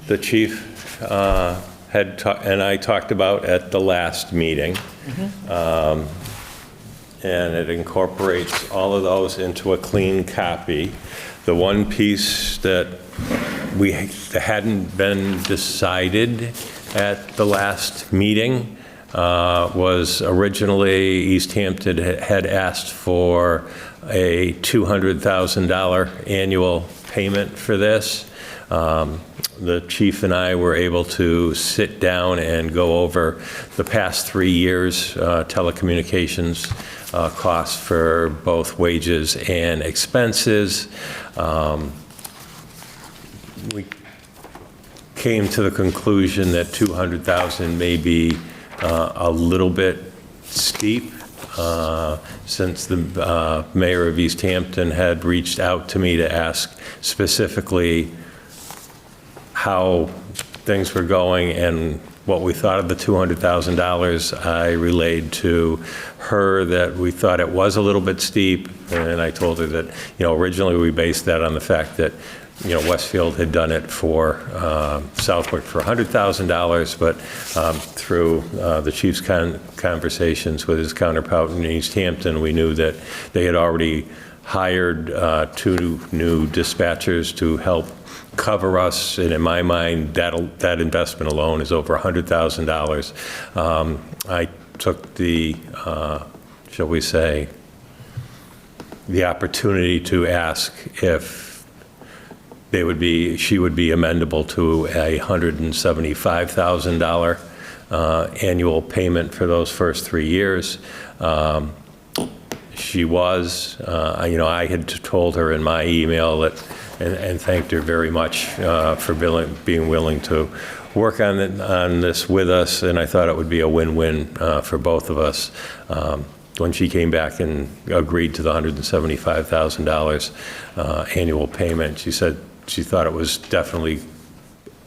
the chief and I talked about at the last meeting. And it incorporates all of those into a clean copy. The one piece that hadn't been decided at the last meeting was originally Easthampton had asked for a $200,000 annual payment for this. The chief and I were able to sit down and go over the past 3 years' telecommunications costs for both wages and expenses. We came to the conclusion that $200,000 may be a little bit steep, since the mayor of Easthampton had reached out to me to ask specifically how things were going and what we thought of the $200,000. I relayed to her that we thought it was a little bit steep, and I told her that, originally we based that on the fact that, Westfield had done it for Southwick for $100,000, but through the chief's conversations with his counterpart in Easthampton, we knew that they had already hired 2 new dispatchers to help cover us, and in my mind, that investment alone is over $100,000. I took the, shall we say, the opportunity to ask if she would be amendable to a $175,000 annual payment for those first 3 years. She was. I had told her in my email that, and thanked her very much for being willing to work on this with us, and I thought it would be a win-win for both of us. When she came back and agreed to the $175,000 annual payment, she said she thought it was definitely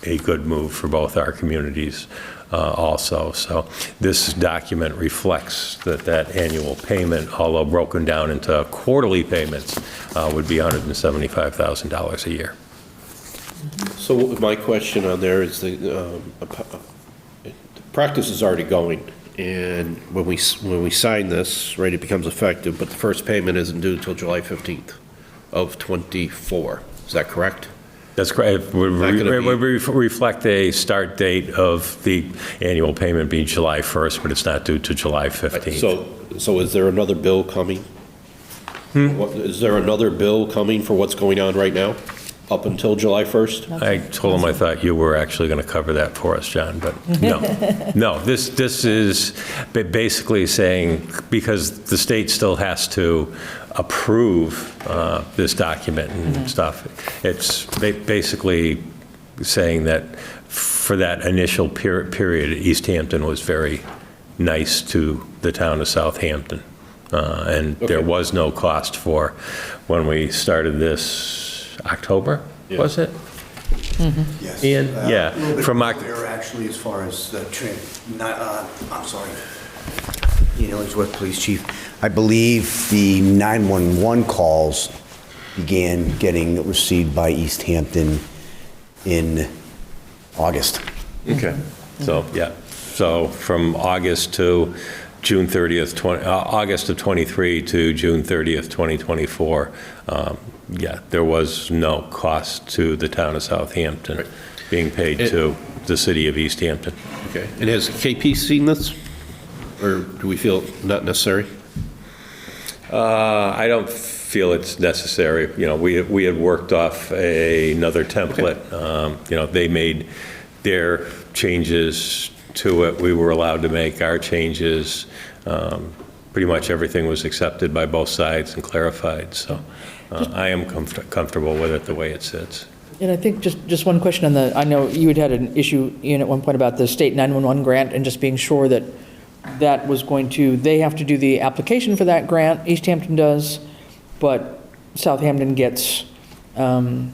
a good move for both our communities also. So this document reflects that annual payment, although broken down into quarterly payments, would be $175,000 a year. So my question on there is the practice is already going, and when we sign this, right, it becomes effective, but the first payment isn't due until July 15th of '24. Is that correct? That's correct. It would Not gonna be- reflect a start date of the annual payment being July 1st, but it's not due to July 15th. So is there another bill coming? Is there another bill coming for what's going on right now, up until July 1st? I told him I thought you were actually going to cover that for us, John, but no. No, this is basically saying, because the state still has to approve this document and stuff, it's basically saying that for that initial period, Easthampton was very nice to the town of Southampton. And there was no cost for, when we started this, October, was it? Yes. Ian? Yeah. A little bit From earlier, actually, as far as the I'm sorry, Ian Ellsworth, Police Chief. I believe the 911 calls began getting received by Easthampton in August. Okay. So, yeah. So from August to June 30th, August of 23 to June 30th, 2024, yeah, there was no cost to the town of Southampton being paid to the city of Easthampton. Okay. And has KP seen this? Or do we feel not necessary? I don't feel it's necessary. You know, we had worked off another template. You know, they made their changes to it. We were allowed to make our changes. Pretty much everything was accepted by both sides and clarified. So I am comfortable with it the way it sits. And I think just one question on the, I know you had an issue, Ian, at one point about the state 911 grant and just being sure that that was going to, they have to do the application for that grant, Easthampton does, but Southampton gets some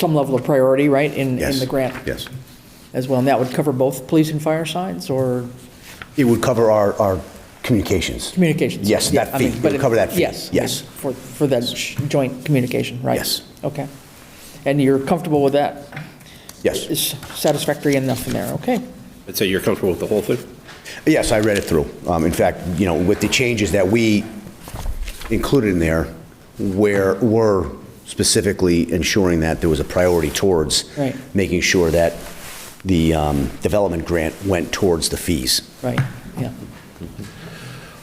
level of priority, right, in the grant? Yes. As well, and that would cover both police and fire sides, or? It would cover our communications. Communications. Yes, Yeah, that fee. It would cover that fee. Yes. Yes. For that joint communication, right? Yes. Okay. And you're comfortable with that? Yes. Is satisfactory enough in there, okay? I'd say you're comfortable with the whole thing? Yes, I read it through. In fact, you know, with the changes that we included in there, where we're specifically ensuring that there was a priority towards Right. making sure that the development grant went towards the fees. Right, yeah.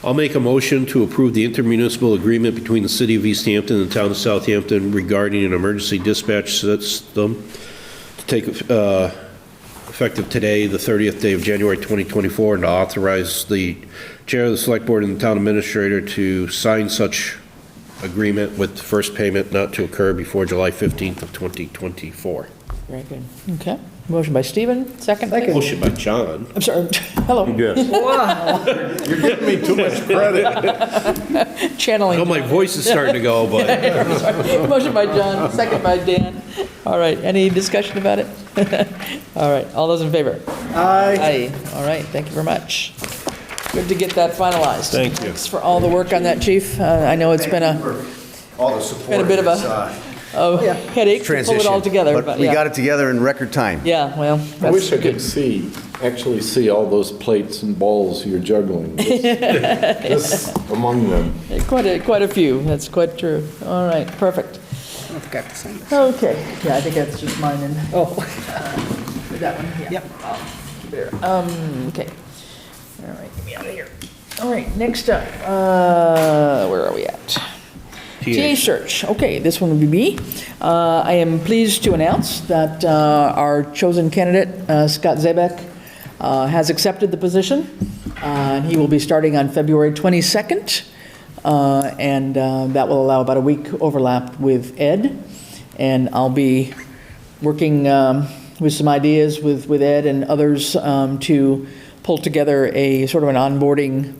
I'll make a motion to approve the intermunicipal agreement between the city of Easthampton and the town of Southampton regarding an emergency dispatch system to take effective today, the 30th day of January 2024, and to authorize the chair of the select board and the town administrator to sign such agreement with the first payment not to occur before July 15th of 2024. Very good. Okay. Motion by Stephen, second, please. Motion by John. I'm sorry, hello. Yes. You're giving me too much credit. Channeling. Oh, my voice is starting to go, but Motion by John, second by Dan. All right, any discussion about it? All right, all those in favor? Aye. All right, thank you very much. Good to get that finalized. Thank you. Thanks for all the work on that, Chief. I know it's been All the support. been a bit of a headache to pull it all together, but we yeah. got it together in record time. Yeah, well, I wish I that's could good. actually see all those plates and balls you're juggling, just among them. Quite a few, that's quite true. All right, perfect. I forgot to sign this. Okay, yeah, I think that's just mine and. Oh. That one, yeah. Yep. I'll keep it there. Okay. All right, get me out of here. All right, next up, where are we at? TA search. Okay, this one will be me. I am pleased to announce that our chosen candidate, Scott Zabek, has accepted the position. And he will be starting on February 22nd. And that will allow about a week overlap with Ed. And I'll be working with some ideas with Ed and others to pull together a sort of an onboarding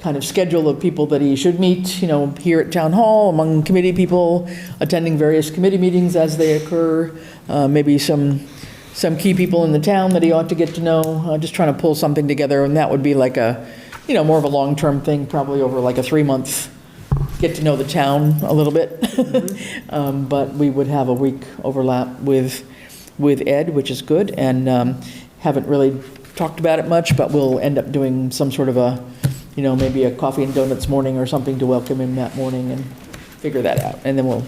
kind of schedule of people that he should meet, you know, here at Town Hall, among committee people, attending various committee meetings as they occur, maybe some key people in the town that he ought to get to know, just trying to pull something together, and that would be like a, you know, more of a long-term thing, probably over like a 3-month, get to know the town a little bit. But we would have a week overlap with Ed, which is good, and haven't really talked about it much, but we'll end up doing some sort of a, you know, maybe a coffee and donuts morning or something to welcome him that morning and figure that out. And then we'll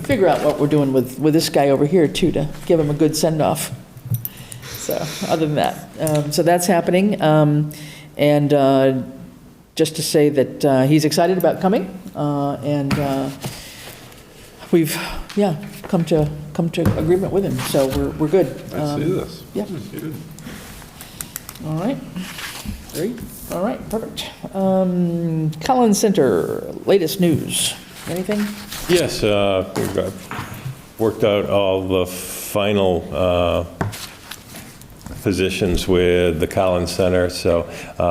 figure out what we're doing with this guy over here too, to give him a good send-off. So, other than that, so that's happening. And just to say that he's excited about coming, and we've, come to agreement with him, so we're good. I see this. Yeah. Good. All right. Great. All right, perfect. Collins Center, latest news. Anything? Yes, we've worked out all the final positions with the Collins Center, so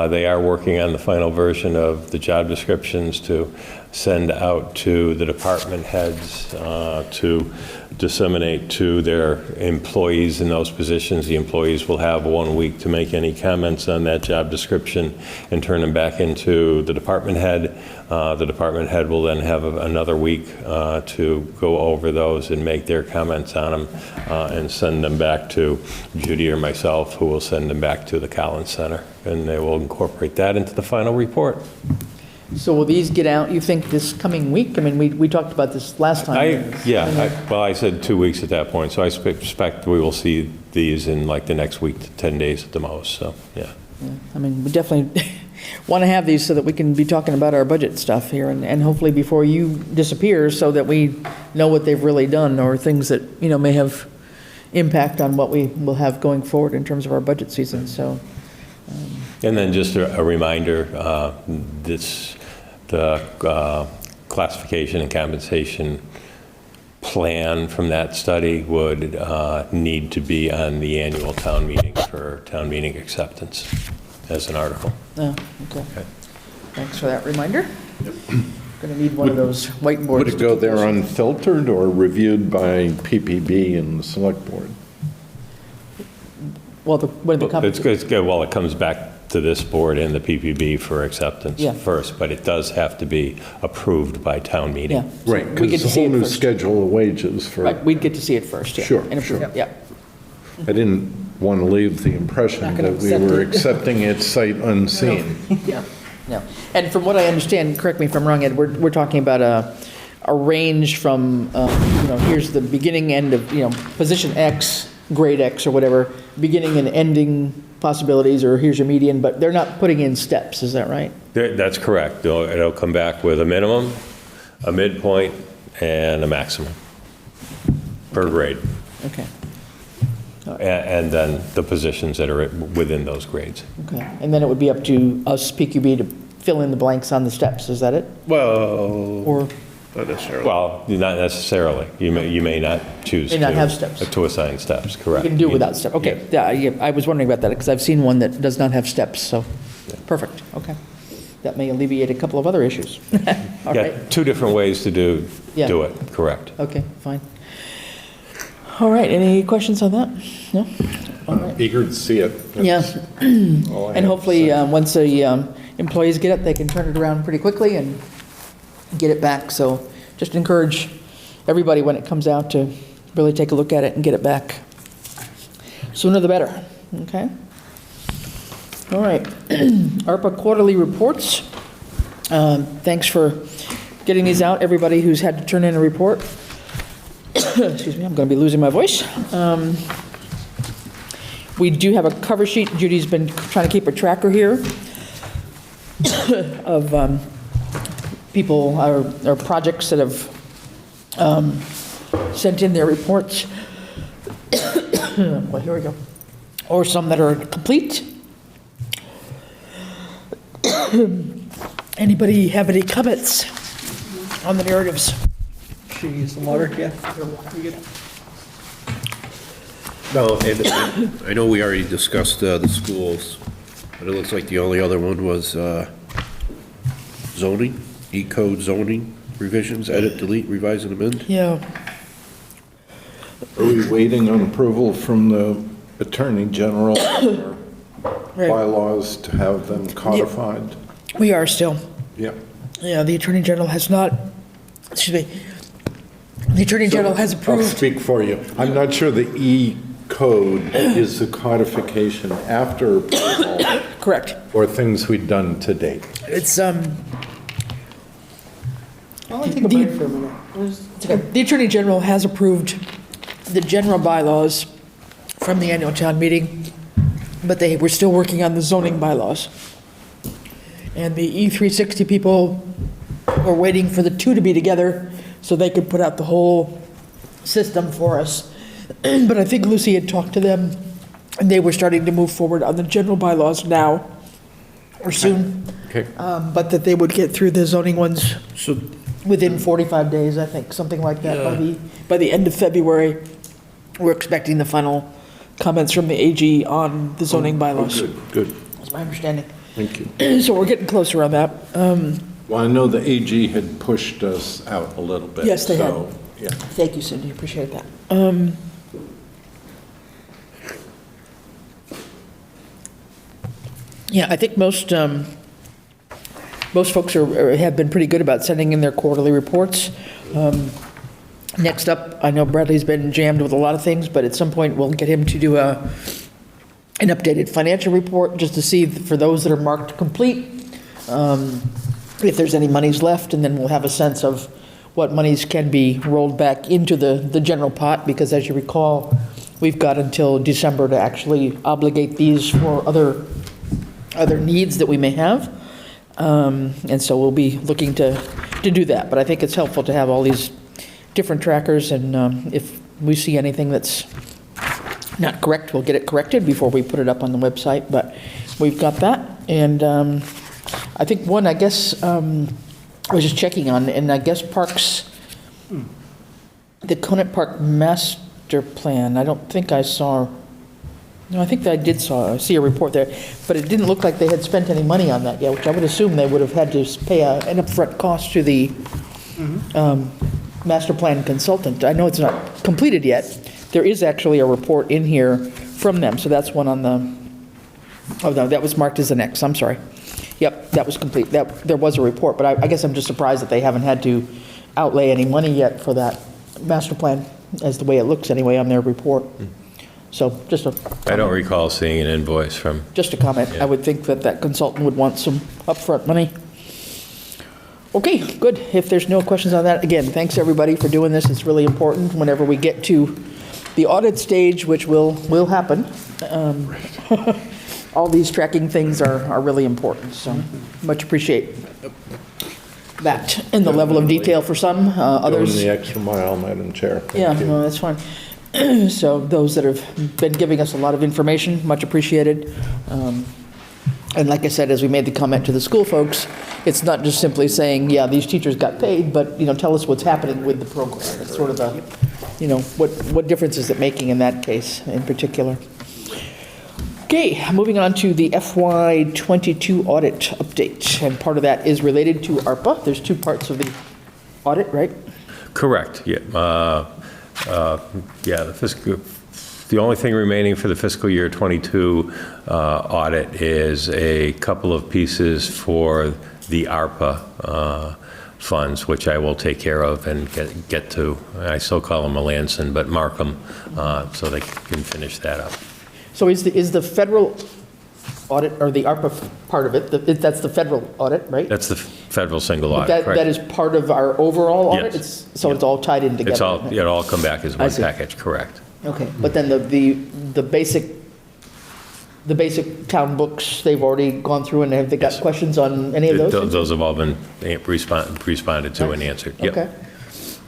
they are working on the final version of the job descriptions to send out to the department heads to disseminate to their employees in those positions. The employees will have 1 week to make any comments on that job description and turn them back into the department head. The department head will then have another week to go over those and make their comments on them and send them back to Judy or myself, who will send them back to the Collins Center, and they will incorporate that into the final report. So will these get out, you think, this coming week? I mean, we talked about this last time. I said 2 weeks at that point, so I expect we will see these in like the next week to 10 days at the most, so, yeah. I mean, we definitely want to have these so that we can be talking about our budget stuff here, and hopefully before you disappear, so that we know what they've really done, or things that, may have impact on what we will have going forward in terms of our budget season, so. And then just a reminder, the classification and compensation plan from that study would need to be on the annual town meeting for town meeting acceptance as an article. Oh, okay. Thanks for that reminder. Going to need one of those whiteboards. Would it go there unfiltered or reviewed by PPB and the select board? Well, It's good. Well, it comes back to this board and the PPB for acceptance first, but it does have to be approved by town meeting. Yeah. Right, because it's a whole new schedule of wages for... Right, we'd get to see it first, yeah. Sure, And approve sure. it, yeah. I didn't want to leave the impression that we were accepting it sight unseen. Yeah, no. And from what I understand, correct me if I'm wrong, Ed, we're talking about a range from, here's the beginning, end of, position X, grade X or whatever, beginning and ending possibilities, or here's your median, but they're not putting in steps, is that right? That's correct. It'll come back with a minimum, a midpoint, and a maximum per grade. Okay. And then the positions that are within those grades. Okay, and then it would be up to us, PQB, to fill in the blanks on the steps, is that it? Well, Or, not necessarily. Well, not necessarily. You may not choose May not have steps. to assign steps, correct. you can do without steps, okay. Yeah, I was wondering about that, because I've seen one that does not have steps, so, perfect, okay. That may alleviate a couple of other issues. All right, Two different ways to do Yeah. it, correct. okay, fine. All right, any questions on that? No? All right. Eager to see it. Yeah. All I have And to hopefully, say. once the employees get it, they can turn it around pretty quickly and get it back. So just encourage everybody when it comes out to really take a look at it and get it back. Sooner the better, okay? All right, ARPA quarterly reports. Thanks for getting these out, everybody who's had to turn in a report. Excuse me, I'm going to be losing my voice. We do have a cover sheet. Judy's been trying to keep a tracker here of people or projects that have sent in their reports. Well, here we go. Or some that are complete. Anybody have any comments on the narratives? Should you use the water? Yeah. No, and I know we already discussed the schools, but it looks like the only other one was zoning, E-code zoning revisions, edit, delete, revise, and amend. Yeah. Are we waiting on approval from the Attorney General or bylaws to have them codified? We are still. Yeah. Yeah, the Attorney General has not, excuse me, the Attorney General has I'll approved. speak for you. I'm not sure the E-code is the codification after approval Correct. or things we've done to date. It's, I'll take a break for a minute. The Attorney General has approved the general bylaws from the annual town meeting, but we're still working on the zoning bylaws. And the E360 people were waiting for the two to be together so they could put out the whole system for us. But I think Lucy had talked to them, and they were starting to move forward on the general bylaws now, or soon. Okay. But that they would get through the zoning ones within 45 days, I think, something like that, by the end of February. We're expecting the final comments from the AG on the zoning bylaws. Good. That's my understanding. Thank you. So we're getting closer on that. Well, I know the AG had pushed us out a little bit. Yes, they had. so, yeah. Thank you, Cindy, appreciate that. Yeah, I think most folks have been pretty good about sending in their quarterly reports. Next up, I know Bradley's been jammed with a lot of things, but at some point we'll get him to do an updated financial report just to see for those that are marked complete, if there's any monies left, and then we'll have a sense of what monies can be rolled back into the general pot, because as you recall, we've got until December to actually obligate these for other needs that we may have. And so we'll be looking to do that. But I think it's helpful to have all these different trackers, and if we see anything that's not correct, we'll get it corrected before we put it up on the website. But we've got that. And I think one, I guess, I was just checking on, and I guess Parks, the Conant Park Master Plan, I don't think I saw, no, I think that I did see a report there, but it didn't look like they had spent any money on that yet, which I would assume they would have had to pay an upfront cost to the master plan consultant. I know it's not completed yet. There is actually a report in here from them, so that's one on the, oh no, that was marked as an X, I'm sorry. Yep, that was complete. There was a report, but I guess I'm just surprised that they haven't had to outlay any money yet for that master plan, as the way it looks anyway on their report. So just I don't recall seeing an invoice from. Just a comment. Yeah. I would think that consultant would want some upfront money. Okay, good. If there's no questions on that, again, thanks everybody for doing this. It's really important whenever we get to the audit stage, which will happen. All these tracking things are really important, so much appreciate that. And the level of detail for some, others. Going the extra mile, Madam Chair. Thank Yeah, you. no, that's fine. So those that have been giving us a lot of information, much appreciated. And like I said, as we made the comment to the school folks, it's not just simply saying, yeah, these teachers got paid, but, tell us what's happening with the program. It's sort of a, what difference is it making in that case in particular? Okay, moving on to the FY22 audit update. And part of that is related to ARPA. There's two parts of the audit, right? Correct, yeah. The only thing remaining for the fiscal year 22 audit is a couple of pieces for the ARPA funds, which I will take care of and get to. I still call them Melanson, but Markham, so they can finish that up. So is the federal audit, or the ARPA part of it, that's the federal audit, right? That's the federal single audit, That correct? is part of our overall audit? Yes. It's all tied in together? It'll all come back as I one see. package, correct. Okay, but then the basic town books, they've already gone through, and have they got Yes. questions on any of those? Those have all been responded to and answered. Yep. Okay.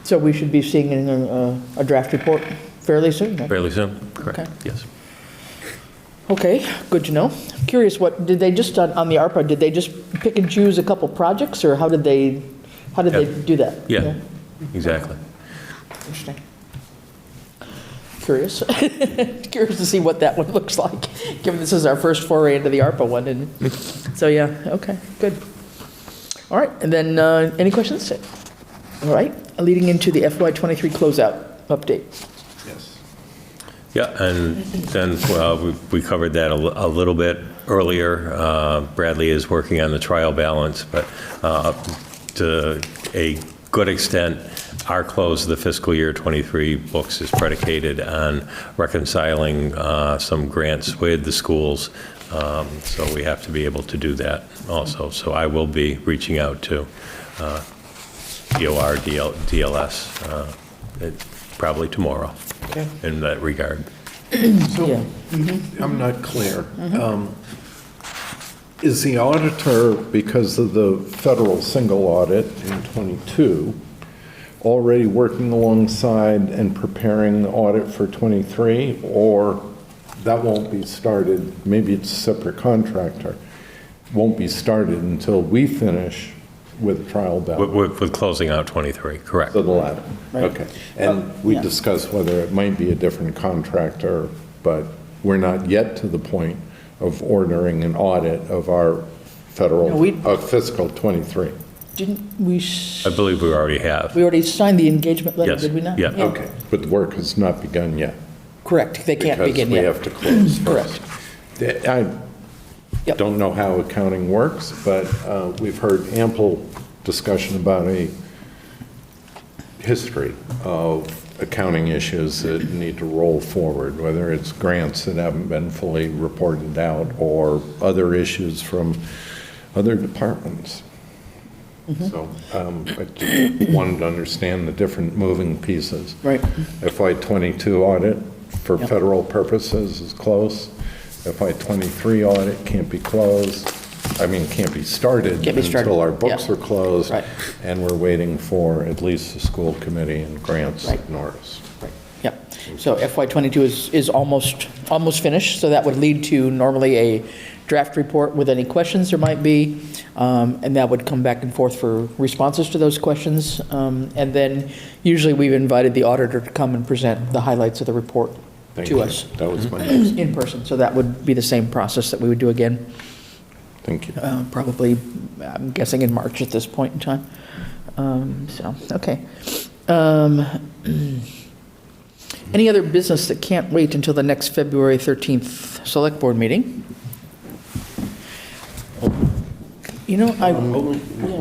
So we should be seeing a draft report fairly soon, then? Fairly soon, correct, Okay. yes. Okay, good to know. Curious, what, did they just, on the ARPA, did they just pick and choose a couple projects, or how did they do that? Yeah, exactly. Interesting. Curious. Curious to see what that one looks like, given this is our first foray into the ARPA one. And so, yeah, okay, good. All right, and then any questions? All right, leading into the FY23 closeout update. Yes. Yeah, and then we covered that a little bit earlier. Bradley is working on the trial balance, but to a good extent, our close of the fiscal year 23 books is predicated on reconciling some grants with the schools. So we have to be able to do that also. So I will be reaching out to DOR, DLS, probably tomorrow Okay. in that regard. Yeah. I'm not clear. Is the auditor, because of the federal single audit in '22, already working alongside and preparing the audit for '23, or that won't be started, maybe it's a separate contractor, won't be started until we finish with trial balance? With closing out 23, correct. So the latter, Right. okay. And we yeah. discussed whether it might be a different contractor, but we're not yet to the point of ordering an audit of our federal, No, we- of fiscal '23. Didn't we, I believe we already have. we already signed the engagement letter, Yes, did we not? yeah. Okay, but the work has not begun yet. Correct, they can't begin yet. Because we have to close Correct. first. I Yep. don't know how accounting works, but we've heard ample discussion about a history of accounting issues that need to roll forward, whether it's grants that haven't been fully reported out or other issues from other departments. So I just wanted to understand the different moving pieces. Right. FY '22 audit for Yep. federal purposes is close. FY '23 audit can't be closed, can't be started Can't be started, until our books yeah. are closed. Right. And we're waiting for at least the school committee and grants Right. notice. Yep. So FY '22 is almost finished, so that would lead to normally a draft report with any questions there might be, and that would come back and forth for responses to those questions. And then usually we've invited the auditor to come and present the highlights of the report Thank to you. us That was my next. in person. So that would be the same process that we would do again, Thank you. probably, I'm guessing in March at this point in time. Okay. Any other business that can't wait until the next February 13th Select Board meeting? Yeah,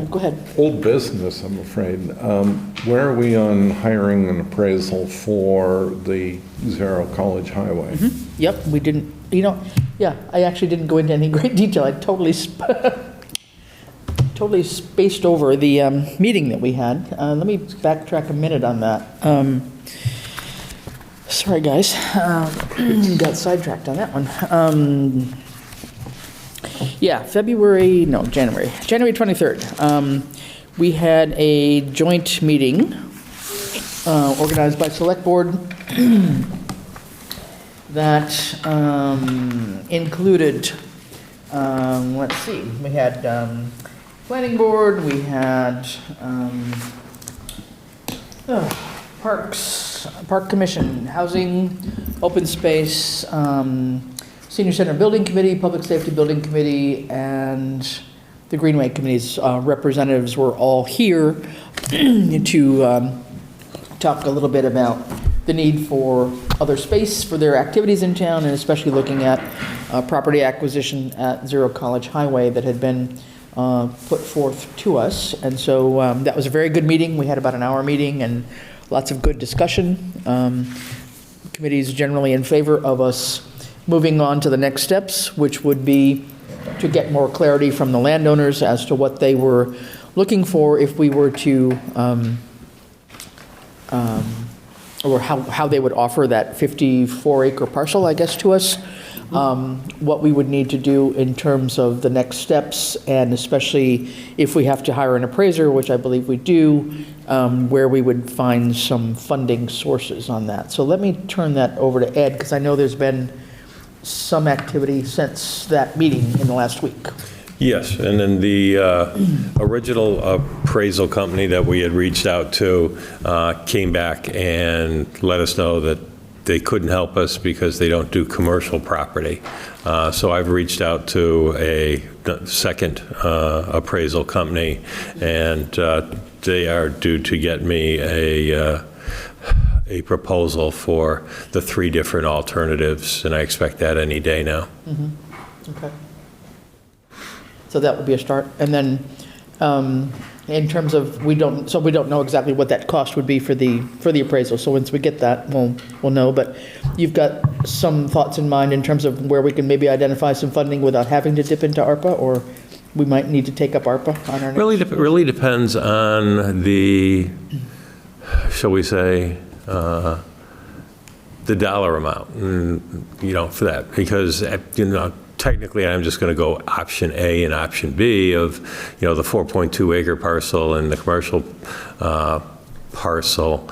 go ahead. Old business, I'm afraid. Where are we on hiring an appraisal for the Zero College Highway? Yep, we didn't, I actually didn't go into any great detail. I totally spaced over the meeting that we had. Let me backtrack a minute on that. Sorry, guys. Got sidetracked on that one. January 23rd. We had a joint meeting organized by Select Board that included, let's see, we had Planning Board, we had Parks, Park Commission, Housing, Open Space, Senior Center Building Committee, Public Safety Building Committee, and the Greenway Committee's representatives were all here to talk a little bit about the need for other space for their activities in town, and especially looking at property acquisition at Zero College Highway that had been put forth to us. And so that was a very good meeting. We had about an hour meeting and lots of good discussion. Committee is generally in favor of us moving on to the next steps, which would be to get more clarity from the landowners as to what they were looking for if we were to, or how they would offer that 54-acre parcel, I guess, to us. What we would need to do in terms of the next steps, and especially if we have to hire an appraiser, which I believe we do, where we would find some funding sources on that. So let me turn that over to Ed, because I know there's been some activity since that meeting in the last week. Yes, and then the original appraisal company that we had reached out to came back and let us know that they couldn't help us because they don't do commercial property. So I've reached out to a second appraisal company, and they are due to get me a proposal for the 3 different alternatives, and I expect that any day now. Okay. So that would be a start. And then in terms of, we don't know exactly what that cost would be for the appraisal. So once we get that, we'll know. But you've got some thoughts in mind in terms of where we can maybe identify some funding without having to dip into ARPA, or we might need to take up ARPA on our next? Really depends on the, shall we say, the dollar amount, for that. Because, technically, I'm just going to go option A and option B of, the 4.2 acre parcel and the commercial parcel.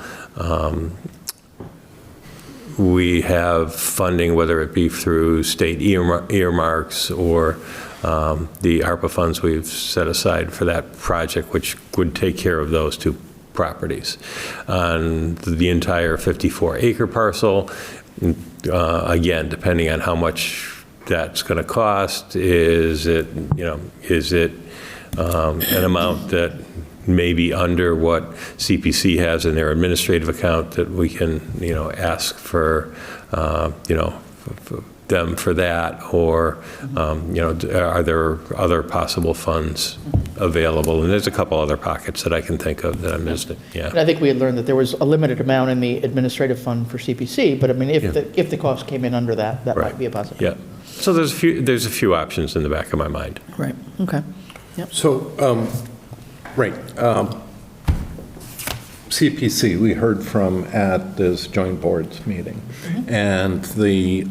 We have funding, whether it be through state earmarks or the ARPA funds we've set aside for that project, which would take care of those two properties. On the entire 54-acre parcel, again, depending on how much that's going to cost, is it an amount that may be under what CPC has in their administrative account that we can, ask for, them for that, or, are there other possible funds available? And there's a couple other pockets that I can think of that I'm missing, yeah. And I think we had learned that there was a limited amount in the administrative fund for CPC, but I mean, if the cost came in under that, that might be a possibility. Yeah. So there's a few options in the back of my mind. Right, okay. So, right, CPC, we heard from at this joint boards meeting, and the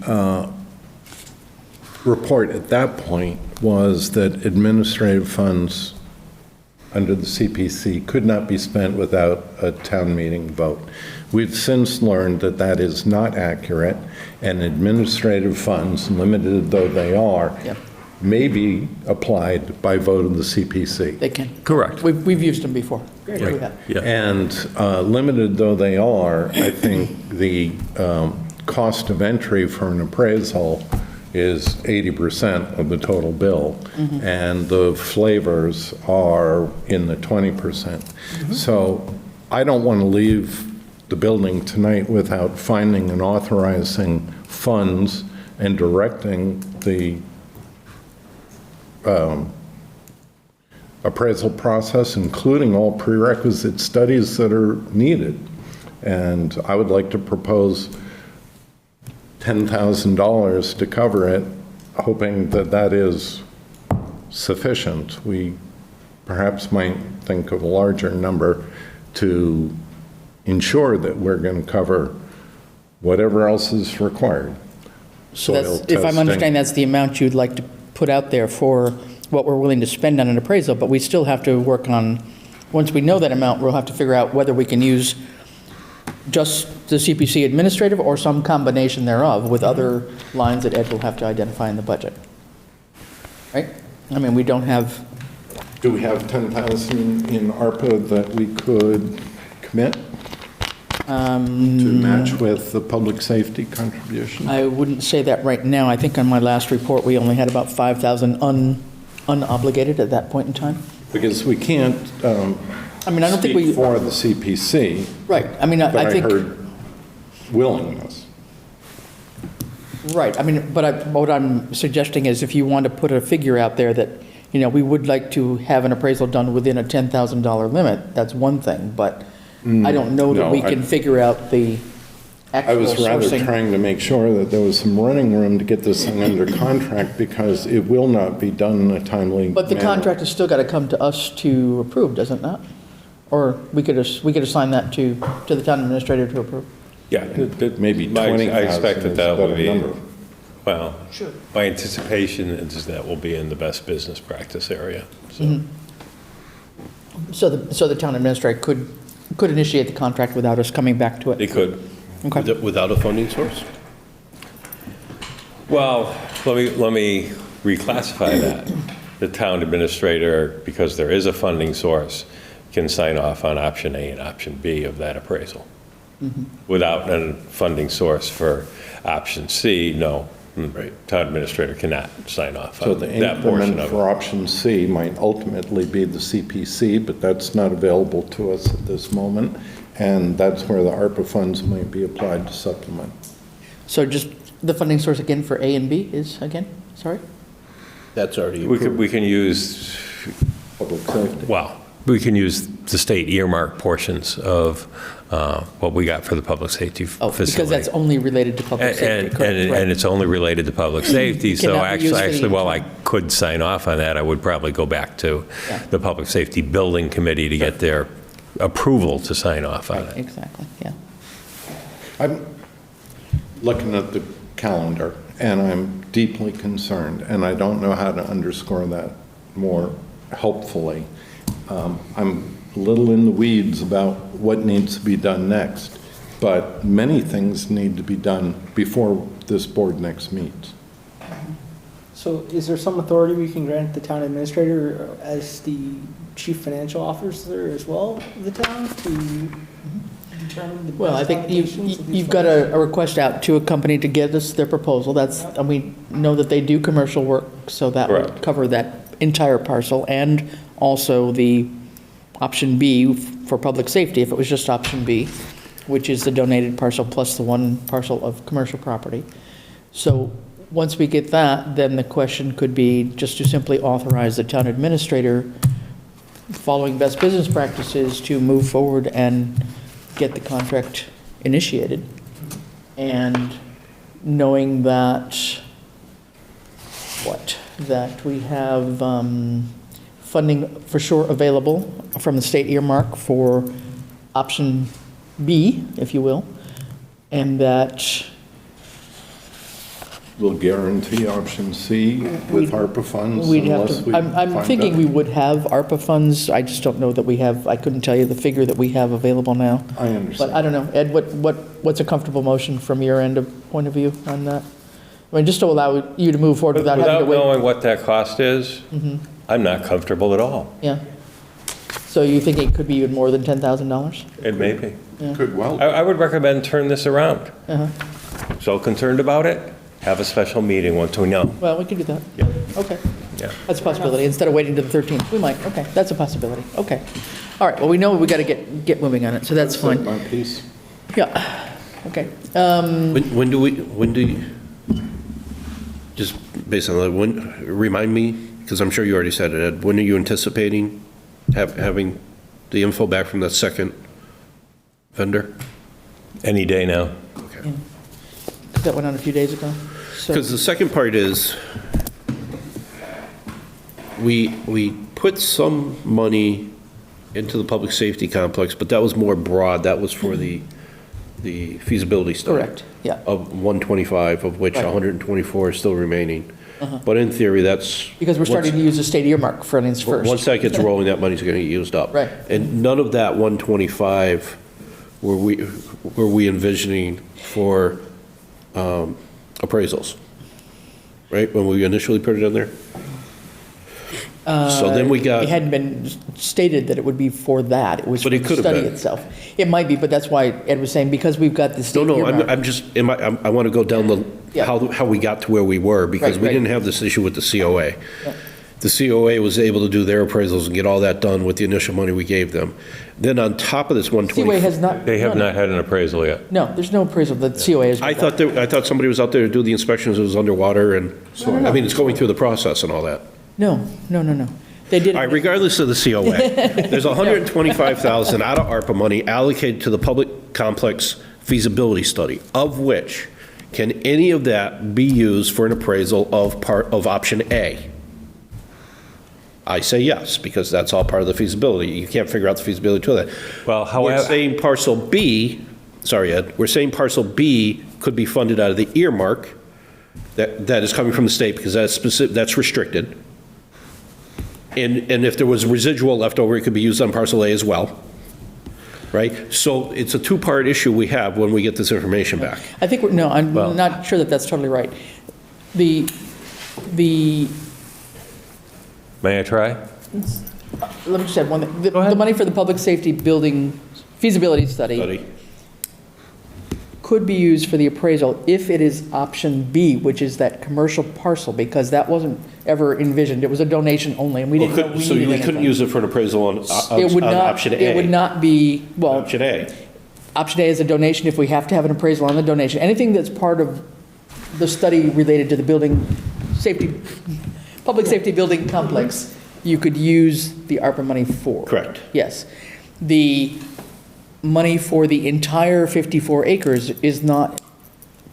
report at that point was that administrative funds under the CPC could not be spent without a town meeting vote. We've since learned that that is not accurate, and administrative funds, limited though they are, may be applied by vote of the CPC. They can. Correct. We've used them before. Yeah. And limited though they are, I think the cost of entry for an appraisal is 80% of the total bill, and the flavors are in the 20%. So I don't want to leave the building tonight without finding and authorizing funds and directing the appraisal process, including all prerequisite studies that are needed. And I would like to propose $10,000 to cover it, hoping that that is sufficient. We perhaps might think of a larger number to ensure that we're going to cover whatever else is required. So that's, if I'm understanding, that's the amount you'd like to put out there for what we're willing to spend on an appraisal, but we still have to work on, once we know that amount, we'll have to figure out whether we can use just the CPC administrative or some combination thereof with other lines that Ed will have to identify in the budget. Right? I mean, we don't have... Do we have 10,000 in ARPA that we could commit to match with the public safety contribution? I wouldn't say that right now. I think on my last report, we only had about 5,000 unobligated at that point in time. Because we can't I mean, I don't think we... for the CPC. Right. I mean, I think... I heard willingness. Right. I mean, but what I'm suggesting is if you want to put a figure out there that, we would like to have an appraisal done within a $10,000 limit, that's one thing, but I don't know that we can figure out the actual I was rather sourcing. trying to make sure that there was some running room to get this thing under contract, because it will not be done in a timely manner. But the contract has still got to come to us to approve, doesn't it not? Or we could assign that to the town administrator to approve? Yeah. Maybe 20,000 I expect is that a will be, number. well, Sure. my anticipation is that will be in the best business practice area. So. So the town administrator could initiate the contract without us coming back to it? They could, Okay. without a funding source? Well, let me reclassify that. The town administrator, because there is a funding source, can sign off on option A and option B of that appraisal. Without a funding source for option C, no. Right. Town administrator cannot sign off So on the that portion increment of for it. option C might ultimately be the CPC, but that's not available to us at this moment, and that's where the ARPA funds might be applied to supplement. So just the funding source again for A and B is, again, sorry? That's already We approved. can use, Public safety. well, We can use the state earmark portions of what we got for the public safety facility. Because that's only related to public safety, correct? And it's only related to public safety, so Cannot be used for the actually, while I internal. could sign off on that, I would probably go back to the Public Safety Building Committee to get their approval to sign off on it. Exactly, yeah. I'm looking at the calendar, and I'm deeply concerned, and I don't know how to underscore that more helpfully. I'm a little in the weeds about what needs to be done next, but many things need to be done before this board next meets. So is there some authority we can grant the town administrator as the chief financial officer as well of the town to determine the Well, I best think allocations of these you've got funds? a request out to a company to get us their proposal. And we know that they do commercial work, so that would Correct. cover that entire parcel, and also the option B for public safety, if it was just option B, which is the donated parcel plus the one parcel of commercial property. So once we get that, then the question could be just to simply authorize the town administrator, following best business practices, to move forward and get the contract initiated. And knowing that, that we have funding for sure available from the state earmark for option B, if you will, and that We'll guarantee option C with ARPA funds we'd have unless we to, I'm find thinking out. we would have ARPA funds. I just don't know that we have, I couldn't tell you the figure that we have available now. I understand. But I don't know. Ed, what's a comfortable motion from your end of point of view on that? I mean, just to allow you to move forward without having to Without wait. knowing what that cost is, I'm not comfortable at all. Yeah. So you think it could be even more than $10,000? It may be. Could well. I would recommend turn this around. Uh-huh. So concerned about it, have a special meeting once we know. Well, we could do that. Yeah. Okay. Yeah. That's a possibility. Instead of waiting to the 13th, we might. Okay, that's a possibility. Okay. All right, well, we know we got to get moving on it, so that's fine. My piece. Yeah, okay. When do you, just based on that, remind me, because I'm sure you already said it, Ed, when are you anticipating having the info back from that second vendor? Any day now. Okay. That went on a few days ago. So Because the second part is, we put some money into the public safety complex, but that was more broad. That was for the feasibility study. Correct, yeah. Of 125, of which Right. 124 is still remaining. But in theory, that's. Because we're starting to use the state earmark for instance first. Once that gets rolling, that money's going to get used up. Right. And none of that 125 were we envisioning for appraisals, right? When we initially put it in there? So then we got. It hadn't been stated that it would be for that. It was for But it the could have study been. itself. It might be, but that's why Ed was saying, because we've got the state No, earmark. I'm just, I want to go down Yeah. how we got to where we were, because we Right. didn't have this issue with the COA. Yeah. The COA was able to do their appraisals and get all that done with the initial money we gave them. Then on top of this COA 120. has not. They have no, not had an appraisal yet. No, there's no appraisal that COA has. I thought somebody was out there to do the inspections, it was underwater, and, I mean, it's going through the process and all that. No. They did. All right, regardless of the COA, there's 125,000 out of ARPA money allocated to the public complex feasibility study, of which, can any of that be used for an appraisal of option A? I say yes, because that's all part of the feasibility. You can't figure out the feasibility to that. Well, We're however, saying parcel B, sorry, Ed, we're saying parcel B could be funded out of the earmark that is coming from the state, because that's specific, that's restricted. And if there was residual left over, it could be used on parcel A as well, right? So it's a two-part issue we have when we get this information back. I think, I'm not sure that that's totally right. The may I try? let me just add one thing. The money for the public safety building feasibility study could be used for the appraisal if it is option B, which is that commercial parcel, because that wasn't ever envisioned. It was a donation only, and we didn't know we So needed we couldn't anything. use it for an appraisal on It would not. option A? It would not be, well, Option A. option A is a donation if we have to have an appraisal on the donation. Anything that's part of the study related to the building safety, public safety building complex you could use the ARPA money for. Correct. Yes. The money for the entire 54 acres is not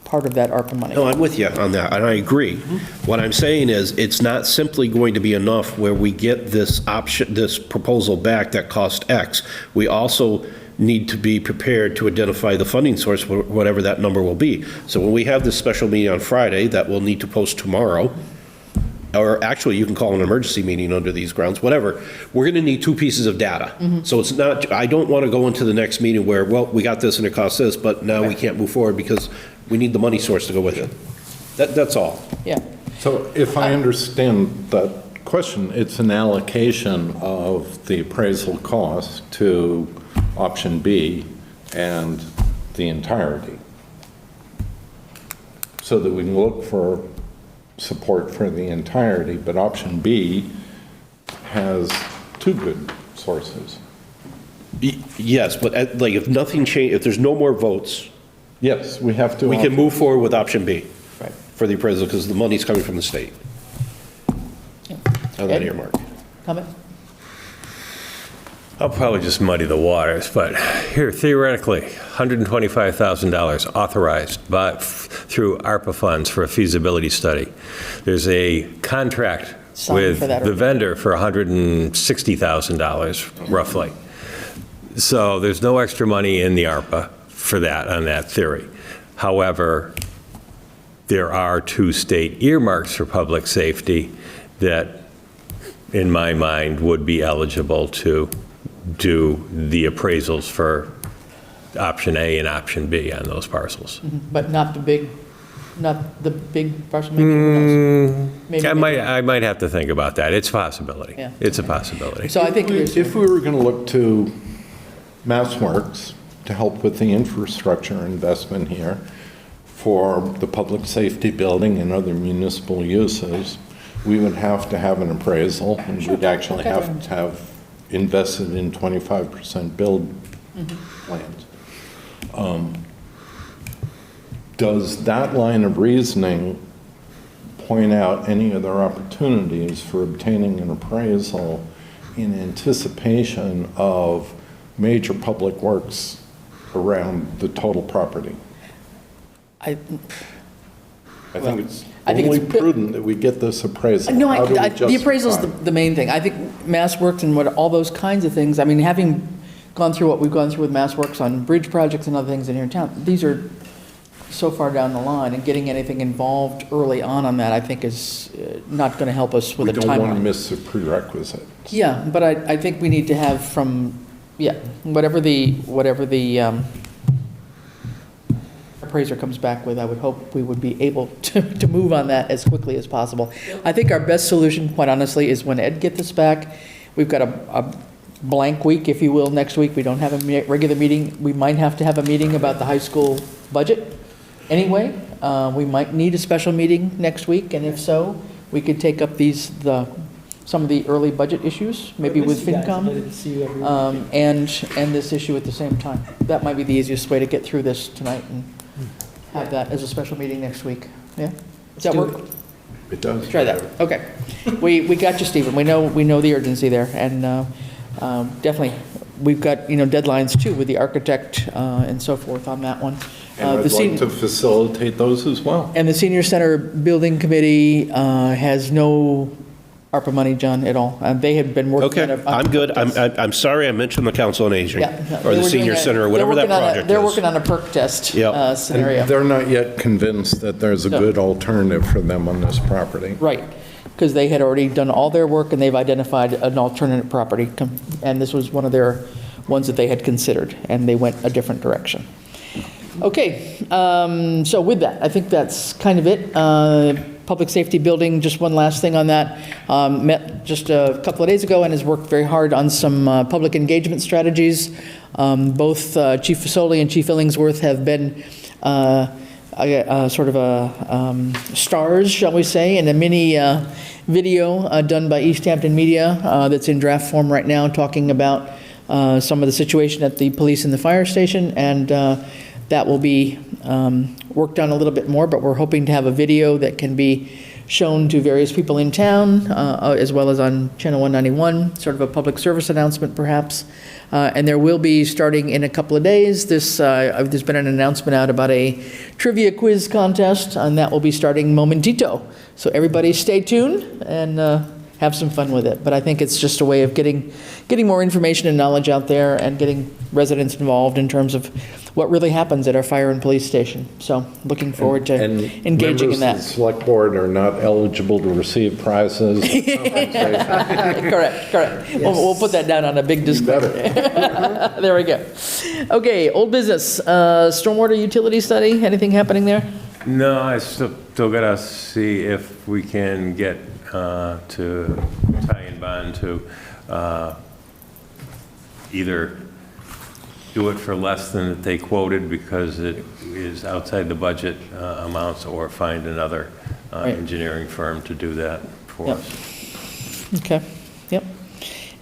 part of that ARPA money. No, I'm with you on that, and I agree. What I'm saying is, it's not simply going to be enough where we get this option, this proposal back that cost X. We also need to be prepared to identify the funding source, whatever that number will be. So when we have this special meeting on Friday, that we'll need to post tomorrow, or actually, you can call an emergency meeting under these grounds, whatever, we're going to need two pieces of data. So it's not, I don't want to go into the next meeting where, well, we got this and it costs this, but now we can't move forward because we need the money source to go with it. That's all. Yeah. So if I understand that question, it's an allocation of the appraisal cost to option B and the entirety, so that we can look for support for the entirety, but option B has two good sources. Yes, but like if nothing change, if there's no more votes, yes, we have to. We can move forward with option B. Right. For the appraisal, because the money's coming from the state. On that earmark. Comment? I'll probably just muddy the waters, but here, theoretically, $125,000 authorized through ARPA funds for a feasibility study. There's a contract with the vendor for $160,000, roughly. So there's no extra money in the ARPA for that, on that theory. However, there are two state earmarks for public safety that, in my mind, would be eligible to do the appraisals for option A and option B on those parcels. But not the big parcel, maybe? Who knows? Maybe. I might have to think about that. It's a possibility. Yeah. It's a possibility. So I think If we were going to look to MassWorks to help with the infrastructure investment here for the public safety building and other municipal uses, we would have to have an appraisal, and we'd actually have to have invested in 25% build plans. Does that line of reasoning point out any other opportunities for obtaining an appraisal in anticipation of major public works around the total property? I think it's it's only prudent that we get this appraisal. No, How do we the appraisal's justify it? the main thing. I think MassWorks and all those kinds of things, I mean, having gone through what we've gone through with MassWorks on bridge projects and other things in here in town, these are so far down the line, and getting anything involved early on that, I think, is not going to help us with a timeline. We don't want to miss a prerequisite. Yeah, but I think we need to have whatever the appraiser comes back with, I would hope we would be able to move on that as quickly as possible. I think our best solution, quite honestly, is when Ed gets us back, we've got a blank week, if you will, next week. We don't have a regular meeting. We might have to have a meeting about the high school budget anyway. We might need a special meeting next week, and if so, we could take up some of the early budget issues, maybe with FinCom, and this issue at the same time. That might be the easiest way to get through this tonight and have that as a special meeting next week. Yeah? Does that work? It does. Try that. Okay. We got you, Stephen. We know the urgency there, and definitely, we've got, deadlines too with the architect and so forth on that one. And I'd like to facilitate those as well. And the Senior Center Building Committee has no ARPA money, John, at all. They had been working on Okay, I'm good. I'm sorry I mentioned the Council on Aging, Yeah, or the Senior Center, or whatever that project is. They're working on a perk test Yep. scenario. And they're not yet convinced that there's a No. good alternative for them on this property. Right, because they had already done all their work and they've identified an alternate property. And this was one of their ones that they had considered, and they went a different direction. Okay, so with that, I think that's kind of it. Public safety building, just one last thing on that. Met just a couple of days ago and has worked very hard on some public engagement strategies. Both Chief Fasoli and Chief Illingsworth have been sort of stars, shall we say, in a mini video done by Easthampton Media that's in draft form right now, talking about some of the situation at the police and the fire station, and that will be worked on a little bit more, but we're hoping to have a video that can be shown to various people in town, as well as on Channel 191, sort of a public service announcement perhaps. And there will be, starting in a couple of days, there's been an announcement out about a trivia quiz contest, and that will be starting momentito. So everybody stay tuned and have some fun with it. But I think it's just a way of getting more information and knowledge out there and getting residents involved in terms of what really happens at our fire and police station. So looking forward to engaging in that. Members of the select board are not eligible to receive prizes. Correct. We'll put that down on a big disclaimer. There we go. Okay, old business, stormwater utility study, anything happening there? No, I still got to see if we can get to Ty and Bond to either do it for less than that they quoted because it is outside the budget amounts, or find another engineering firm to do that for us. Okay, yep.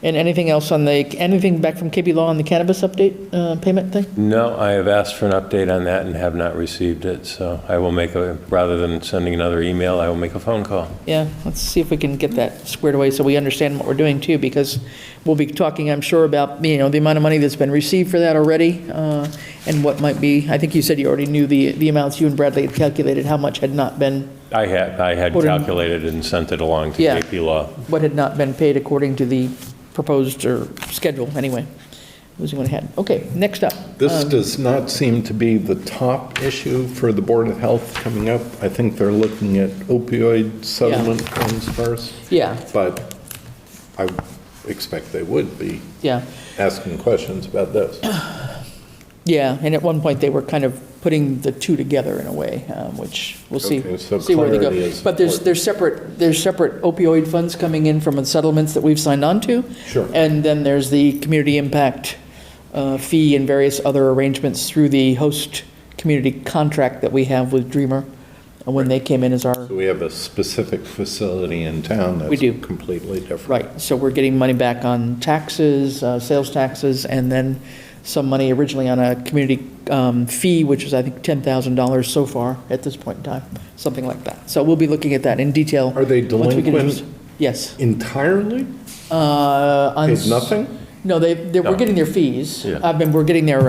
And anything else anything back from KB Law on the cannabis update payment thing? No, I have asked for an update on that and have not received it, so I will rather than sending another email, I will make a phone call. Yeah, let's see if we can get that squared away so we understand what we're doing too, because we'll be talking, I'm sure, about, the amount of money that's been received for that already, and what might be, I think you said you already knew the amounts you and Bradley had calculated, how much had not been. I had calculated and sent it along to KP Law. What had not been paid according to the proposed or schedule, anyway. Losing what I had. Okay, next up. This does not seem to be the top issue for the Board of Health coming up. I think they're looking at opioid settlement funds first. Yeah. But I expect they would be Yeah. asking questions about this. Yeah, and at one point they were kind of putting the two together in a way, which we'll see. Okay, so see where they go. clarity is But there's separate opioid funds coming in from the settlements that we've signed on to. Sure. And then there's the community impact fee and various other arrangements through the host community contract that we have with Dreamer when they came in as our. So we have a specific facility in town that's We do. completely different. Right, so we're getting money back on taxes, sales taxes, and then some money originally on a community fee, which is, I think, $10,000 so far at this point in time, something like that. So we'll be looking at that in detail. Are they once we get delinquent Yes. entirely? Paid nothing? No, we're getting their fees. Yeah. We're getting their,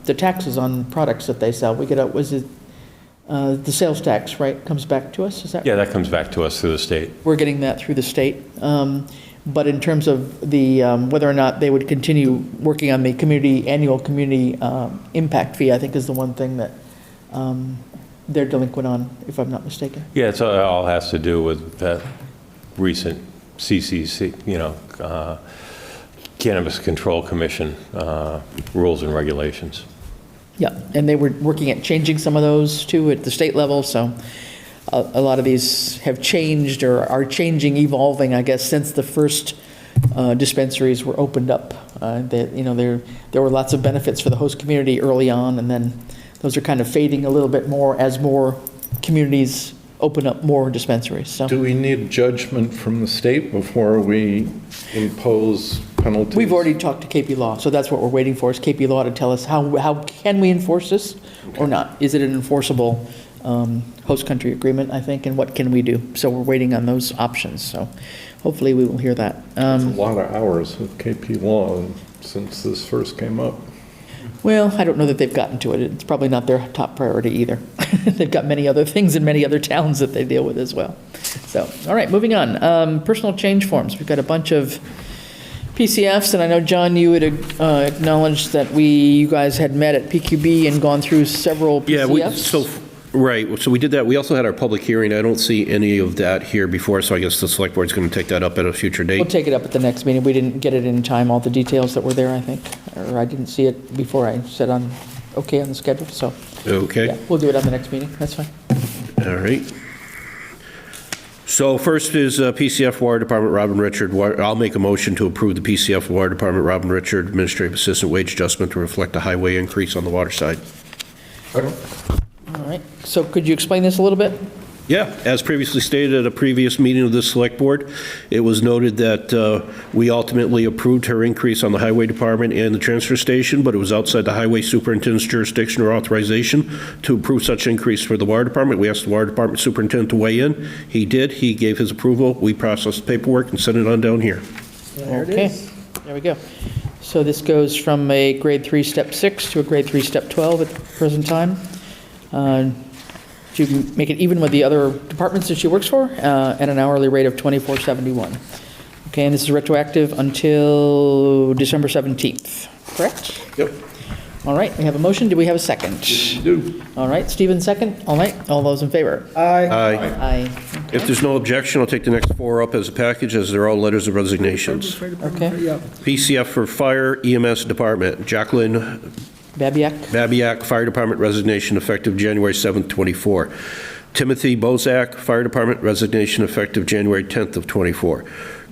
the taxes on products that they sell. We get the sales tax, right, comes back to us, is that? Yeah, that comes back to us through the state. We're getting that through the state. But in terms of the, whether or not they would continue working on the annual community impact fee, I think is the one thing that they're delinquent on, if I'm not mistaken. Yeah, it all has to do with that recent CCC, Cannabis Control Commission rules and regulations. Yeah, and they were working at changing some of those too at the state level, so a lot of these have changed or are changing, evolving, I guess, since the first dispensaries were opened up. There were lots of benefits for the host community early on, and then those are kind of fading a little bit more as more communities open up more dispensaries. So Do we need judgment from the state before we impose penalties? we've already talked to KP Law, so that's what we're waiting for, is KP Law to tell us how can we enforce this or not? Is it an enforceable host country agreement, I think, and what can we do? So we're waiting on those options, so hopefully we will hear that. It's a lot of hours with KP Law since this first came up. Well, I don't know that they've gotten to it. It's probably not their top priority either. They've got many other things in many other towns that they deal with as well. So, all right, moving on. Personal change forms. We've got a bunch of PCFs, and I know, John, you had acknowledged that you guys had met at PQB and gone through several PCFs. Right, so we did that. We also had our public hearing. I don't see any of that here before, so I guess the select board's going to take that up at a future date. We'll take it up at the next meeting. We didn't get it in time, all the details that were there, I think, or I didn't see it before I said okay on the schedule, so. Okay. Yeah, we'll do it on the next meeting. That's fine. All right. So first is PCF Water Department, Robin Richard. I'll make a motion to approve the PCF Water Department, Robin Richard, Administrative Assistant wage adjustment to reflect a highway increase on the water side. All right, so could you explain this a little bit? Yeah, as previously stated at a previous meeting of the Select Board, it was noted that we ultimately approved her increase on the Highway Department and the transfer station, but it was outside the Highway Superintendent's jurisdiction or authorization to approve such increase for the Water Department. We asked the Water Department Superintendent to weigh in. He did. He gave his approval. We processed the paperwork and sent it on down here. Okay, there we go. So this goes from a grade 3, step 6 to a grade 3, step 12 at the present time. To make it even with the other departments that she works for, at an hourly rate of $24.71. Okay, and this is retroactive until December 17th, correct? Yep. All right, we have a motion. Do we have a second? Do. All right, Stephen, second. All right, all those in favor? Aye. Aye. If there's no objection, I'll take the next 4 up as a package, as they're all letters of resignations. Okay. PCF for Fire EMS Department, Jacqueline Babiak, Fire Department resignation effective January 7th, 24. Timothy Bozak, Fire Department resignation effective January 10th of 24.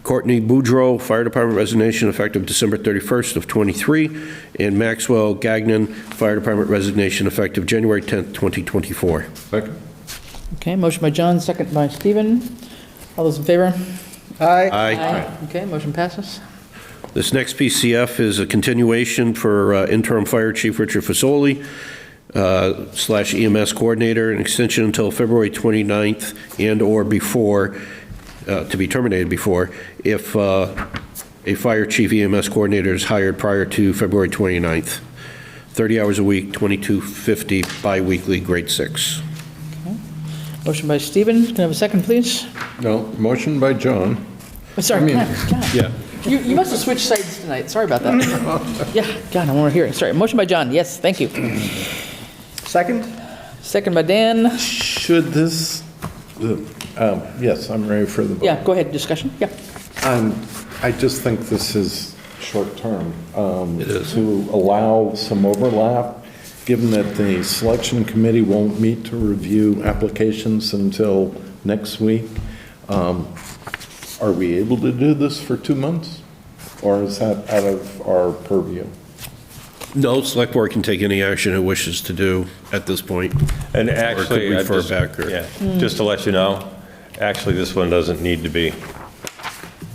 Courtney Boudreau, Fire Department resignation effective December 31st of 23. And Maxwell Gagnon, Fire Department resignation effective January 10th, 2024. Second. Okay, motion by John, second by Stephen. All those in favor? Aye. Okay, motion passes. This next PCF is a continuation for interim Fire Chief Richard Fasoli / EMS Coordinator, an extension until February 29th and/or before, to be terminated before, if a Fire Chief EMS Coordinator is hired prior to February 29th. 30 hours a week, $22.50 bi-weekly, grade 6. Okay. Motion by Stephen. Can I have a second, please? No, motion by John. Oh, sorry, John. Yeah. You must have switched sides tonight. Sorry about that. Yeah, God, I want to hear it. Sorry. Motion by John. Yes, thank you. Second? Second by Dan. Should this, yes, I'm ready for the vote. Yeah, go ahead. Discussion. Yeah. I just think this is short-term. It is. To allow some overlap, given that the selection committee won't meet to review applications until next week. Are we able to do this for 2 months? Or is that out of our purview? No, Select Board can take any action it wishes to do at this point. And Or actually, could I refer just- back, or- yeah, just to let you know, actually, this one doesn't need to be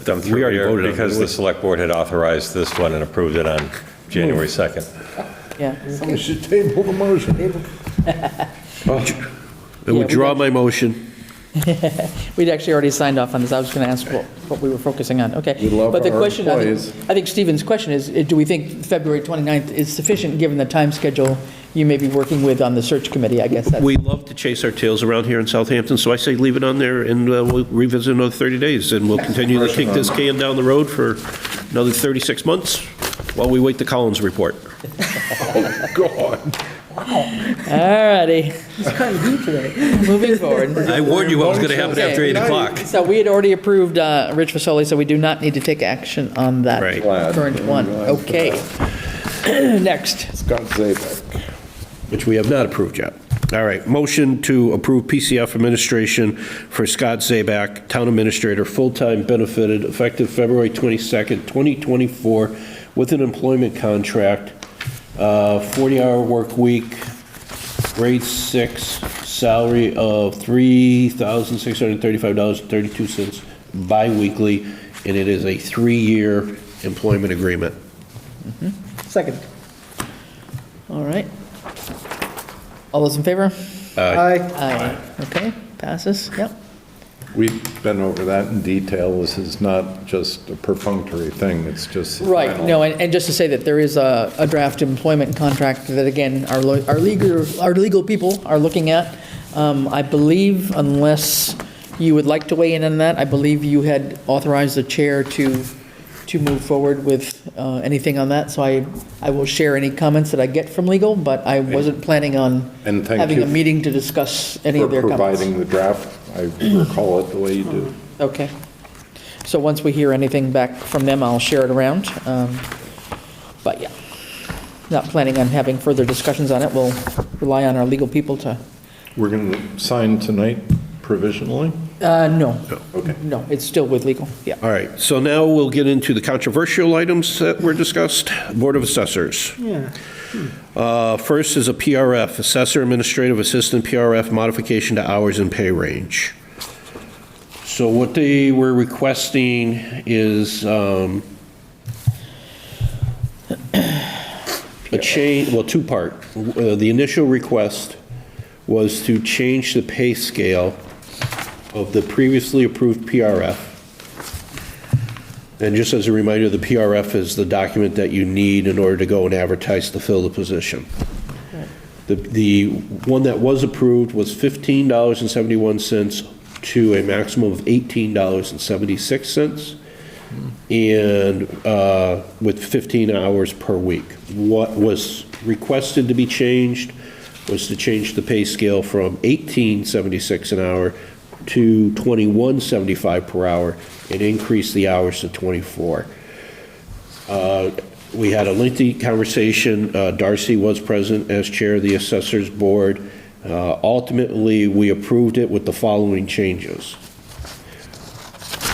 done We through already here voted on it, because didn't the we? Select Board had authorized this one and approved it on January 2nd. Yeah. We should table the motion. I withdraw my motion. We'd actually already signed off on this. I was going to ask what we were focusing on. Okay. We love But the our question, employees. I think Stephen's question is, do we think February 29th is sufficient, given the time schedule you may be working with on the search committee? I guess that's... We love to chase our tails around here in Southampton, so I say leave it on there, and we'll revisit another 30 days, and we'll continue to kick this can down the road for another 36 months while we wait the Collins report. God. All righty. It's kind of deep today. Moving forward. I warned you what was going to happen after 8 o'clock. So we had already approved Rich Fasoli, so we do not need to take action on that Right. current one. Okay. Next. Scott Zabek. Which we have not approved yet. All right, motion to approve PCF administration for Scott Zabak, Town Administrator, full-time benefited, effective February 22nd, 2024, with an employment contract, 40-hour work week, grade 6, salary of $3,635.32 bi-weekly, and it is a 3-year employment agreement. Second. All right. All those in favor? Aye. Aye. Okay, passes. Yep. We've been over that in detail. This is not just a perfunctory thing, it's just. the Right, final. no, and just to say that there is a draft employment contract that, again, our legal people are looking at. I believe, unless you would like to weigh in on that, I believe you had authorized the chair to move forward with anything on that, so I will share any comments that I get from legal, but I wasn't planning on And thank having you a meeting to discuss any of their For comments. providing the draft. I recall it the way you do. Okay. So once we hear anything back from them, I'll share it around. But yeah, not planning on having further discussions on it. We'll rely on our legal people to, We're going to sign tonight provisionally? No. Okay. No, it's still with legal, yeah. All right, so now we'll get into the controversial items that were discussed. Board of Assessors. Yeah. First is a PRF, Assessor Administrative Assistant PRF modification to hours and pay range. So what they were requesting is a change, well, two-part. The initial request was to change the pay scale of the previously approved PRF. And just as a reminder, the PRF is the document that you need in order to go and advertise to fill the position. The one that was approved was $15.71 to a maximum of $18.76, and with 15 hours per week. What was requested to be changed was to change the pay scale from $18.76 an hour to $21.75 per hour and increase the hours to 24. We had a lengthy conversation. Darcy was present as chair of the assessors board. Ultimately, we approved it with the following changes.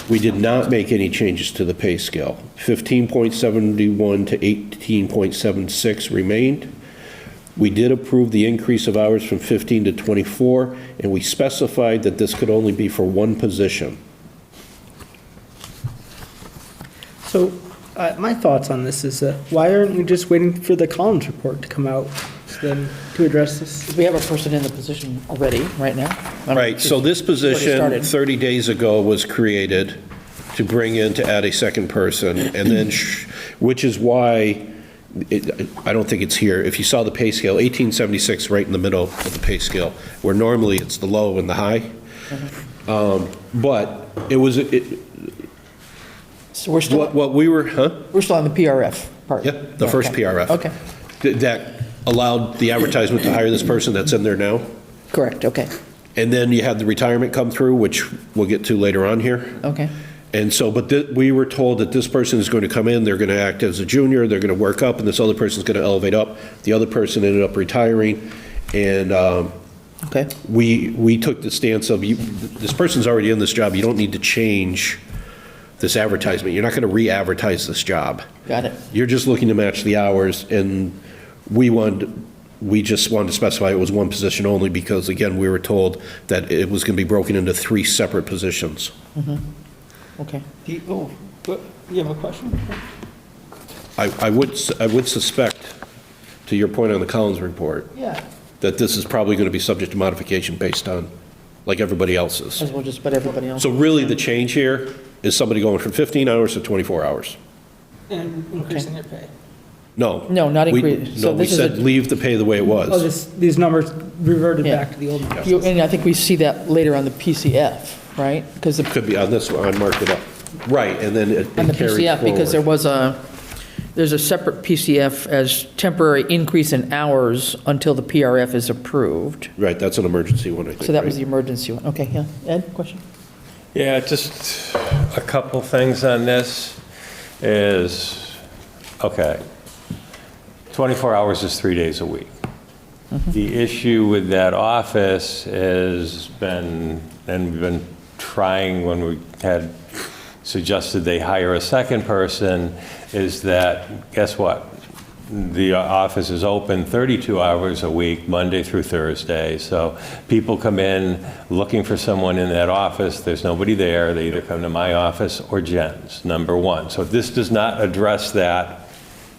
We did not make any changes to the pay scale. 15.71 to 18.76 remained. We did approve the increase of hours from 15 to 24, and we specified that this could only be for one position. So my thoughts on this is that why aren't we just waiting for the Collins report to come out then to address this? We have a person in the position already, right now. Right, so this position, started. 30 days ago, was created to bring in, to add a second person, and then, which is why, I don't think it's here, if you saw the pay scale, 1876 right in the middle of the pay scale, where normally it's the low and the high. But it was, So we're still, what we were, we're still on the PRF part? Yeah, the first Okay. PRF. Okay, That allowed the advertisement to hire this person that's in there now. correct, okay, And then you had the retirement come through, which we'll get to later on here. okay. And so, but we were told that this person is going to come in, they're going to act as a junior, they're going to work up, and this other person's going to elevate up. The other person ended up retiring, and Okay, we took the stance of, this person's already in this job, you don't need to change this advertisement. You're not going to re-advertise this job. got it. You're just looking to match the hours, and we just wanted to specify it was one position only because, again, we were told that it was going to be broken into 3 separate positions. Okay. You have a question? I would suspect, to your point on the Collins report, Yeah, that this is probably going to be subject to modification based on, like everybody else's. as well just about everybody else. So really, the change here is somebody going from 15 hours to 24 hours. And increasing their pay. No. No, not We- increase. So No, we this is said a- leave the pay the way it Oh, was. these numbers reverted Yeah. back to the old numbers. And I think we see that later on the PCF, right? Because the Could be on this one, I marked it up. Right, and then it on the carried PCF, because there forward. there's a separate PCF as temporary increase in hours until the PRF is approved. Right, that's an emergency one, I think. So that was the right? emergency one. Okay, yeah. Ed, question? Yeah, just a couple things on this is, okay, 24 hours is 3 days a week. The issue with that office has been, and we've been trying when we had suggested they hire a second person, is that, guess what? The office is open 32 hours a week, Monday through Thursday. So people come in looking for someone in that office. There's nobody there. They either come to my office or Jen's, number one. So this does not address that.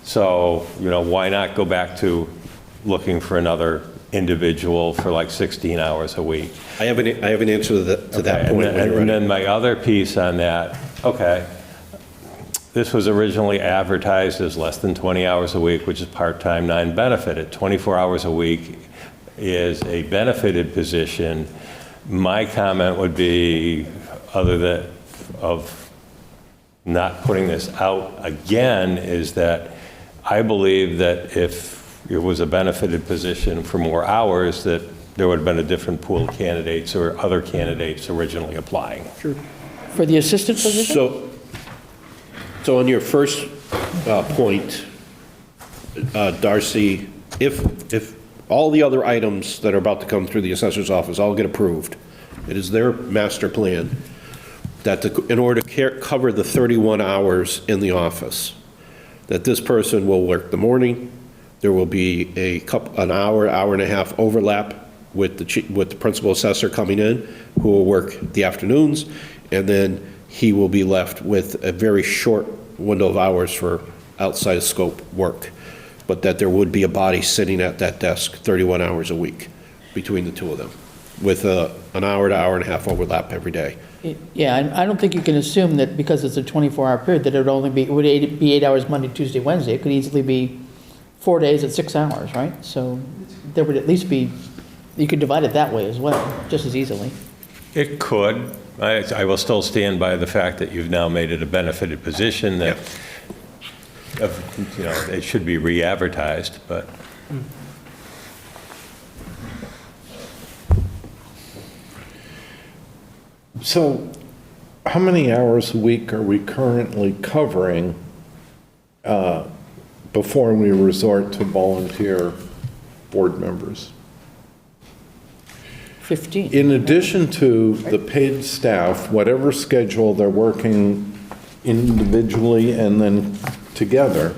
So, why not go back to looking for another individual for like 16 hours a week? I have an answer to that Okay, point. when you're and ready. then my other piece on that, okay, this was originally advertised as less than 20 hours a week, which is part-time, non-benefited. 24 hours a week is a benefited position. My comment would be, other than of not putting this out again, is that I believe that if it was a benefited position for more hours, that there would have been a different pool of candidates or other candidates originally applying. Sure. For the assistant position? So on your first point, Darcy, if all the other items that are about to come through the assessor's office all get approved, it is their master plan, that in order to cover the 31 hours in the office, that this person will work the morning, there will be an hour, hour and a half overlap with the principal assessor coming in, who will work the afternoons, and then he will be left with a very short window of hours for outside scope work, but that there would be a body sitting at that desk 31 hours a week between the two of them, with an hour to hour and a half overlap every day. Yeah, I don't think you can assume that because it's a 24-hour period, that it would be 8 hours Monday, Tuesday, Wednesday. It could easily be 4 days at 6 hours, right? So there would at least be, you could divide it that way as well, just as easily. It could. I will still stand by the fact that you've now made it a benefited position, that, it should be re-advertised, but. So how many hours a week are we currently covering before we resort to volunteer board members? 15. In addition to the paid staff, whatever schedule they're working individually and then together,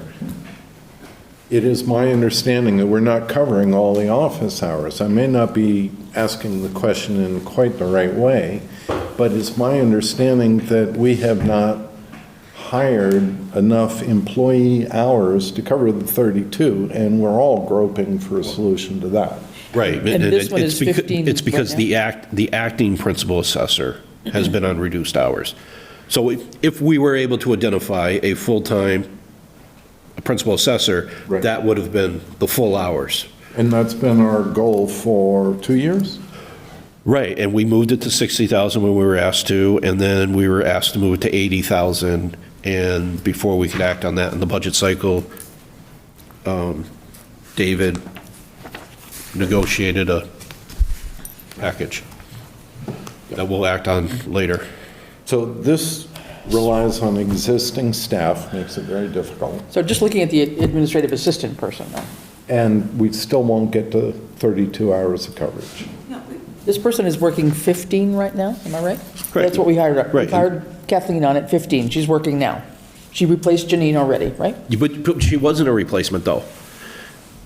it is my understanding that we're not covering all the office hours. I may not be asking the question in quite the right way, but it's my understanding that we have not hired enough employee hours to cover the 32, and we're all groping for a solution to that. Right. And this one is 15 It's because right the acting principal assessor has been on reduced hours. So if we were able to identify a full-time principal assessor, Right. that would have been the full hours. And that's been our goal for 2 years? Right, and we moved it to 60,000 when we were asked to, and then we were asked to move it to 80,000, and before we could act on that in the budget cycle, David negotiated a package that we'll act on later. So this relies on existing staff, makes it very difficult, So just looking at the administrative assistant person now, and we still won't get to 32 hours of coverage. this person is working 15 right now, am I right? Correct. That's what we hired her. Right. We hired Kathleen on at 15, she's working now. She replaced Janine already, right? But she wasn't a replacement, though.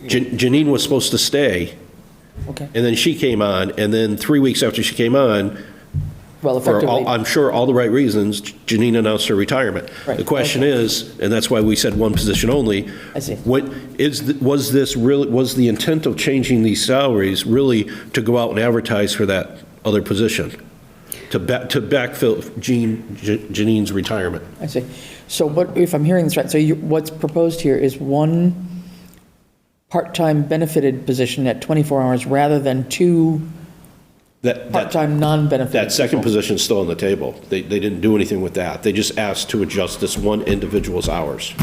Janine was supposed to stay, Okay, and then she came on, and then 3 weeks after she came on, well, for effectively, I'm sure all the right reasons, Janine announced her retirement. Right, The question okay. is, and that's why we said one position only. I see. Was the intent of changing these salaries really to go out and advertise for that other position? To backfill Janine's retirement? I see. So what, if I'm hearing this right, so what's proposed here is one part-time benefited position at 24 hours rather than two That part-time non-benefited. That second people. position's still on the table. They didn't do anything with that. They just asked to adjust this one individual's hours.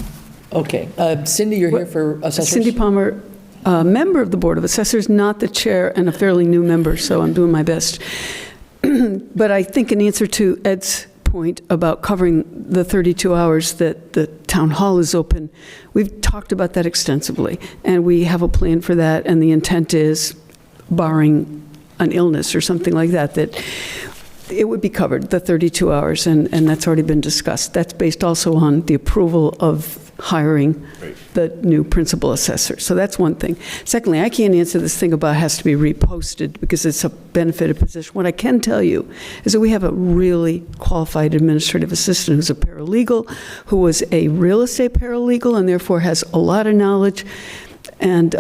Okay, Cindy, you're here for assessors? Cindy Palmer, member of the Board of Assessors, not the chair, and a fairly new member, so I'm doing my best. But I think in answer to Ed's point about covering the 32 hours that the town hall is open, we've talked about that extensively, and we have a plan for that, and the intent is, barring an illness or something like that, that it would be covered, the 32 hours, and that's already been discussed. That's based also on the approval of hiring the new principal assessor. So that's one thing. Secondly, I can't answer this thing about has to be reposted because it's a benefited position. What I can tell you is that we have a really qualified administrative assistant who's a paralegal, who was a real estate paralegal and therefore has a lot of knowledge. And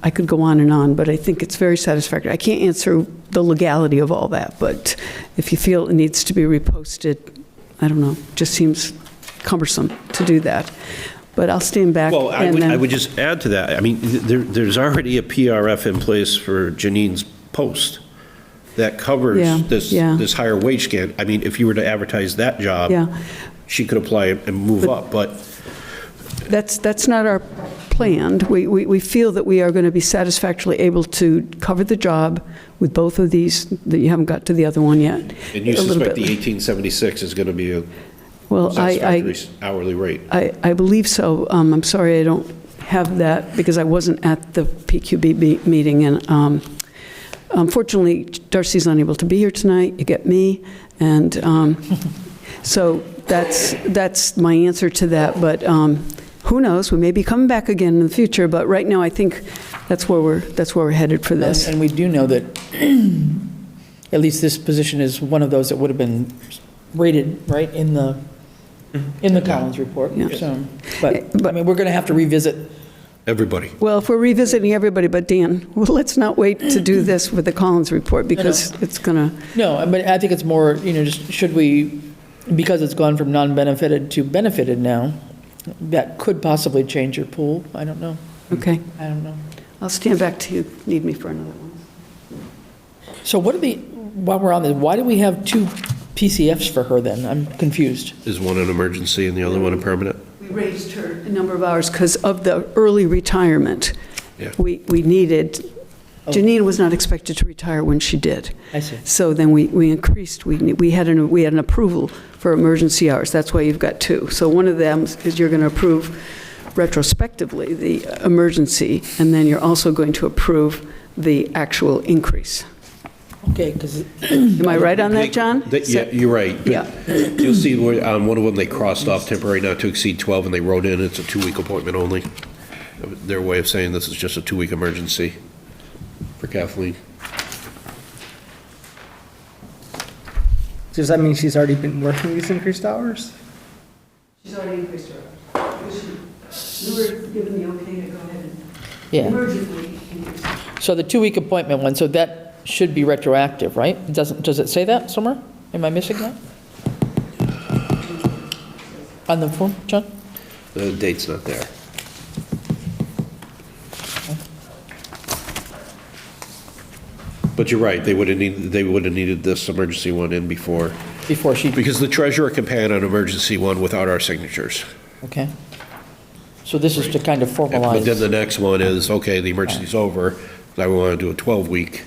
I could go on, but I think it's very satisfactory. I can't answer the legality of all that, but if you feel it needs to be reposted, I don't know, just seems cumbersome to do that. But I'll stand back. Well, and then- I would just add to that. I mean, there's already a PRF in place for Janine's post that covers Yeah, yeah. this higher wage scale. I mean, if you were to advertise that job, Yeah. she could apply and move up, but That's not our plan. We feel that we are going to be satisfactorily able to cover the job with both of these, that you haven't got to the other one yet. and you A little suspect bit. the 1876 is going to be a Well, satisfactory hourly rate. I believe so. I'm sorry I don't have that because I wasn't at the PQB meeting, and unfortunately, Darcy's unable to be here tonight. You get me, and so that's my answer to that. But who knows? We may be coming back again in the future. But right now, I think that's where we're headed for this. And we do know that at least this position is one of those that would have been rated, right, in the Collins report. Yeah. So, but I mean, we're going to have to revisit. Everybody. Well, if we're revisiting everybody but Dan, well, let's not wait to do this with the Collins report, because it's going to... No, but I think it's more, just should we, because it's gone from non-benefited to benefited now, that could possibly change your pool. I don't know. Okay. I don't know. I'll stand back to you. Need me for another one. So while we're on this, why do we have 2 PCFs for her then? I'm confused. Is one an emergency and the other one a permanent? We raised her a number of hours because of the early retirement. Yeah. We needed, Janine was not expected to retire when she did. I see. So then we increased, we had an approval for emergency hours. That's why you've got 2. So one of them is you're going to approve retrospectively the emergency, and then you're also going to approve the actual increase. Okay, because... Am I right on that, John? Yeah, you're right. But Yeah. You'll see where on one of them, they crossed off temporary not to exceed 12, and they wrote in it's a 2-week appointment only. Their way of saying this is just a 2-week emergency for Kathleen. Does that mean she's already been working these increased hours? She's already increased her hours. We were given the okay to go ahead and Yeah. emergently increase. So the 2-week appointment one, so that should be retroactive, right? Does it say that somewhere? Am I missing that? On the form, John? The date's not there. But you're right, they would have needed this emergency one in before, Before she, because the treasurer can pay on an emergency one without our signatures. okay. So this is to kind of But then formalize. the next one is, okay, the emergency's over, now we want to do a 12-week.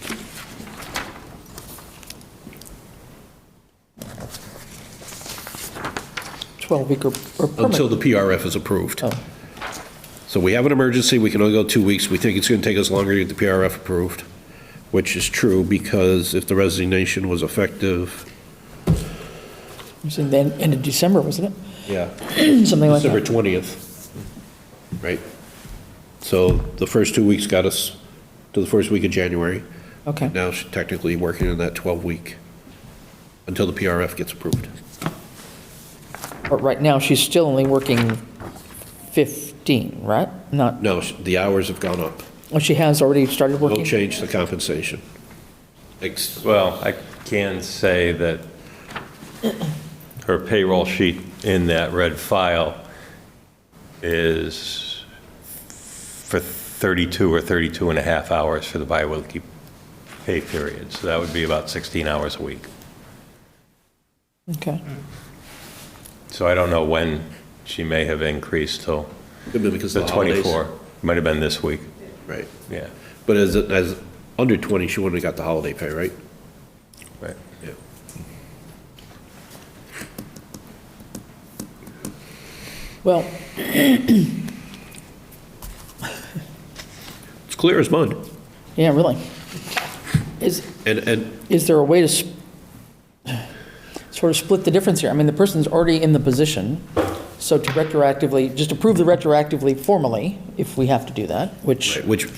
12-week or permanent. Until the PRF is approved. Oh. So we have an emergency, we can only go 2 weeks. We think it's going to take us longer to get the PRF approved, which is true, because if the resignation was effective, It was in the end of December, wasn't yeah, it? Something like December that. 20th, right? So the first 2 weeks got us to the first week of January. Okay. Now she's technically working in that 12-week until the PRF gets approved. But right now, she's still only working 15, right? Not, No, the hours have gone up. oh, she has already started No working? change to compensation. Well, I can say that her payroll sheet in that red file is for 32 or 32 and a half hours for the biweekly pay period. So that would be about 16 hours a week. Okay. So I don't know when she may have increased till Could be because the of the holidays. 24. Might have been this week, Right. yeah, But as under 20, she wouldn't have got the holiday pay, right? right. Yeah. Well, It's clear as mud. yeah, really. Is there a way to sort of split the difference here? I mean, the person's already in the position, so to retroactively, just approve the retroactively formally, if we have to do that, which,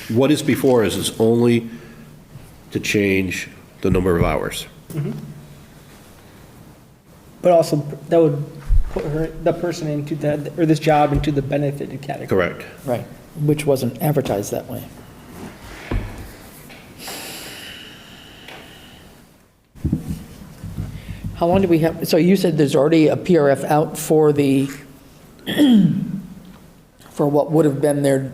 what is before us is only to change the number of hours. But also, that would put the person into that, or this job into the benefited category. Correct. right, which wasn't advertised that way. How long do we have, so you said there's already a PRF out for the, for what would have been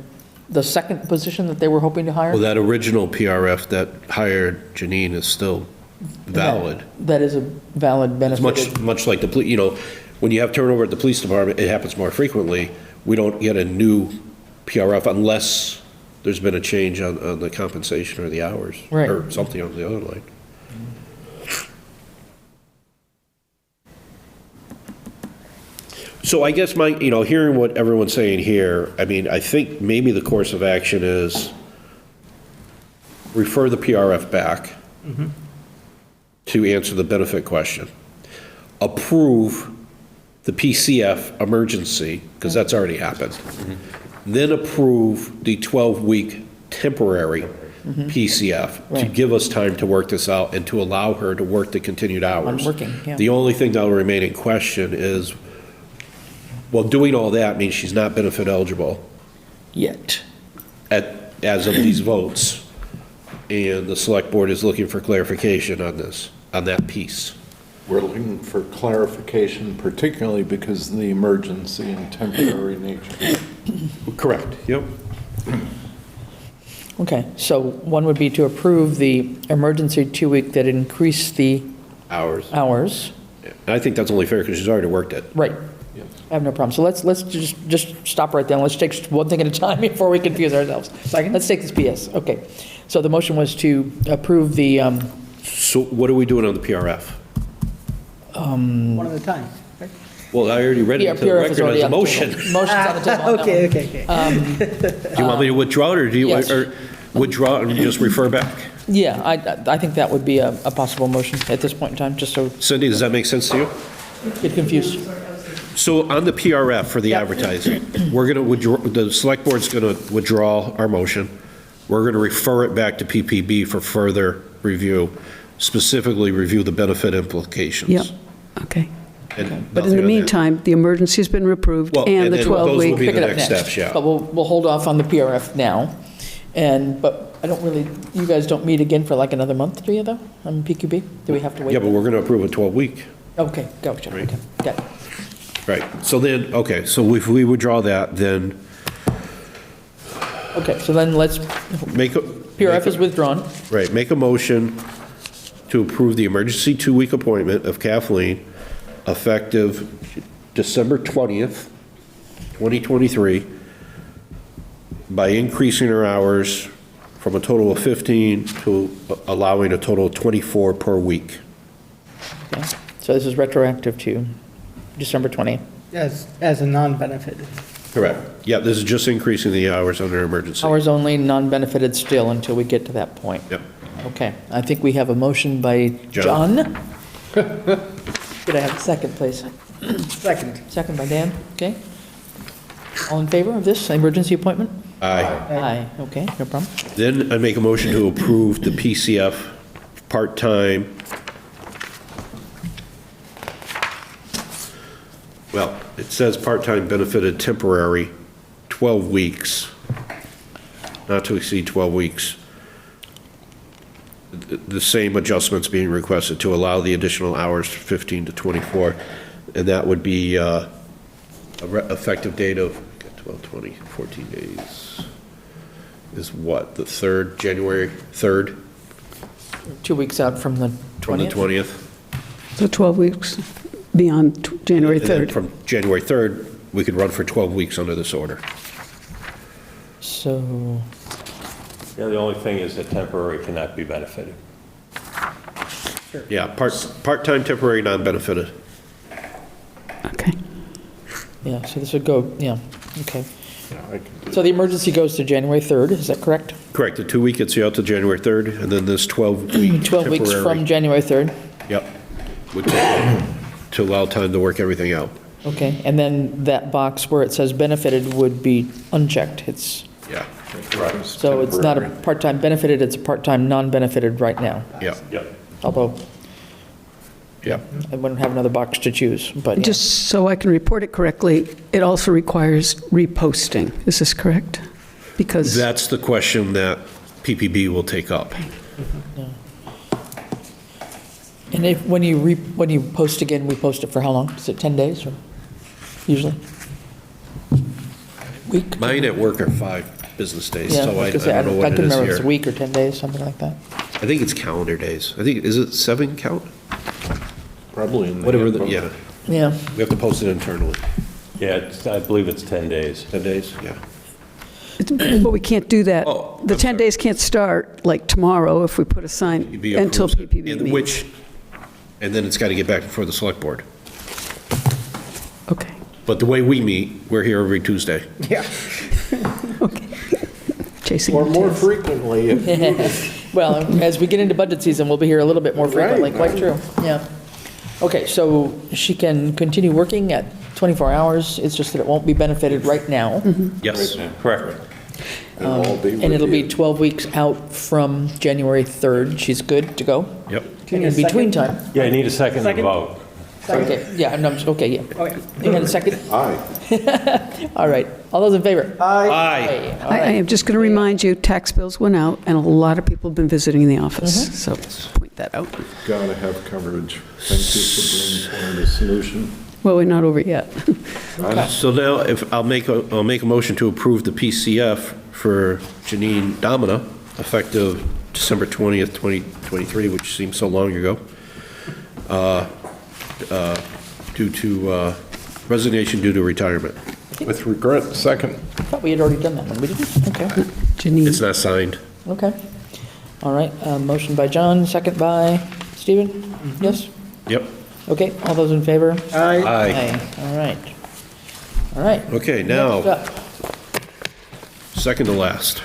the second position that they were hoping to hire? Well, that original PRF that hired Janine is still valid. That is a valid It's benefit. much like the police, when you have turnover at the police department, it happens more frequently. We don't get a new PRF unless there's been a change on the compensation or the hours. Right. Or something on the other line. So I guess hearing what everyone's saying here, I mean, I think maybe the course of action is refer the PRF back to answer the benefit question, approve the PCF emergency, because that's already happened, then approve the 12-week temporary PCF to Right. give us time to work this out and to allow her to work the continued hours. working, yeah. The only thing that will remain in question is, well, doing all that means she's not benefit eligible Yet. as of these votes, and the select board is looking for clarification on this, on that piece. We're looking for clarification, particularly because of the emergency and temporary nature. Correct. Yep. Okay, so one would be to approve the emergency 2-week that increased the Hours. hours. And I think that's only fair because she's already worked it. Right. I have no problem. So let's just stop right there. Let's take one thing at a time before we confuse ourselves. Second. Let's take this PS. Okay. So the motion was to approve the, So what are we doing on the PRF? One at a time. right? Well, I already read it yeah, into the PRF is record already as a on the motion. table. Motion's on the table on that Okay, one. okay, okay. Do you want me to withdraw it, or do you, Yes. or withdraw and just refer back? Yeah, I think that would be a possible motion at this point in time, just so Cindy, does that make sense to you? get confused. So on the PRF for the advertising, we're going to withdraw, the select board's going to withdraw our motion. We're going to refer it back to PPB for further review, specifically review the benefit implications. Yep, okay. And But in nothing the on that. meantime, the emergency's been approved Well, and the then those will 12-week. be Pick the it up next next. steps, yeah. But we'll hold off on the PRF now. But I don't really, you guys don't meet again for like another month, do you, though, on PQB? Do we have to wait? Yeah, but we're going to approve a 12-week. Okay, gotcha, Right. okay, got it. Right. So then, okay, so if we withdraw that, then Okay, so then let's, make a. PRF is withdrawn. Right, make a motion to approve the emergency 2-week appointment of Kathleen effective December 20th, 2023, by increasing her hours from a total of 15 to allowing a total of 24 per week. Okay. So this is retroactive to December 20th. As a non-benefited. Correct. Yeah, this is just increasing the hours under emergency. Hours only, non-benefited still until we get to that point. Yep. Okay, I think we have a motion by John. Could I have a second, please? Second. Second by Dan, okay. All in favor of this emergency appointment? Aye. Aye, okay, no problem. Then I make a motion to approve the PCF part-time. Well, it says part-time benefited temporary, 12 weeks, not to exceed 12 weeks. The same adjustments being requested to allow the additional hours, 15 to 24, and that would be a effective date of 12, 20, 14 days. Is what, the 3rd, January 3rd? 2 weeks out from the 20th? From the 20th. So 12 weeks beyond January And then 3rd. from January 3rd, we could run for 12 weeks under this order. So, Yeah, the only thing is that temporary cannot be benefited. Yeah, part-time temporary non-benefited. Okay. yeah, so this would go, yeah, okay. So the emergency goes to January 3rd, is that correct? Correct, the 2-week gets you out to January 3rd, and then this 12-week 12 weeks from temporary. January 3rd, Yep. Would take to allow time to work everything out. okay. And then that box where it says benefited would be unchecked. It's, Yeah, so it's not a part-time benefited, it's a part-time non-benefited right now. yeah, Yep. Although yeah. I wouldn't have another box to choose, but yeah. Just so I can report it correctly, it also requires reposting. Is this correct? Because, That's the question that PPB will take up. And if, when you post again, we post it for how long? Is it 10 days or usually? Week? Mine at work are 5 business days, Yeah, so I because don't know what it couldn't is remember if it's a here. week or 10 days, something like that. I think it's calendar days. I think, is it 7 count? Probably in the Whatever, handbook. yeah. Yeah. We have to post it internally. Yeah, I believe it's 10 days. 10 days, yeah. but we can't do that. Oh, The I'm 10 sorry. days can't start like tomorrow if we put a sign PPB until approves it, PPB and meets. Which, and then it's got to get back before the select board. Okay. But the way we meet, we're here every Tuesday. Yeah. Okay. Chasing Or the more tails. frequently if Well, as we get into budget season, we'll be here a little bit more frequently, quite true, yeah. Okay, so she can continue working at 24 hours, it's just that it won't be benefited right now. Yes. Correct. And it'll be 12 weeks out from January 3rd. She's good to go? Yep. And in between time? Yeah, I need a second vote. Okay, yeah, no, okay, yeah. You got a second? Aye. All right, all those in favor? Aye. All I right. am just going to remind you, tax bills went out, and a lot of people have been visiting the office, so point that out. Gotta have coverage. Thank you for bringing forward a solution. Well, we're not over yet. So now, if I'll make a motion to approve the PCF for Janine Domina, effective December 20th, 2023, which seems so long ago, due to resignation due to retirement. With regret, second. I thought we had already done that one, we didn't? Okay, Janine. It's not signed. okay. All right, motion by John, second by Stephen? Yes? Yep. Okay, all those in favor? Aye. Aye. All right. All right. Okay, Next now, up. second to last.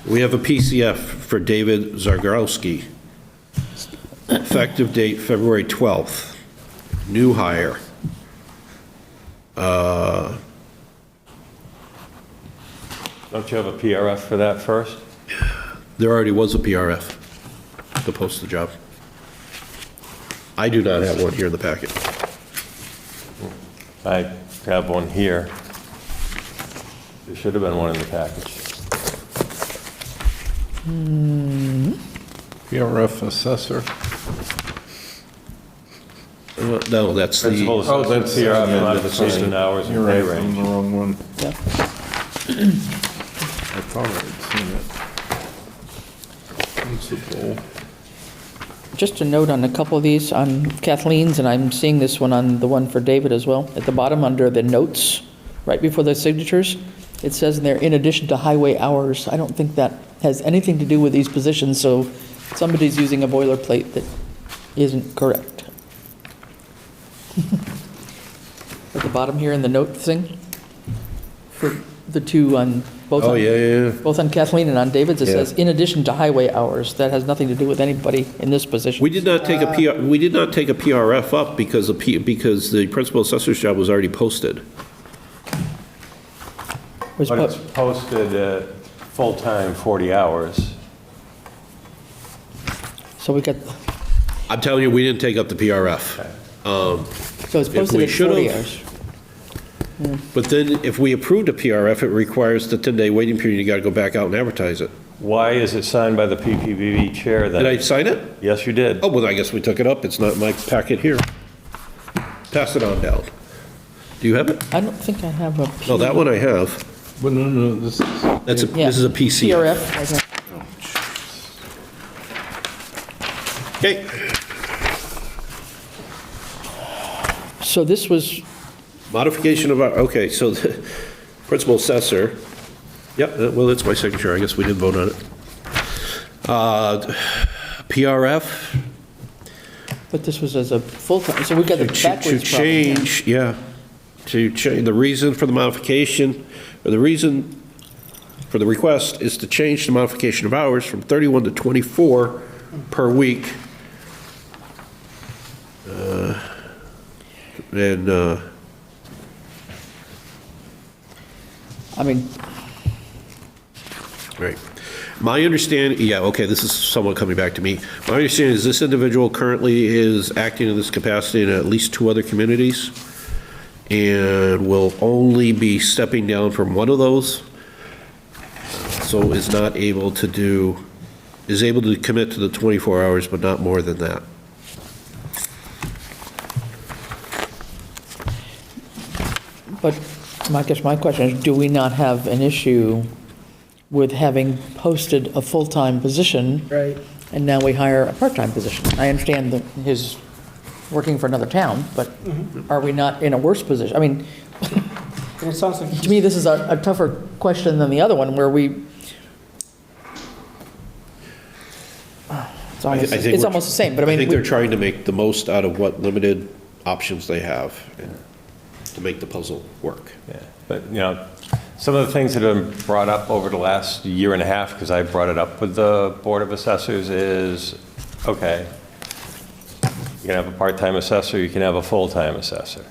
We have a PCF for David Zargarowski. Effective date February 12th. New hire. Don't you have a PRF for that first? There already was a PRF to post the job. I do not have one here in the packet. I have one here. There should have been one in the package. PRF assessor. No, that's the, Principal that's assistant PRF the modification hours and You're pay right, I'm range. the wrong one. Yeah. I thought I'd seen it. Principal. Just a note on a couple of these, on Kathleen's, and I'm seeing this one on the one for David as well. At the bottom, under the notes, right before the signatures, it says in there, in addition to highway hours. I don't think that has anything to do with these positions, so somebody's using a boilerplate that isn't correct. At the bottom here in the note thing, for the two on, both oh, on, yeah. both on Kathleen and on David's, it Yeah. says, in addition to highway hours. That has nothing to do with anybody in this position. We did not take a PRF up because the principal assessor's job was already posted. Was But put- it's posted at full-time 40 hours. So we got, I'm telling you, we didn't take up the PRF. so it's If posted we at 40 should've- hours. But then if we approved a PRF, it requires the 10-day waiting period. You got to go back out and advertise it. Why is it signed by the PPPB chair then? Did I sign it? Yes, you did. Oh, well, I guess we took it up. It's not in my packet here. Pass it on down. Do you have it? I don't think I have a. P- No, that one I have. Well, no, this is. Yeah, This is a PC. PRF. right here. Okay. So this was, Modification of our, okay, so the principal assessor, yep, well, it's my signature, I guess we did vote on it. PRF, but this was as a full-time, so we got the to backwards problem. here. change, yeah, to change, the reason for the modification, or the reason for the request is to change the modification of hours from 31 to 24 per week. I mean, Right. My understanding, yeah, okay, this is somewhat coming back to me. My understanding is this individual currently is acting in this capacity in at least 2 other communities and will only be stepping down from one of those. So is not able to do, is able to commit to the 24 hours, but not more than that. but I guess my question is, do we not have an issue with having posted a full-time position? Right. And now we hire a part-time position? I understand that his working for another town, but are we not in a worse position? I mean, And it sounds like to me, this is a tougher question than the other one, where we, it's almost, I think it's we're- almost the same, but I I mean, think we- they're trying to make the most out of what limited options they have and to make the puzzle work. Yeah, but, you know, Some of the things that have been brought up over the last year and a half, because I brought it up with the Board of Assessors, is, okay, you can have a part-time assessor, you can have a full-time assessor.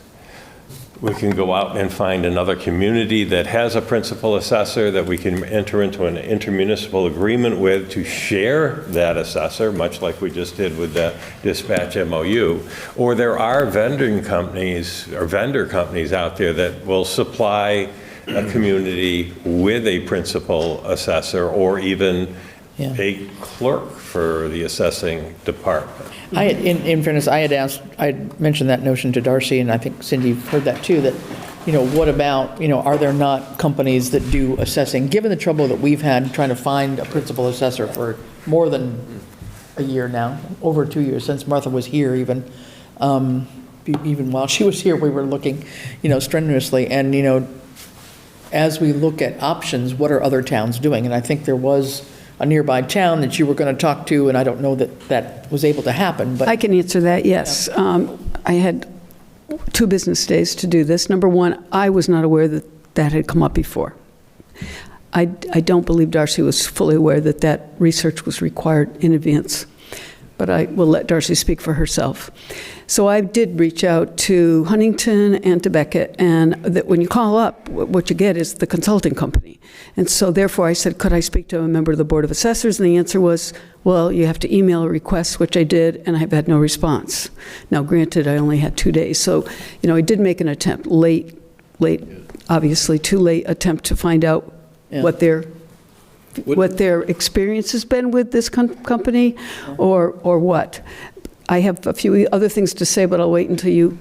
We can go out and find another community that has a principal assessor that we can enter into an intermunicipal agreement with to share that assessor, much like we just did with the dispatch MOU. Or there are vendor companies out there that will supply a community with a principal assessor or even a clerk for the assessing department. In fairness, I had mentioned that notion to Darcy, and I think Cindy heard that too, that, what about, are there not companies that do assessing? Given the trouble that we've had trying to find a principal assessor for more than a year now, over 2 years, since Martha was here even while she was here, we were looking, strenuously. And, as we look at options, what are other towns doing? And I think there was a nearby town that you were going to talk to, and I don't know that was able to happen, but. I can answer that, yes. I had 2 business days to do this. Number one, I was not aware that had come up before. I don't believe Darcy was fully aware that research was required in advance, but I will let Darcy speak for herself. So I did reach out to Huntington and to Beckett, and that when you call up, what you get is the consulting company. And so therefore I said, could I speak to a member of the Board of Assessors? And the answer was, well, you have to email a request, which I did, and I've had no response. Now, granted, I only had 2 days. So, I did make an attempt, late, obviously too late attempt to find out what their experience has been with this company or what. I have a few other things to say, but I'll wait until you.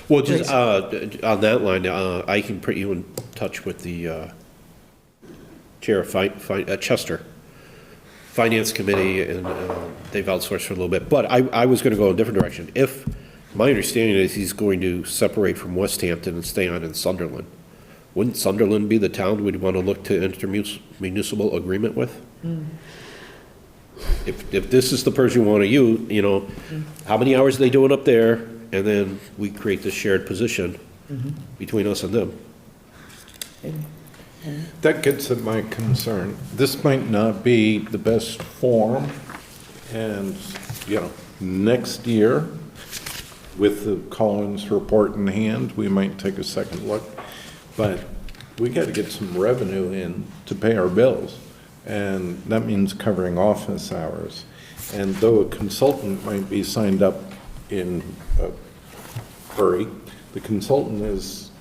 Well, just on that line, I can put you in touch with the chair of Chester Finance Committee, and they've outsourced for a little bit. But I was going to go a different direction. If my understanding is he's going to separate from Westhampton and stay on in Sunderland, wouldn't Sunderland be the town we'd want to look to intermunicipal agreement with? If this is the person you want to use, how many hours are they doing up there? And then we create this shared position between us and them. That gets at my concern. This might not be the best form, and, next year, with the Collins report in hand, we might take a second look. But we got to get some revenue in to pay our bills. And that means covering office hours. And though a consultant might be signed up in a hurry, the consultant is,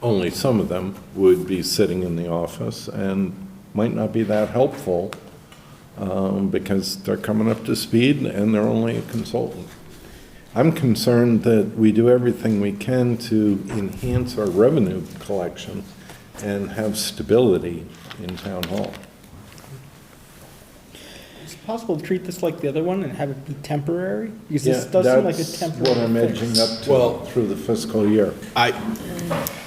only some of them would be sitting in the office and might not be that helpful because they're coming up to speed and they're only a consultant. I'm concerned that we do everything we can to enhance our revenue collection and have stability in town hall. Is it possible to treat this like the other one and have it be temporary? Because this does seem like a temporary what I'm fix. edging up to through the fiscal year.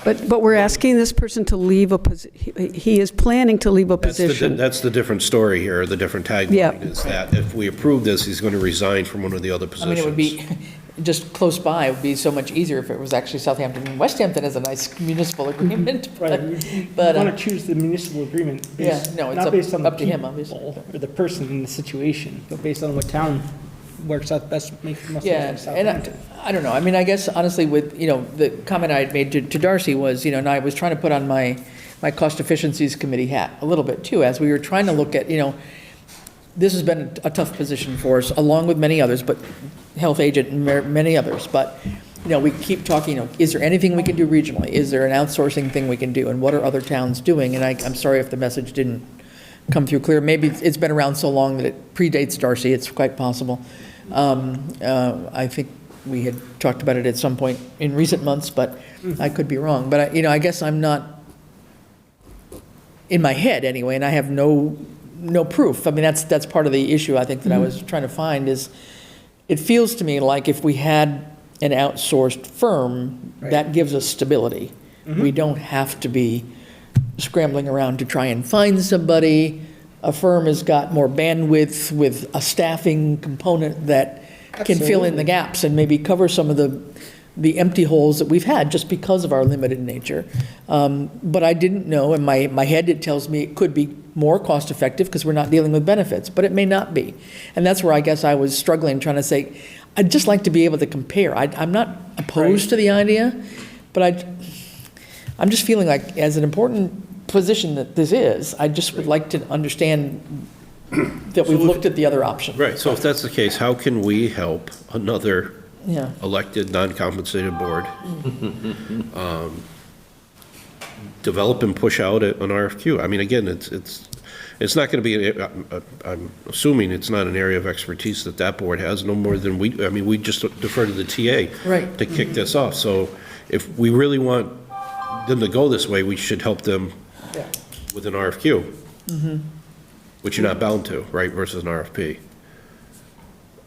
But we're asking this person to leave he is planning to leave a position. That's the different story here, the different tagline is that if we approve this, he's going to resign from one of the other positions. It would be just close by. It would be so much easier if it was actually Southampton. And Westhampton has a nice municipal agreement. Right, but want to choose the municipal agreement based, it's based on up the to him, people obviously. or the person in the situation, but based on what town works out best, makes most sense. And I don't know. I guess honestly, with the comment I had made to Darcy was, and I was trying to put on my cost efficiencies committee hat a little bit too, as we were trying to look at, this has been a tough position for us, along with many others, but health agent and many others. But we keep talking. Is there anything we can do regionally? Is there an outsourcing thing we can do? And what are other towns doing? And I'm sorry if the message didn't come through clear. Maybe it's been around so long that it predates Darcy. It's quite possible. I think we had talked about it at some point in recent months, but I could be wrong. But I guess I'm not in my head anyway, and I have no proof. That's part of the issue I think that I was trying to find is it feels to me like if we had an outsourced firm, that gives us stability. We don't have to be scrambling around to try and find somebody. A firm has got more bandwidth with a staffing component that can fill in the gaps and maybe cover some of the the empty holes that we've had just because of our limited nature. But I didn't know, in my head, it tells me it could be more cost-effective because we're not dealing with benefits, but it may not be. And that's where I guess I was struggling, trying to say, I'd just like to be able to compare. I'm not opposed to the idea, but I'm just feeling like, as an important position that this is, I just would like to understand that we've looked at the other option. Right, so if that's the case, how can we help another Yeah. elected, non-compensated board develop and push out an RFQ? I mean, again, it's not going to be, I'm assuming it's not an area of expertise that board has, no more than we, I mean, we just defer to the TA Right. to kick this off. So if we really want them to go this way, we should help them Yeah. with an RFQ, which you're not bound to, right, versus an RFP.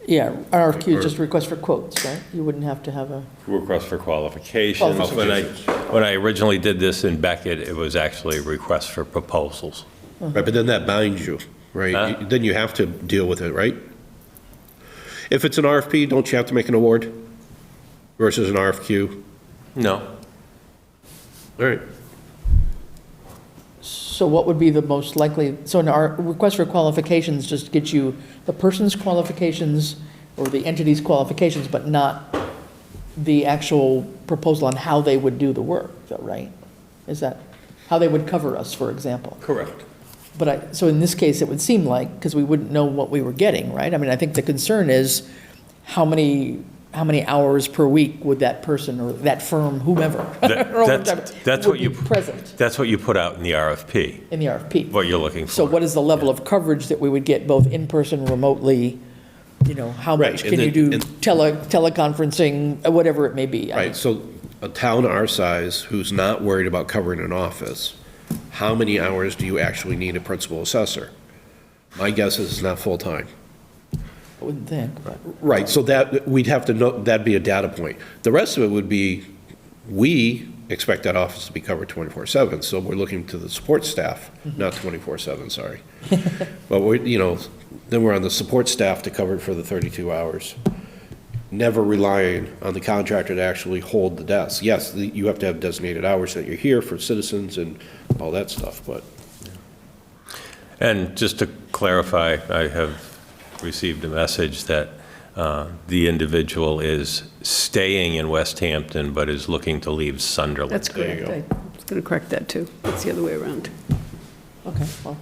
Yeah, RFQ is just a request for quotes, right? You wouldn't have to have a, Request for qualifications. When I originally did this in Beckett, it was actually a request for proposals. Right, but then that binds you, right? Huh? Then you have to deal with it, right? If it's an RFP, don't you have to make an award versus an RFQ? No. All right. so what would be the most likely, so an request for qualifications just gets you the person's qualifications or the entity's qualifications, but not the actual proposal on how they would do the work, though, right? Is that how they would cover us, for example? Correct. But so in this case, it would seem like, because we wouldn't know what we were getting, right? I mean, I think the concern is how many hours per week would that person or that firm, whomever, That's would what you be present That's what you put out in the RFP, in the RFP. what you're looking for. So what is the level of coverage that we would get both in person, remotely? You know, how Right, much and can you then- do teleconferencing, whatever it may be? I mean, Right, so a town our size who's not worried about covering an office, how many hours do you actually need a principal assessor? My guess is it's not full-time. I wouldn't think, but. Right, so that, we'd have to know, that'd be a data point. The rest of it would be, we expect that office to be covered 24/7, so we're looking to the support staff, not 24/7, sorry. But we're, then we're on the support staff to cover it for the 32 hours. Never relying on the contractor to actually hold the desk. Yes, you have to have designated hours that you're here for citizens and all that stuff, but. And just to clarify, I have received a message that the individual is staying in Westhampton but is looking to leave Sunderland. That's correct. I was going to correct that, too. It's the other way around. Okay, well,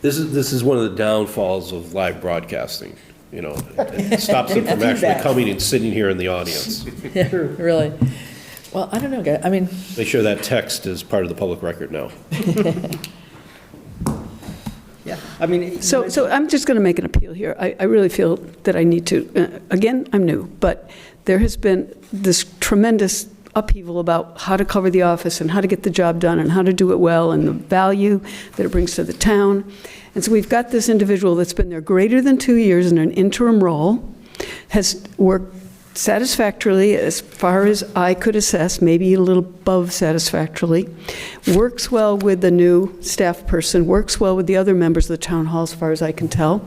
This is one of the downfalls of live broadcasting, It stops them from actually coming and sitting here in the audience. yeah, really. Well, I don't know, guys, I mean, Make sure that text is part of the public record now. Yeah, I mean. So I'm just going to make an appeal here. I really feel that I need to, again, I'm new, but there has been this tremendous upheaval about how to cover the office and how to get the job done and how to do it well and the value that it brings to the town. And so we've got this individual that's been there greater than 2 years in an interim role, has worked satisfactorily as far as I could assess, maybe a little above satisfactorily, works well with the new staff person, works well with the other members of the town hall as far as I can tell.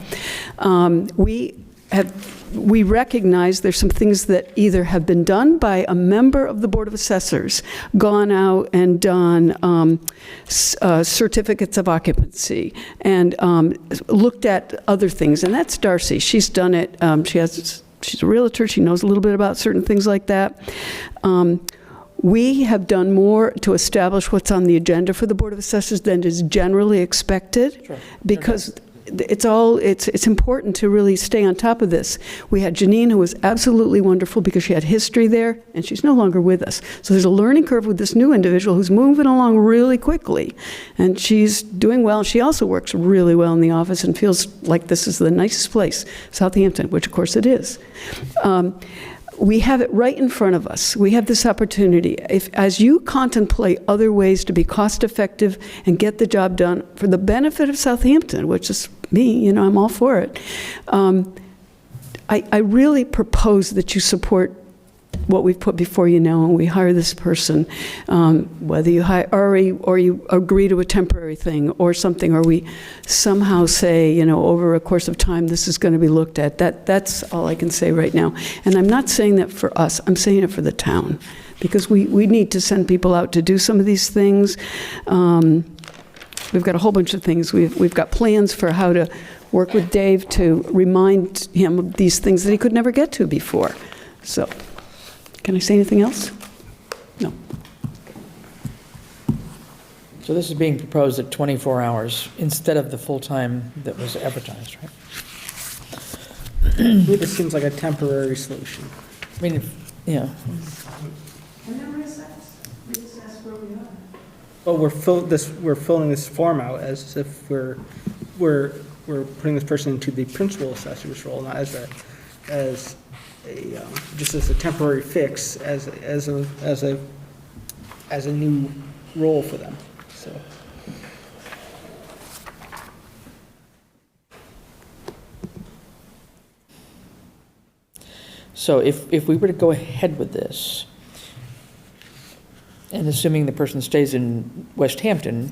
We recognize there's some things that either have been done by a member of the Board of Assessors, gone out and done certificates of occupancy, and looked at other things, and that's Darcy. She's done it. She's a realtor. She knows a little bit about certain things like that. We have done more to establish what's on the agenda for the Board of Assessors than is generally expected, sure. Because it's important to really stay on top of this. We had Janine, who was absolutely wonderful because she had history there, and she's no longer with us. So there's a learning curve with this new individual who's moving along really quickly, and she's doing well. She also works really well in the office and feels like this is the nicest place, Southampton, which of course it is. We have it right in front of us. We have this opportunity. As you contemplate other ways to be cost-effective and get the job done for the benefit of Southampton, which is me, I'm all for it, I really propose that you support what we've put before you now, and we hire this person, whether you hire, or you agree to a temporary thing or something, or we somehow say, you know, over a course of time, this is going to be looked at. That's all I can say right now. And I'm not saying that for us, I'm saying it for the town, because we need to send people out to do some of these things. We've got a whole bunch of things. We've got plans for how to work with Dave to remind him of these things that he could never get to before. So, can I say anything else? No. So this is being proposed at 24 hours instead of the full-time that was advertised, right? This seems like a temporary solution. I mean, yeah. And then reassess where we are. Well, we're filling this form out as if we're putting this person into the principal assessor's role, not as just as a temporary fix, as a new role for them. So. So if we were to go ahead with this, and assuming the person stays in Westhampton,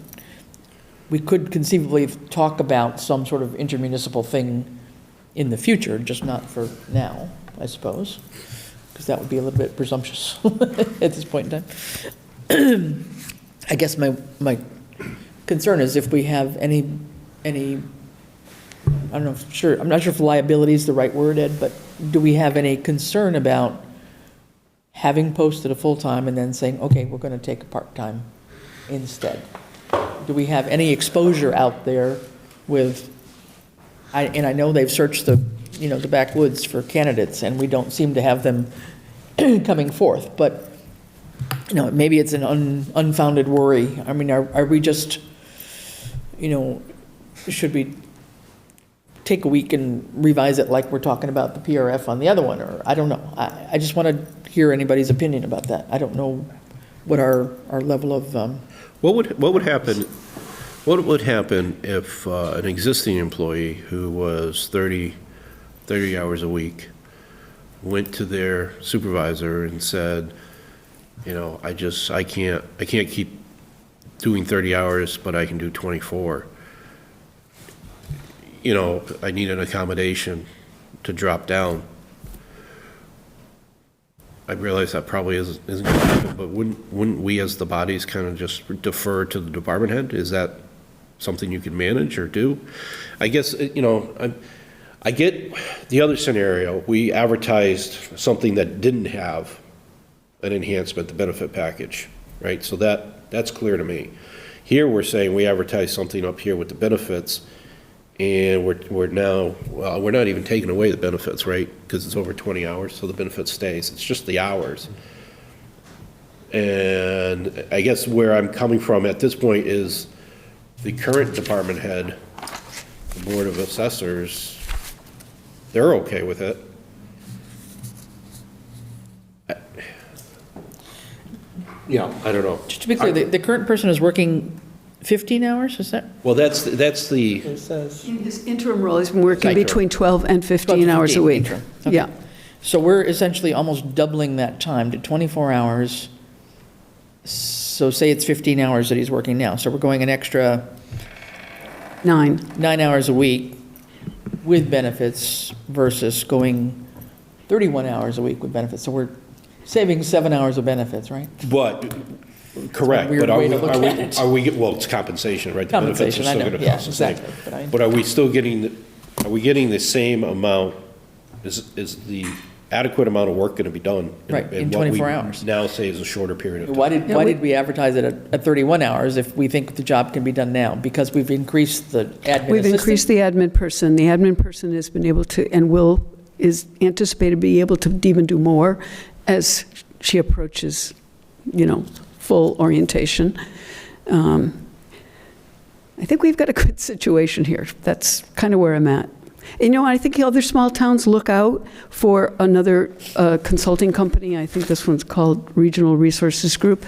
we could conceivably talk about some sort of intermunicipal thing in the future, just not for now, I suppose, because that would be a little bit presumptuous at this point in time. I guess my concern is if we have any, I'm not sure if liability is the right word, Ed, but do we have any concern about having posted a full-time and then saying, okay, we're going to take a part-time instead? Do we have any exposure out there with, and I know they've searched the backwoods for candidates, and we don't seem to have them coming forth, but, maybe it's an unfounded worry. I mean, are we just, should we take a week and revise it like we're talking about the PRF on the other one, or I don't know. I just want to hear anybody's opinion about that. I don't know what our level of... What would happen if an existing employee who was 30 hours a week went to their supervisor and said, I can't keep doing 30 hours, but I can do 24. I need an accommodation to drop down. I realize that probably isn't going to happen, but wouldn't we as the bodies kind of just defer to the department head? Is that something you can manage or do? I guess, I get the other scenario. We advertised something that didn't have an enhancement, the benefit package, right? So that's clear to me. Here we're saying we advertised something up here with the benefits, and we're now, well, we're not even taking away the benefits, right? Because it's over 20 hours, so the benefit stays. It's just the hours. And I guess where I'm coming from at this point is the current department head, the Board of Assessors, they're okay with it. I don't know. Just to be clear, the current person is working 15 hours, is that? Well, that's the... It says. In his interim role, he's been working between 12 and 15 hours a week. Interim. Okay. Yeah. So we're essentially almost doubling that time to 24 hours. So say it's 15 hours that he's working now. So we're going an extra 9 hours a week with benefits versus going 31 hours a week with benefits. So we're saving 7 hours of benefits, right? But, correct, Weird but way to look at it. are we, well, it's compensation, right? The Compensation, I know, benefits are still yeah, gonna cost the same. exactly. But are we still getting, are we getting the same amount, is the adequate amount of work gonna be done? Right, in 24 hours. Now say is a shorter period of time. Why did we advertise it at 31 hours if we think the job can be done now? Because we've increased the admin We've assistant? increased the admin person. The admin person has been able to, and is anticipated to be able to even do more as she approaches, full orientation. I think we've got a good situation here. That's kind of where I'm at. And, I think other small towns look out for another consulting company. I think this one's called Regional Resources Group,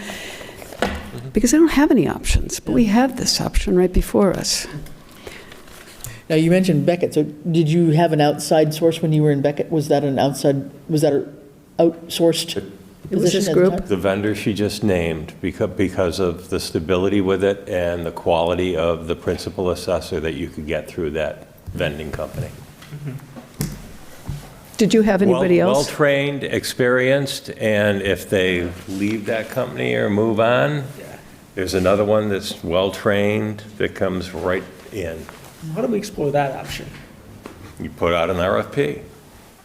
because they don't have any options, but we have this option right before us. Now, you mentioned Beckett. So did you have an outside source when you were in Beckett? Was that outsourced It was this position at the group? time? The vendor she just named, because of the stability with it and the quality of the principal assessor that you could get through that vending company. Did you have anybody else? Well-trained, experienced, and if they leave that company or move on, there's another one that's well-trained that comes right in. How do we explore that option? You put out an RFP.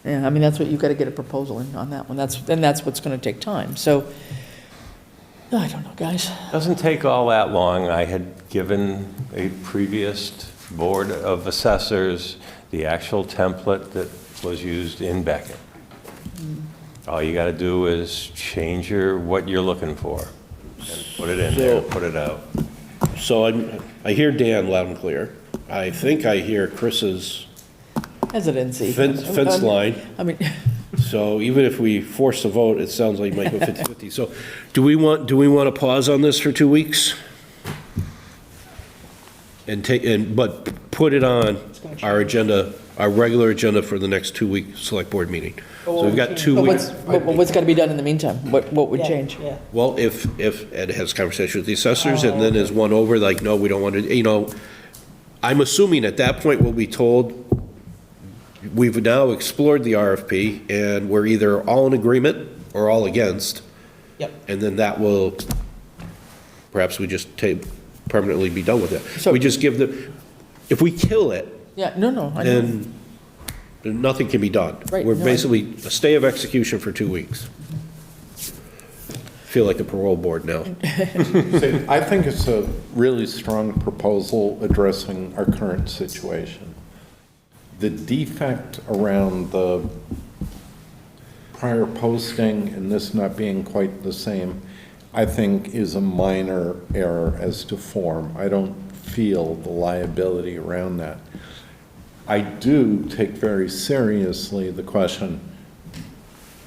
Yeah, I mean, that's what, you've got to get a proposal in on that one. That's what's going to take time. So, I don't know, guys. Doesn't take all that long. I had given a previous board of assessors the actual template that was used in Beckett. All you got to do is change what you're looking for and put it in there, put it out. So I hear Dan loud and clear. I think I hear Chris's Hesitancy. fence line. I mean, So even if we force a vote, it sounds like it might go 50-50. So do we want to pause on this for 2 weeks? But put it on our agenda, our regular agenda for the next 2-week select board meeting. So we've got 2 but weeks. what's got to be done in the meantime? What would change? Yeah. Well, if Ed has conversation with the assessors and then is one over, like, no, we don't want to, I'm assuming at that point we'll be told, we've now explored the RFP and we're either all in agreement or all against. Yep. And then that will, perhaps we just permanently be done with it. So- We just give if we kill it, Yeah, no, I know. then nothing can be done. Right, We're no, basically a stay of execution for 2 weeks. Feel like the parole board now. I think it's a really strong proposal addressing our current situation. The defect around the prior posting and this not being quite the same, I think is a minor error as to form. I don't feel the liability around that. I do take very seriously the question,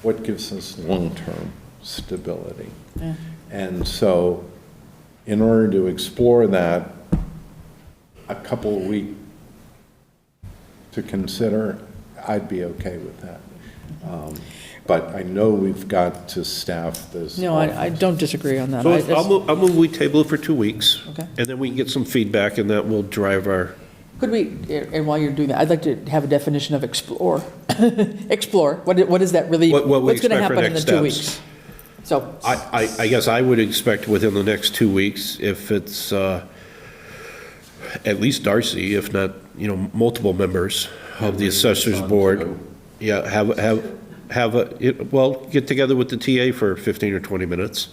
what gives us long-term stability? Yeah. And so, in order to explore that, a couple of weeks to consider, I'd be okay with that. But I know we've got to staff this. No, I don't disagree on that. So I just- I'll move we table it for 2 weeks. Okay. And then we can get some feedback and that will drive our, Could we, and while you're doing that, I'd like to have a definition of explore. Explore, what is that really? What we what's going to expect for happen in the next 2 steps. weeks? So, I guess I would expect within the next 2 weeks, if it's at least Darcy, if not, multiple members of the assessors board. Yeah, get together with the TA for 15 or 20 minutes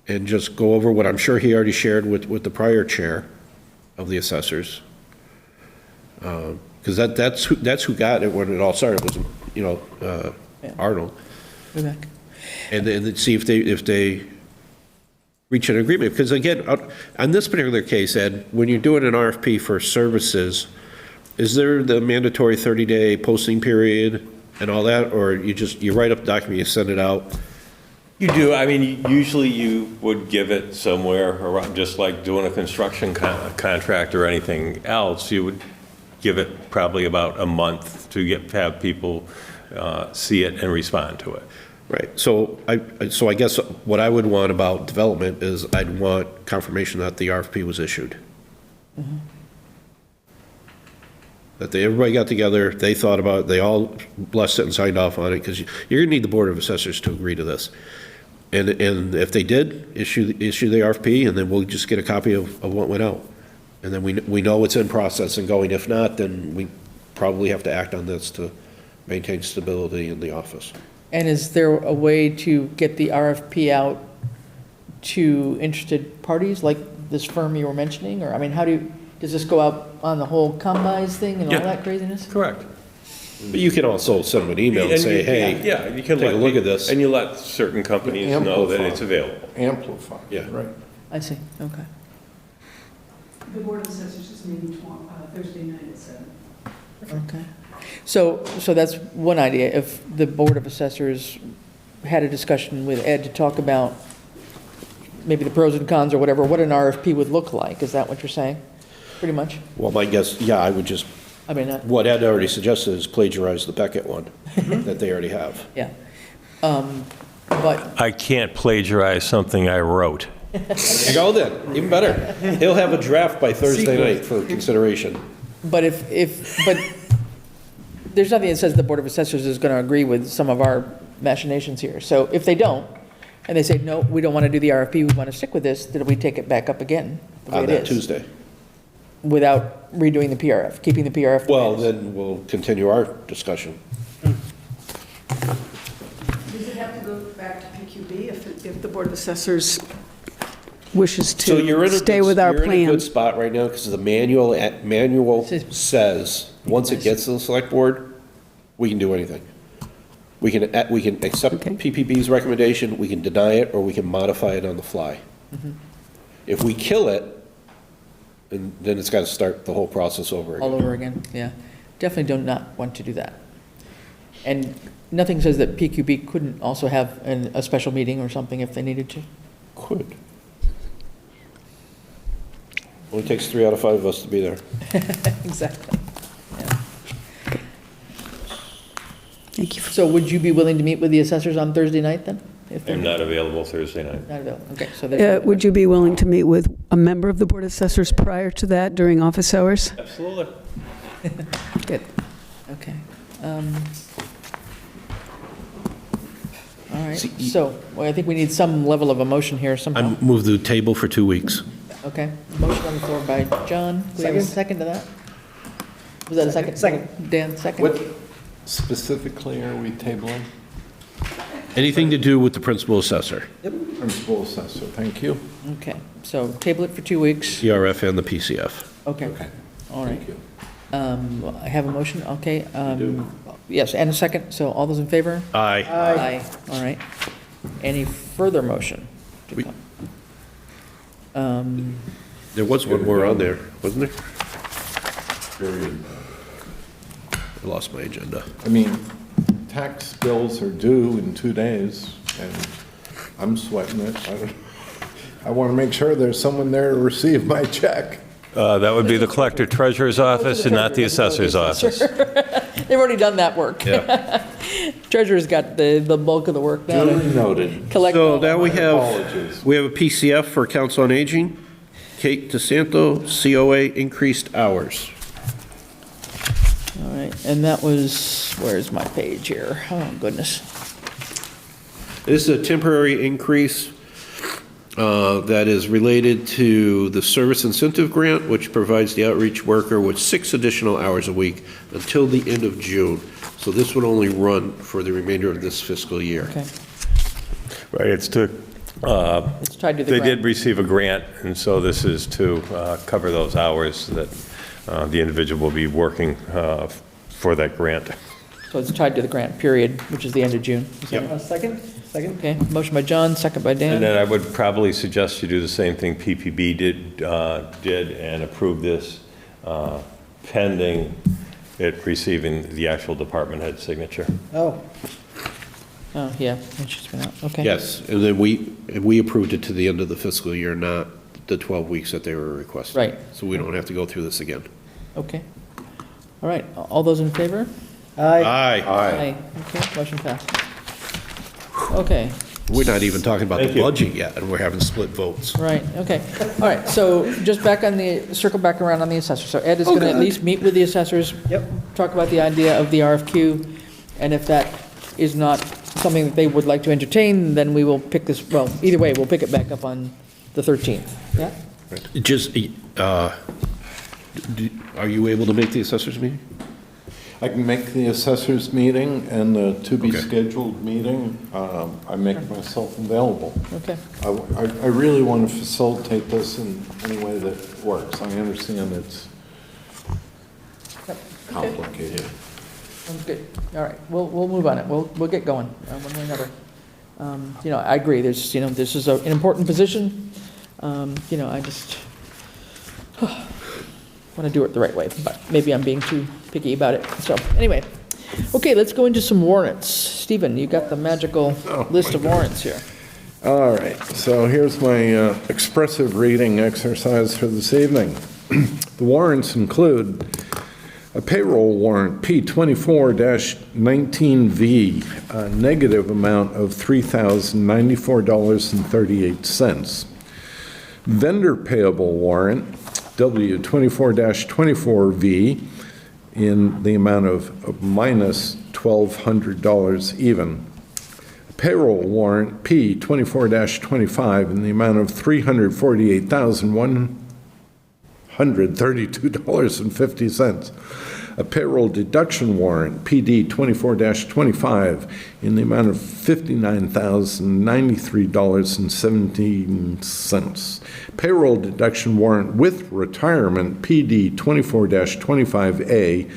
and just go over what I'm sure he already shared with the prior chair of the assessors. Because that's who got it when it all started, was, Arnold. Vivek. And then see if they reach an agreement. Because again, on this particular case, Ed, when you're doing an RFP for services, is there the mandatory 30-day posting period and all that? Or you write up the document, you send it out? You do. I mean, usually you would give it somewhere around, just like doing a construction contract or anything else, you would give it probably about a month to have people see it and respond to it. Right. So I guess what I would want about development is I'd want confirmation that the RFP was issued. Mm-hmm. That everybody got together, they thought about it, they all blessed it and signed off on it, because you're going to need the Board of Assessors to agree to this. And if they did, issue the RFP, and then we'll just get a copy of what went out. And then we know it's in process and going. If not, then we probably have to act on this to maintain stability in the office. And is there a way to get the RFP out to interested parties, like this firm you were mentioning? Or, I mean, does this go out on the whole combis thing and all that craziness? Correct. But you can also send them an email and say, hey, Yeah, you can take a look at this. And you let certain companies know that it's available. Amplify. Yeah. Right. I see, okay. The Board of Assessors is meeting Thursday night at 7. Okay. So that's one idea. If the Board of Assessors had a discussion with Ed to talk about maybe the pros and cons or whatever, what an RFP would look like, is that what you're saying? Pretty much? Well, my guess, yeah, I would just, what Ed already suggested is plagiarize the Beckett one that they already have. Yeah. But I can't plagiarize something I wrote. There you go then, even better. He'll have a draft by Thursday night for consideration. But but there's nothing that says the Board of Assessors is going to agree with some of our machinations here. So if they don't, and they say, no, we don't want to do the RFP, we want to stick with this, then we take it back up again, the way On it that is. Tuesday. Without redoing the PRF, keeping the PRF. the way Well, it is. then we'll continue our discussion. Does it have to go back to PQB if the Board of Assessors wishes So you're to in stay with our You're in a good plan? spot right now because the manual says, once it gets to the select board, we can do anything. We can accept Okay. PPB's recommendation, we can deny it, or we can modify it on the fly. If we kill it, then it's got to start the whole process over again. All over again, yeah. Definitely do not want to do that. And nothing says that PQB couldn't also have a special meeting or something if they needed to. Could. Only takes 3 out of 5 of us to be there. Exactly. Yeah. Thank you. So would you be willing to meet with the assessors on Thursday night then? If they're I'm not available Thursday night. Not available, okay, so there's. Would you be willing to meet with a member of the Board of Assessors prior to that during office hours? Absolutely. Good, okay. All right, so, well, I think we need some level of emotion here somehow. I move the table for 2 weeks. Okay, motion on the floor by John. Do we have a second to that? Was that a second? Second. Dan, second? What specifically are we tabling? Anything to do with the principal assessor, Principal assessor, thank you. Okay, so table it for 2 weeks. CRF and the PCF. Okay, all right. Thank you. I have a motion, okay. Yes, and a second, so all those in favor? Aye. Aye. All right. Any further motion to We- come? There was one more on there, wasn't there? Period. I lost my agenda. I mean, tax bills are due in 2 days, and I'm sweating it. I want to make sure there's someone there to receive my check. That would be the collector treasurer's office and not the assessor's office. They've already done that work. Yeah. Treasurer's got the bulk of the work now. Duly noted. Collect So all now we Apologies. have a PCF for Council on Aging. Kate DeSanto, COA, increased hours. All right, and that was, where's my page here? Oh, goodness. This is a temporary increase that is related to the service incentive grant, which provides the outreach worker with 6 additional hours a week until the end of June. So this would only run for the remainder of this fiscal year. Okay. Right, it's to, It's tied to the they grant. did receive a grant, and so this is to cover those hours that the individual will be working for that grant. So it's tied to the grant period, which is the end of June. Is that Yep. a second? Second, okay. Motion by John, second by And Dan. then I would probably suggest you do the same thing PPB did and approve this pending it receiving the actual department head signature. Oh, yeah, it's just been out, okay. Yes, and then we approved it to the end of the fiscal year, not the 12 weeks that they were requesting. Right. So we don't have to go through this again. Okay. All right, all those in favor? Aye. Aye. Okay, motion passed. Okay, We're not even talking about the Thank you. budget yet, and we're having split votes. right, okay. All right, so just back on circle back around on the assessor. So Ed is going to at least meet with the assessors. Yep. Talk about the idea of the RFQ, and if that is not something that they would like to entertain, then we will pick this, well, either way, we'll pick it back up on the 13th. Yeah? Just, are you able to make the assessors meeting? I can make the assessors meeting and the Okay. to-be-scheduled meeting. I make myself available. Okay. I really want to facilitate this in any way that works. I understand it's complicated. Sounds good. All right, we'll move on it. We'll get going, one way or another. You know, I agree, this is an important position. You know, I just want to do it the right way, but maybe I'm being too picky about it. So, anyway, okay, let's go into some warrants. Stephen, you got the magical list of warrants here. All right, so here's my expressive reading exercise for this evening. The warrants include A payroll warrant, P24-19V, a negative amount of $3,094.38. Vendor payable warrant, W24-24V, in the amount of minus $1,200 even. Payroll warrant, P24-25, in the amount of $348,132.50. A payroll deduction warrant, PD 24-25, in the amount of $59,093.17. Payroll deduction warrant with retirement, PD 24-25A,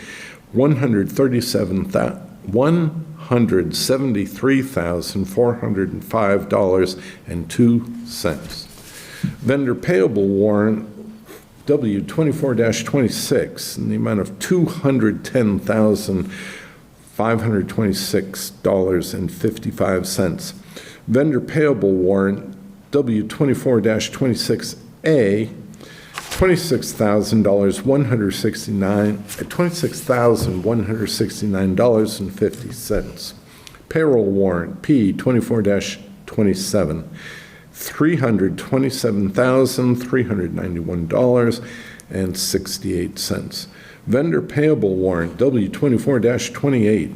$173,405.02. Vendor payable warrant, W24-26, in the amount of $210,526.55. Vendor payable warrant, W24-26A, $26,169.50. Payroll warrant, P24-27, $327,391.68. Vendor payable warrant, W24-28,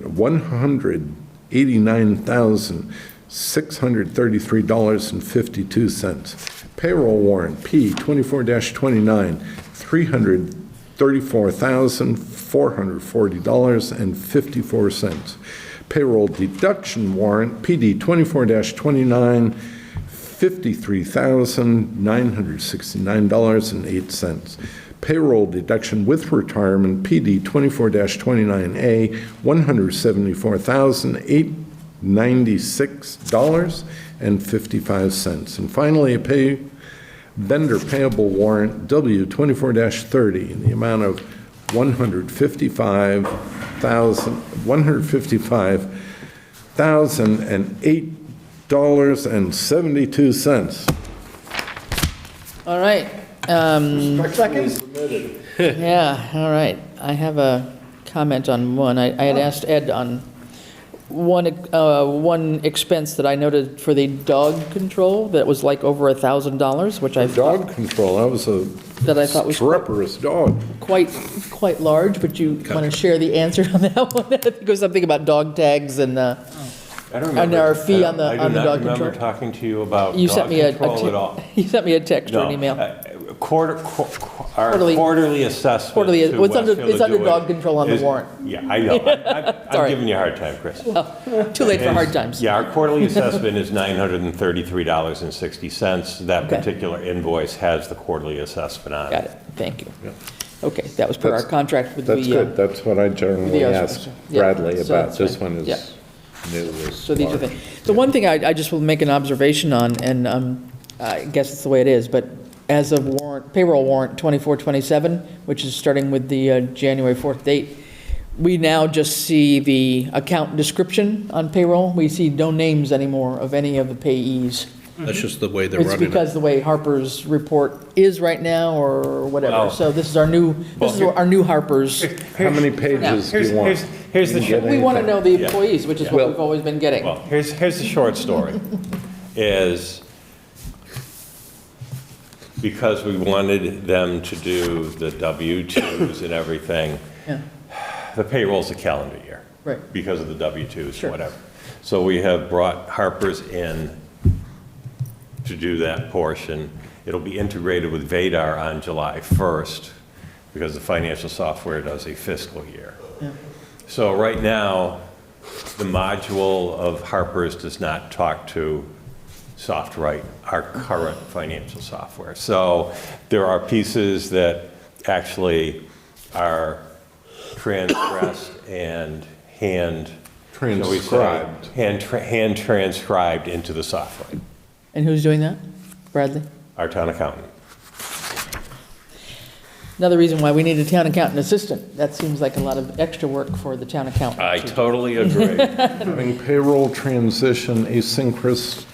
$189,633.52. Payroll warrant, P24-29, $334,440.54. Payroll deduction warrant, PD 24-29, $53,969.08. Payroll deduction with retirement, PD 24-29A, $174,896.55. And finally, a vendor payable warrant, W24-30, in the amount of $155,008.72. All right. Second? Yeah, all right. I have a comment on one. I had asked Ed on one expense that I noted for the dog control that was like over $1,000, which I thought. Dog control, that was a that I thought was treacherous dog. Quite large, but you want to share the answer on that one? I think it was something about dog tags and I don't remember. and our fee on the dog control. I do not remember talking to you about You dog sent me control at all. You sent me a text or an email. Our quarterly assessment. Quarterly, to it's under Westfield dog control on the warrant. Yeah, I know. I'm giving you a hard time, Chris. Too late for hard times. Yeah, our quarterly assessment is $933.60. That particular invoice has the quarterly assessment on it. Got it. Thank you. Okay, that was per our contract with the. That's good. That's what I generally ask Bradley so about. that's This fine. one is new. So these are things. The one thing I just will make an observation on, and I guess it's the way it is, but as of payroll warrant 2427, which is starting with the January 4th date, we now just see the account description on payroll. We see no names anymore of any of the payees. That's just the way they're It's running it. because the way Harper's report is right now or whatever. Oh. So this is our new, our new Harper's. How many pages do you want? Here's the short. We want to know the employees, which is what we've always been getting. Well, here's the short story, is because we wanted them to do the W-2s and everything, the payroll's a calendar year. Right. Because of the W-2s, Sure. whatever. So we have brought Harper's in to do that portion. It'll be integrated with Vadar on July 1st because the financial software does a fiscal year. Yeah. So right now, the module of Harper's does not talk to SoftWrite, our current financial software. So there are pieces that actually are transgressed and hand Transcribed. hand transcribed into the software. And who's doing that? Bradley? Our town accountant. Another reason why we need a town accountant assistant. That seems like a lot of extra work for the town accountant. I totally agree. Having payroll transition asynchronous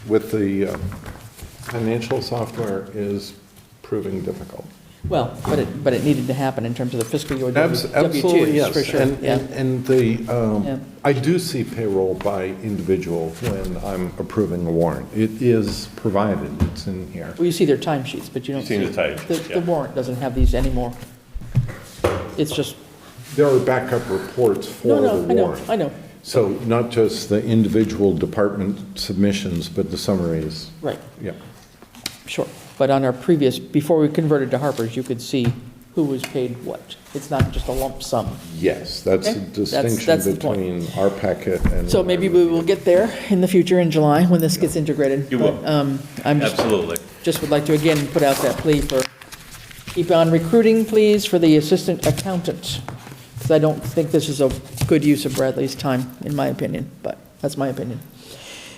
with the financial software is proving difficult. Well, but it needed to happen in terms of the fiscal year Absolutely, W-2s, yes. for sure. Yeah. And the, Yeah. I do see payroll by individual when I'm approving a warrant. It is provided, it's in here. Well, you see their timesheets, but you don't see. the timesheets, The warrant doesn't have these anymore. It's just, There are backup reports for no, the no, warrant. I know. So not just the individual department submissions, but the summaries. Right, Yeah. sure. But on our previous, before we converted to Harper's, you could see who was paid what. It's not just a lump sum. Yes, that's Okay. the distinction That's the point. between our packet and. So maybe we will get there in the future in July when this gets integrated. You will. But, I'm Absolutely. just would like to again put out that plea for, keep on recruiting, please, for the assistant accountant. Because I don't think this is a good use of Bradley's time, in my opinion, but that's my opinion.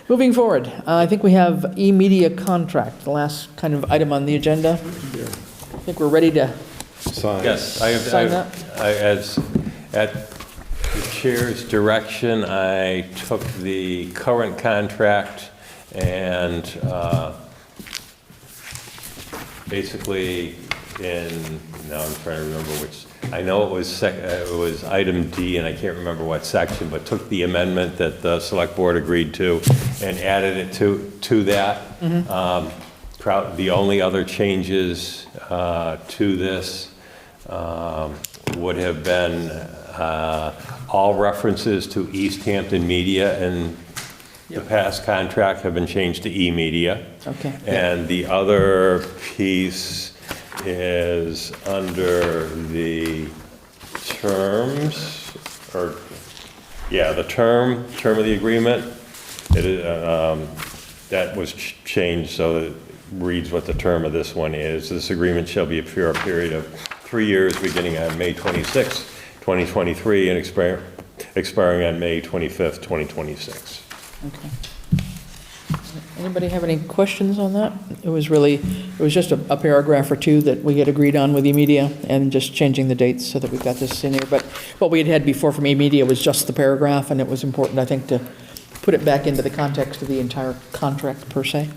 Moving forward, I think we have e-media contract, the last kind of item on the agenda. I think we're ready to Sign. Yes, sign that. as, at the chair's direction, I took the current contract and basically now I'm trying to remember which, I know it was item D, and I can't remember what section, but took the amendment that the select board agreed to and added it to that. The only other changes to this would have been all references to Easthampton Media in the past contract have been changed to e-media. Okay. And the other piece is under the terms, the term of the agreement. That was changed so that it reads what the term of this one is. This agreement shall be for a period of 3 years, beginning on May 26, 2023, and expiring on May 25th, 2026. Okay. Anybody have any questions on that? It was just a paragraph or two that we had agreed on with e-media and just changing the dates so that we've got this in here. But what we had before from e-media was just the paragraph, and it was important, I think, to put it back into the context of the entire contract per se.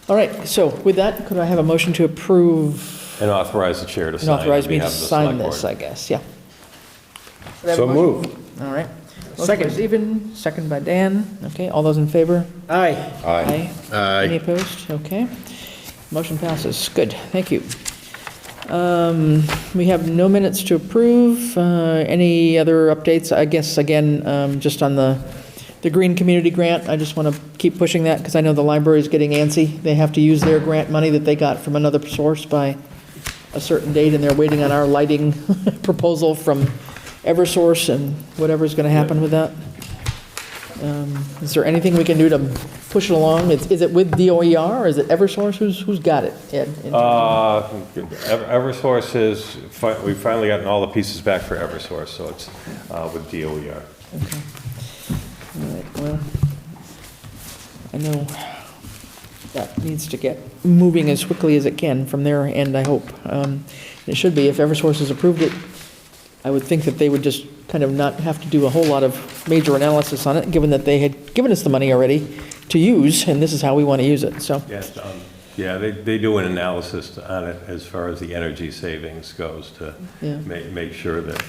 All right, so with that, could I have a motion to approve? And authorize the chair to sign. And authorize on me to behalf of the sign select this, board. I guess, yeah. Could I have So a motion? moved. All right. Second by Stephen, second by Dan. Okay, all those in favor? Aye. Aye. Any opposed? Okay. Motion passes. Good, thank you. We have no minutes to approve. Any other updates? I guess, again, just on the Green Community Grant, I just want to keep pushing that because I know the library is getting antsy. They have to use their grant money that they got from another source by a certain date, and they're waiting on our lighting proposal from Eversource and whatever's going to happen with that. Is there anything we can do to push it along? Is it with DOER or is it Eversource? Who's got it, Ed? Eversource is, we've finally gotten all the pieces back for Eversource, so it's with DOER. Okay. All right, well, I know that needs to get moving as quickly as it can from their end, I hope. It should be, if Eversource has approved it, I would think that they would just kind of not have to do a whole lot of major analysis on it, given that they had given us the money already to use, and this is how we want to use it, so. Yes, they do an analysis on it as far as the energy savings goes to make sure that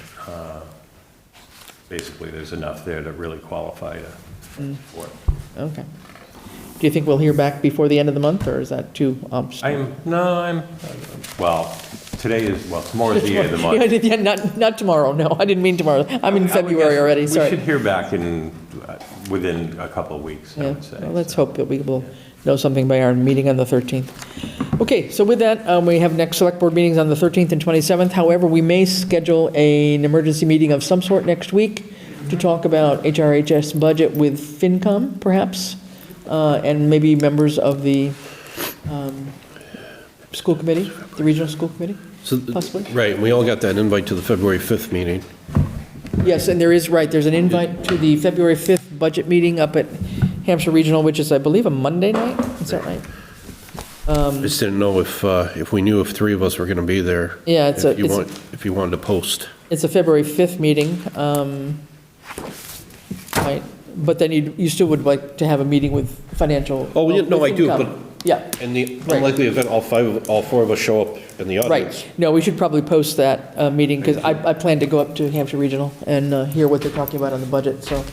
basically there's enough there to really qualify for it. Okay. Do you think we'll hear back before the end of the month, or is that too? Tomorrow's the end of the month. Yeah, not tomorrow, no, I didn't mean tomorrow. I'm in February already, sorry. We should hear back within a couple of weeks, I would say. Well, let's hope that we will know something by our meeting on the 13th. Okay, so with that, we have next select board meetings on the 13th and 27th. However, we may schedule an emergency meeting of some sort next week to talk about HRHS budget with FinCom, perhaps, and maybe members of the school committee, the regional school committee, possibly. Right, we all got that invite to the February 5th meeting. Yes, and there's an invite to the February 5th budget meeting up at Hampshire Regional, which is, I believe, a Monday night, is that right? I just didn't know if we knew if three of us were going to be there. Yeah, if you wanted to post. It's a February 5th meeting, right? But then you still would like to have a meeting with financial. Oh, no, I do, but Yeah, In the Right. unlikely event all four of us show up in the audience. right. No, we should probably post that meeting, because I plan to go up to Hampshire Regional and hear what they're talking about on the budget. So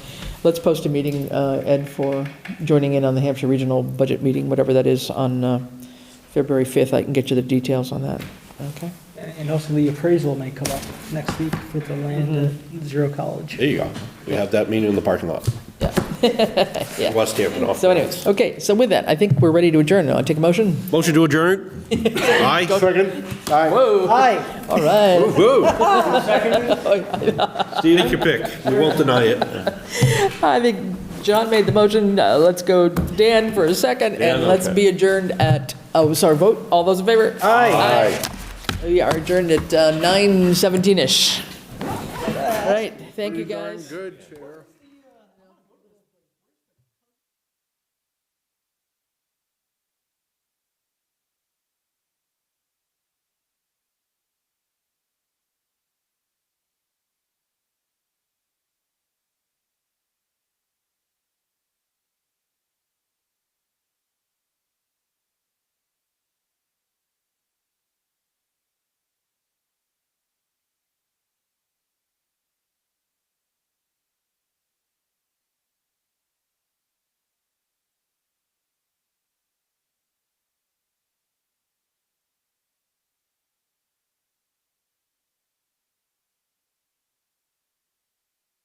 let's post a meeting, Ed, for joining in on the Hampshire Regional budget meeting, whatever that is, on February 5th. I can get you the details on that, okay? And also the appraisal may come up next week for the land at Zero College. There you go. We have that meeting in the parking lot. Yeah. West Hampton off. So anyways, okay, so with that, I think we're ready to adjourn now. Take a motion? Motion to adjourn? Aye. Second? Aye. Whoa. Aye. All right. Whoa. Steve, take your pick. We won't deny it. I think John made the motion. Let's go Dan for a second, and let's okay. be adjourned at, vote. All those in favor? Aye. We are adjourned at 9:17-ish. All right, thank you, guys. Good.